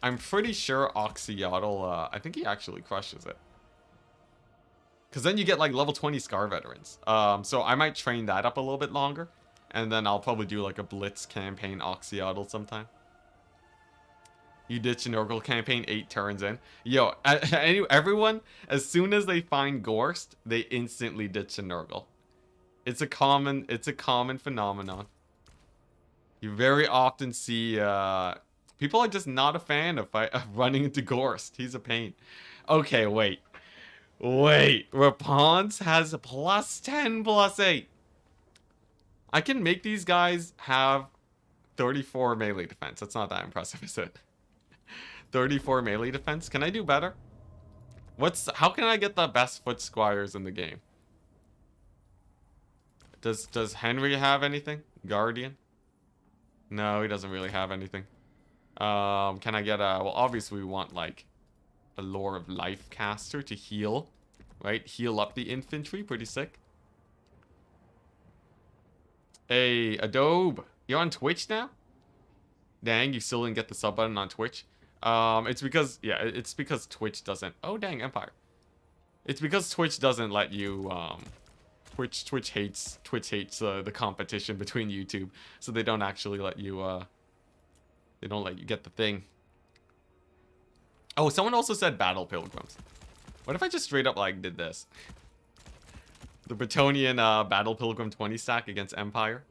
I'm pretty sure Oxyotl, I think he actually crushes it. Because then you get like level 20 Scar Veterans. So I might train that up a little bit longer. And then I'll probably do like a Blitz campaign Oxyotl sometime. You ditch an Nurgle campaign 8 turns in. Yo, everyone, as soon as they find Gorst, they instantly ditch a Nurgle. It's a common phenomenon. You very often see people are just not a fan of running into Gorst. He's a pain. Okay, wait. Rapunzel has a +10, +8. I can make these guys have 34 melee defense. That's not that impressive, is it? 34 melee defense. Can I do better? How can I get the best foot squires in the game? Does Henry have anything? Guardian? No, he doesn't really have anything. Can I get well, obviously we want like a Lore of Life caster to heal, right? Heal up the infantry, pretty sick. Hey, Adobe, you're on Twitch now? Dang, you still didn't get the sub button on Twitch. It's because Twitch doesn't. Oh dang, Empire. It's because Twitch doesn't let you. Twitch hates the competition between YouTube, so they don't actually let you. They don't let you get the thing. Oh, someone also said Battle Pilgrims. What if I just straight up like did this? The Bretonian Battle Pilgrim 20 stack against Empire.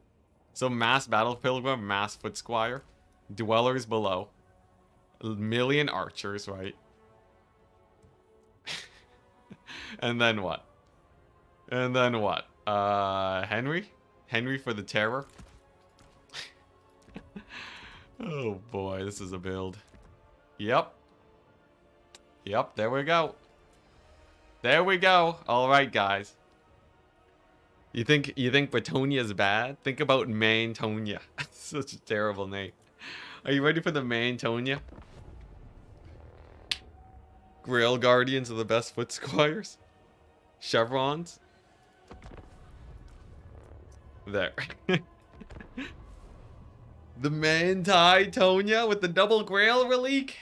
So mass Battle Pilgrim, mass Foot Squire, Dwellers below, a million archers, right? And then what? Henry? Henry for the terror? Oh boy, this is a build. Yep, there we go. Alright, guys. You think Bretonia's bad? Think about Mantonia. Such a terrible name. Are you ready for the Mantonia? Grail Guardians are the best foot squires. Chevrons. There. The Manti Tonya with the double Grail Relique.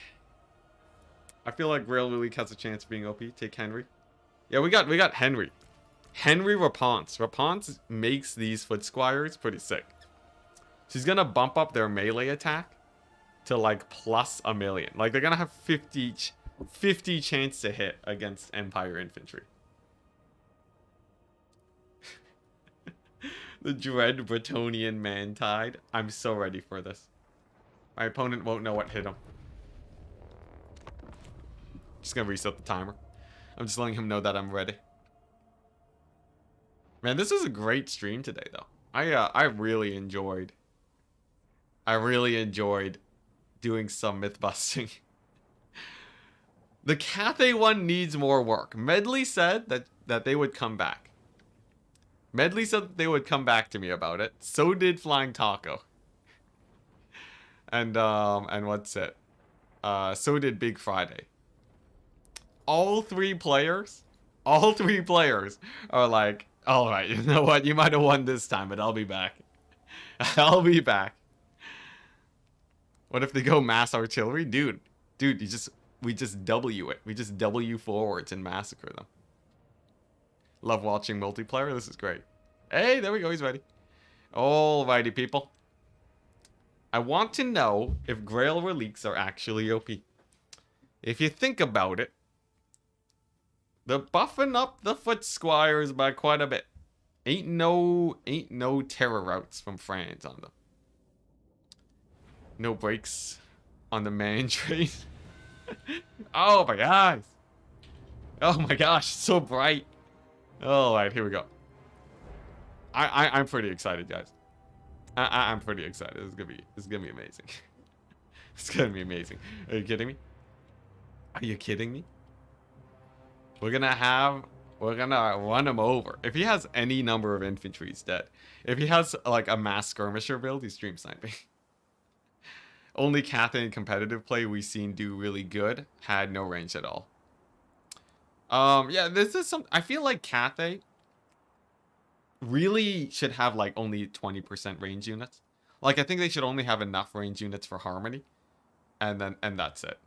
I feel like Grail Relique has a chance of being OP. Take Henry. Yeah, we got Henry. Henry Rapunzel. Rapunzel makes these foot squires pretty sick. She's gonna bump up their melee attack to like +1,000,000. Like they're gonna have 50 chance to hit against Empire infantry. The dread Bretonian Mantide. I'm so ready for this. My opponent won't know what hit him. Just gonna reset the timer. I'm just letting him know that I'm ready. Man, this was a great stream today, though. I really enjoyed doing some myth busting. The Cathay one needs more work. Medley said that they would come back. Medley said that they would come back to me about it. So did Flying Taco. And what's it? So did Big Friday. All three players are like, all right, you know what? You might have won this time, but I'll be back. I'll be back. What if they go mass artillery? Dude, we just W it. We just W forwards and massacre them. Love watching multiplayer. This is great. Hey, there we go. He's ready. Alrighty, people. I want to know if Grail Reliques are actually OP. If you think about it, they're buffing up the Foot Squires by quite a bit. Ain't no terror routes from France on them. No brakes on the man train. Oh my eyes. Oh my gosh, it's so bright. Alright, here we go. I'm pretty excited, guys. I'm pretty excited. This is gonna be amazing. It's gonna be amazing. Are you kidding me? Are you kidding me? We're gonna run him over. If he has any number of infantry, he's dead. If he has like a mass skirmisher build, he's stream sniping. Only Cathay in competitive play we've seen do really good had no range at all. Yeah, this is some. I feel like Cathay really should have like only 20% range units. Like I think they should only have enough range units for Harmony, and that's it.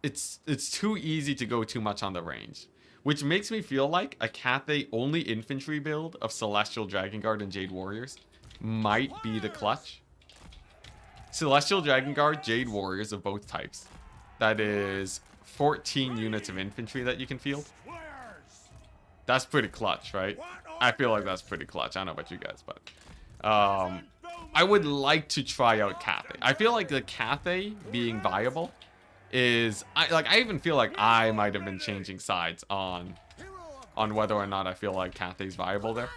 It's too easy to go too much on the range, which makes me feel like a Cathay only infantry build of Celestial Dragon Guard and Jade Warriors might be the clutch. Celestial Dragon Guard, Jade Warriors of both types. That is 14 units of infantry that you can field. That's pretty clutch, right? I feel like that's pretty clutch. I don't know about you guys, but I would like to try out Cathay. I feel like the Cathay being viable is I even feel like I might have been changing sides on whether or not I feel like Cathay's viable there.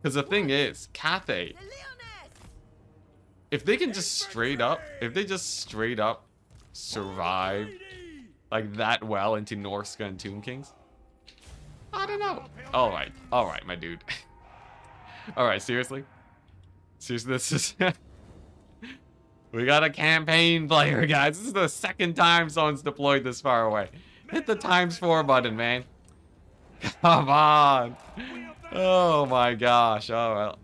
Because the thing is, Cathay, if they can just straight up survive like that well into Norska and Tomb Kings, I don't know. All right, my dude. All right, seriously, this is. We got a campaign player, guys. This is the second time someone's deployed this far away. Hit the ×4 button, man. Come on. Oh my gosh. Oh well.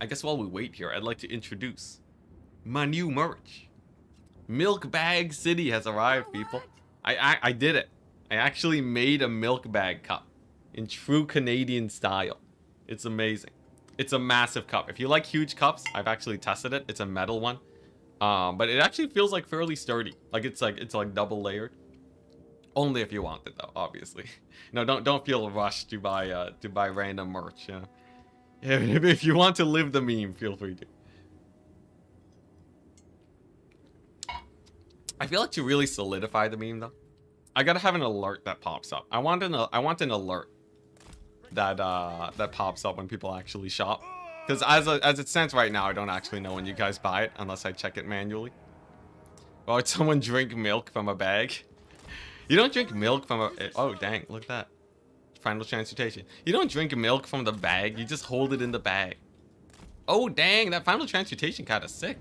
I guess while we wait here, I'd like to introduce my new merch. Milk Bag City has arrived, people. I did it. I actually made a milk bag cup in true Canadian style. It's amazing. It's a massive cup. If you like huge cups, I've actually tested it. It's a metal one. But it actually feels like fairly sturdy. Like it's like double layered. Only if you want it though, obviously. No, don't feel rushed to buy random merch, you know. If you want to live the meme, feel free to. I feel like to really solidify the meme though, I gotta have an alert that pops up. I want an alert that pops up when people actually shop. Because as it stands right now, I don't actually know when you guys buy it unless I check it manually. Or would someone drink milk from a bag? You don't drink milk from a... Oh, dang. Look at that. Final transmutation. You don't drink milk from the bag. You just hold it in the bag. Oh, dang. That final transmutation kind of sick.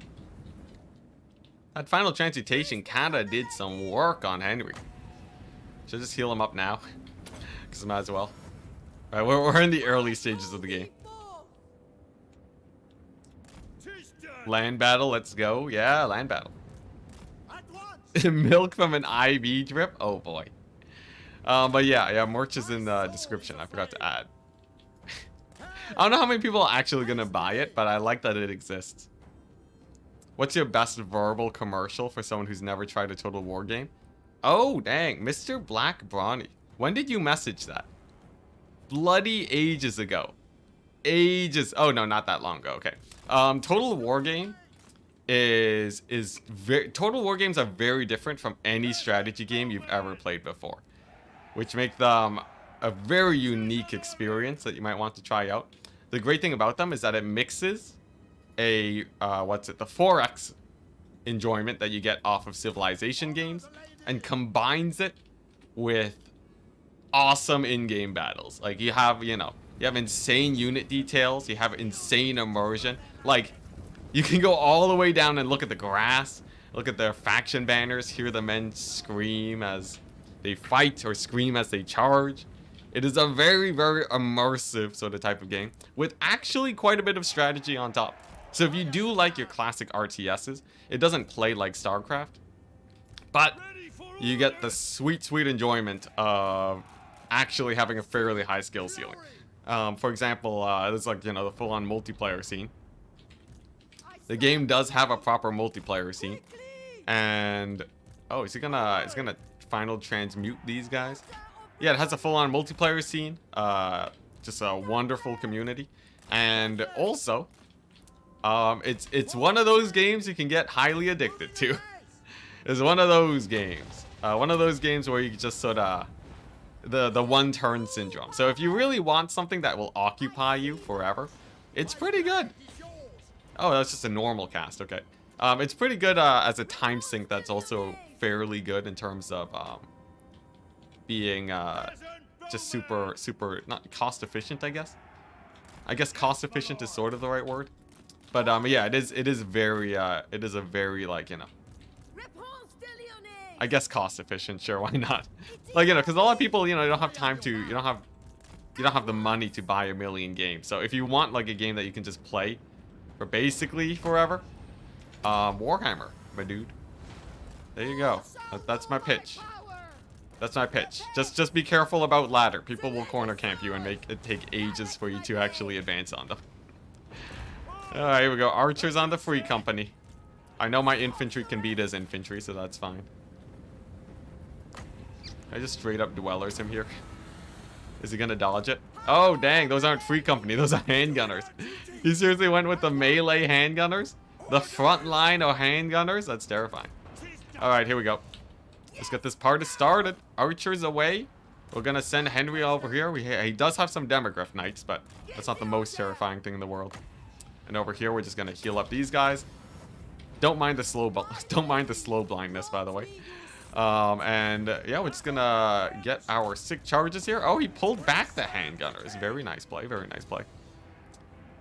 That final transmutation kind of did some work on Henry. Should I just heal him up now? Because I might as well. All right, we're in the early stages of the game. Land battle, let's go. Yeah, land battle. Milk from an IV drip? Oh boy. But yeah, merch is in the description. I forgot to add. I don't know how many people are actually gonna buy it, but I like that it exists. What's your best verbal commercial for someone who's never tried a Total War game? Oh, dang. Mr. Black Brawny. When did you message that? Bloody ages ago. Ages. Oh, no, not that long ago. Okay. Total War game is very... Total War games are very different from any strategy game you've ever played before, which make them a very unique experience that you might want to try out. The great thing about them is that it mixes the 4X enjoyment that you get off of Civilization games and combines it with awesome in-game battles. Like you have, you have insane unit details, you have insane immersion. Like you can go all the way down and look at the grass, look at their faction banners, hear the men scream as they fight or scream as they charge. It is a very, very immersive sort of type of game with actually quite a bit of strategy on top. So if you do like your classic RTSs, it doesn't play like StarCraft, but you get the sweet, sweet enjoyment of actually having a fairly high skill ceiling. For example, there's like, the full-on multiplayer scene. The game does have a proper multiplayer scene. And, oh, is he gonna final transmute these guys? Yeah, it has a full-on multiplayer scene. Just a wonderful community. And also, it's one of those games you can get highly addicted to. It's one of those games. One of those games where you just sort of the one-turn syndrome. So if you really want something that will occupy you forever, it's pretty good. Oh, that's just a normal cast. Okay. It's pretty good as a time sink. That's also fairly good in terms of being just super not cost efficient, I guess. I guess cost efficient is sort of the right word. But yeah, it is a very like, I guess cost efficient, sure, why not? Like, because a lot of people, you don't have time to, you don't have the money to buy a million games. So if you want like a game that you can just play for basically forever, Warhammer, my dude. There you go. That's my pitch. That's my pitch. Just be careful about ladder. People will corner camp you and make it take ages for you to actually advance on them. Alright, here we go. Archers on the free company. I know my infantry can beat his infantry, so that's fine. I just straight up dwellers him here. Is he gonna dodge it? Oh, dang, those aren't free company, those are handgunners. He seriously went with the melee handgunners? The front line of handgunners? That's terrifying. Alright, here we go. Let's get this party started. Archers away. We're gonna send Henry over here. He does have some demograph knights, but that's not the most terrifying thing in the world. And over here, we're just gonna heal up these guys. Don't mind the slow blindness, by the way. And yeah, we're just gonna get our sick charges here. Oh, he pulled back the handgunners. Very nice play, very nice play.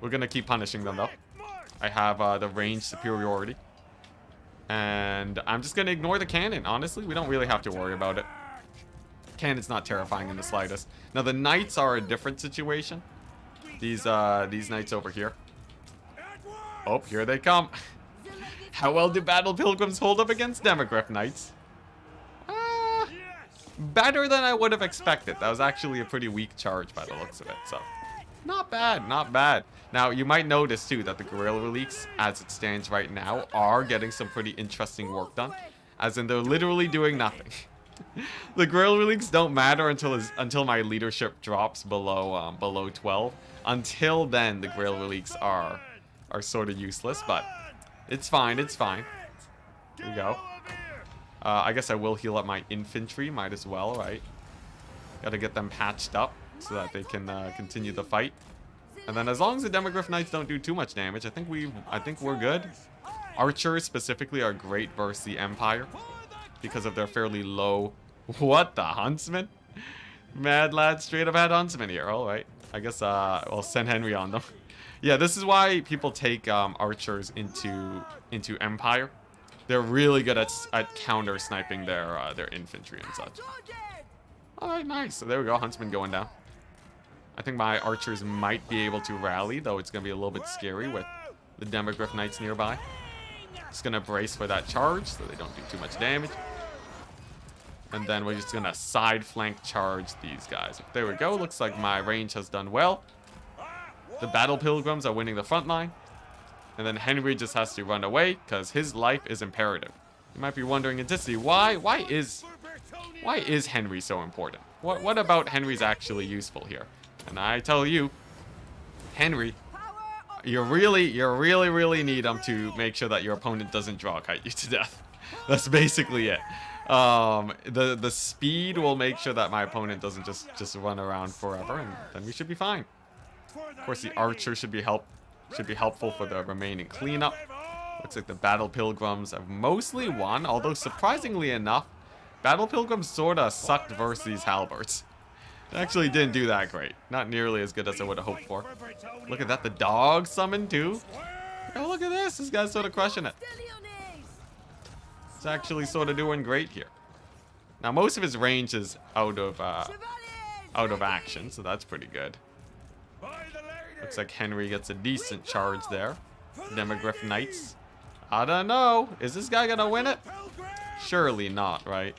We're gonna keep punishing them though. I have the range superiority. And I'm just gonna ignore the cannon. Honestly, we don't really have to worry about it. Cannon's not terrifying in the slightest. Now the knights are a different situation. These knights over here. Oh, here they come. How well do battle pilgrims hold up against demograph knights? Better than I would have expected. That was actually a pretty weak charge by the looks of it. So, not bad, not bad. Now, you might notice too that the guerrilla reliques, as it stands right now, are getting some pretty interesting work done. As in, they're literally doing nothing. The guerrilla reliques don't matter until my leadership drops below 12. Until then, the guerrilla reliques are sort of useless, but it's fine, it's fine. Here we go. I guess I will heal up my infantry, might as well, right? Gotta get them patched up so that they can continue the fight. And then as long as the demograph knights don't do too much damage, I think we're good. Archers specifically are great versus the Empire because of their fairly low. What the huntsman? Mad lad straight up had huntsman here. All right, I guess I'll send Henry on them. Yeah, this is why people take archers into Empire. They're really good at counter sniping their infantry and such. All right, nice. So there we go, huntsman going down. I think my archers might be able to rally, though it's gonna be a little bit scary with the demograph knights nearby. Just gonna brace for that charge so they don't do too much damage. And then we're just gonna side flank charge these guys. There we go. Looks like my range has done well. The battle pilgrims are winning the front line. And then Henry just has to run away because his life is imperative. You might be wondering, Enticity, why is Henry so important? What about Henry's actually useful here? And I tell you, Henry, you really need him to make sure that your opponent doesn't draw kite you to death. That's basically it. The speed will make sure that my opponent doesn't just run around forever, and then we should be fine. Of course, the archer should be helpful for the remaining cleanup. Looks like the Battle Pilgrims have mostly won, although surprisingly enough, Battle Pilgrims sorta sucked versus these halberds. It actually didn't do that great. Not nearly as good as I would have hoped for. Look at that, the dog summoned too. Oh, look at this. This guy's sort of crushing it. He's actually sort of doing great here. Now, most of his range is out of action, so that's pretty good. Looks like Henry gets a decent charge there. Demogryph Knights. I don't know. Is this guy gonna win it? Surely not, right?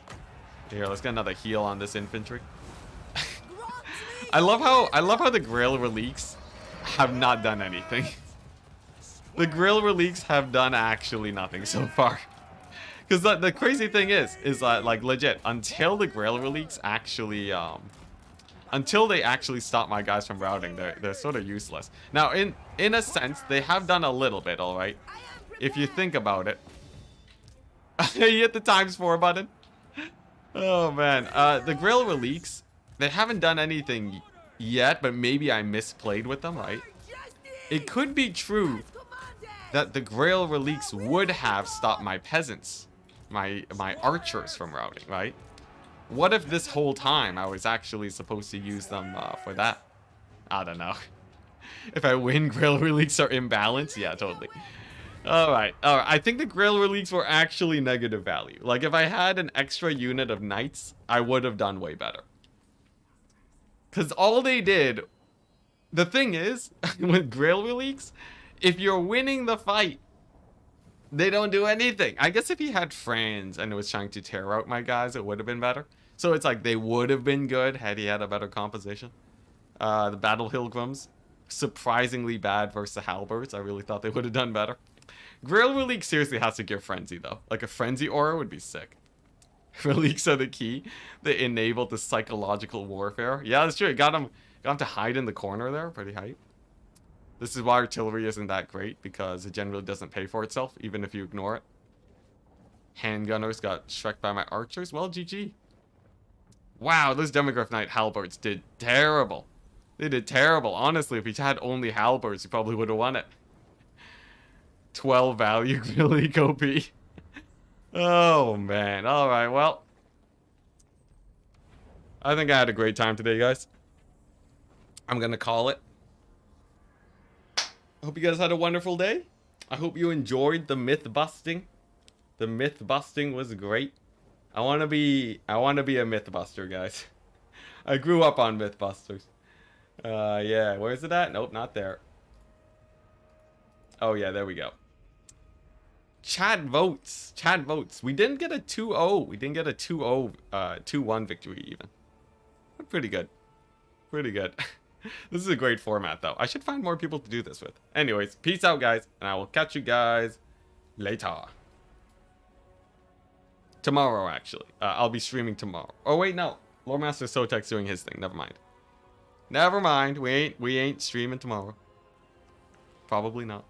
Here, let's get another heal on this infantry. I love how the Grail Reliques have not done anything. The Grail Reliques have done actually nothing so far. Because the crazy thing is that, like, legit, until the Grail Reliques actually, until they actually stop my guys from routing, they're sort of useless. Now, in a sense, they have done a little bit, alright? If you think about it. You hit the ×4 button. Oh, man. The Grail Reliques, they haven't done anything yet, but maybe I misplayed with them, right? It could be true that the Grail Reliques would have stopped my peasants, my archers from routing, right? What if this whole time I was actually supposed to use them for that? I don't know. If I win, Grail Reliques are imbalanced? Yeah, totally. Alright. I think the Grail Reliques were actually negative value. Like, if I had an extra unit of knights, I would have done way better. Because all they did... The thing is, with Grail Reliques, if you're winning the fight, they don't do anything. I guess if he had friends and was trying to tear out my guys, it would have been better. So it's like they would have been good had he had a better composition. The Battle Pilgrims, surprisingly bad versus the Halberds. I really thought they would have done better. Grail Relique seriously has to give Frenzy, though. Like, a Frenzy aura would be sick. Reliques are the key. They enable the psychological warfare. Yeah, that's true. Got him to hide in the corner there. Pretty hype. This is why artillery isn't that great, because it generally doesn't pay for itself, even if you ignore it. Handgunners got struck by my archers. Well, GG. Wow, those Demogryph Knight halberds did terrible. They did terrible. Honestly, if he had only halberds, he probably would have won it. 12 value, really OP. Oh, man. Alright, well. I think I had a great time today, guys. I'm gonna call it. I hope you guys had a wonderful day. I hope you enjoyed the myth busting. The myth busting was great. I want to be a myth buster, guys. I grew up on Mythbusters. Yeah, where's it at? Nope, not there. Oh yeah, there we go. Chat votes. Chat votes. We didn't get a 2-0. We didn't get a 2-0, 2-1 victory even. Pretty good. Pretty good. This is a great format, though. I should find more people to do this with. Anyways, peace out, guys. And I will catch you guys later. Tomorrow, actually. I'll be streaming tomorrow. Oh, wait, no. Lore Master Sotek's doing his thing. Never mind. Never mind. We ain't streaming tomorrow. Probably not.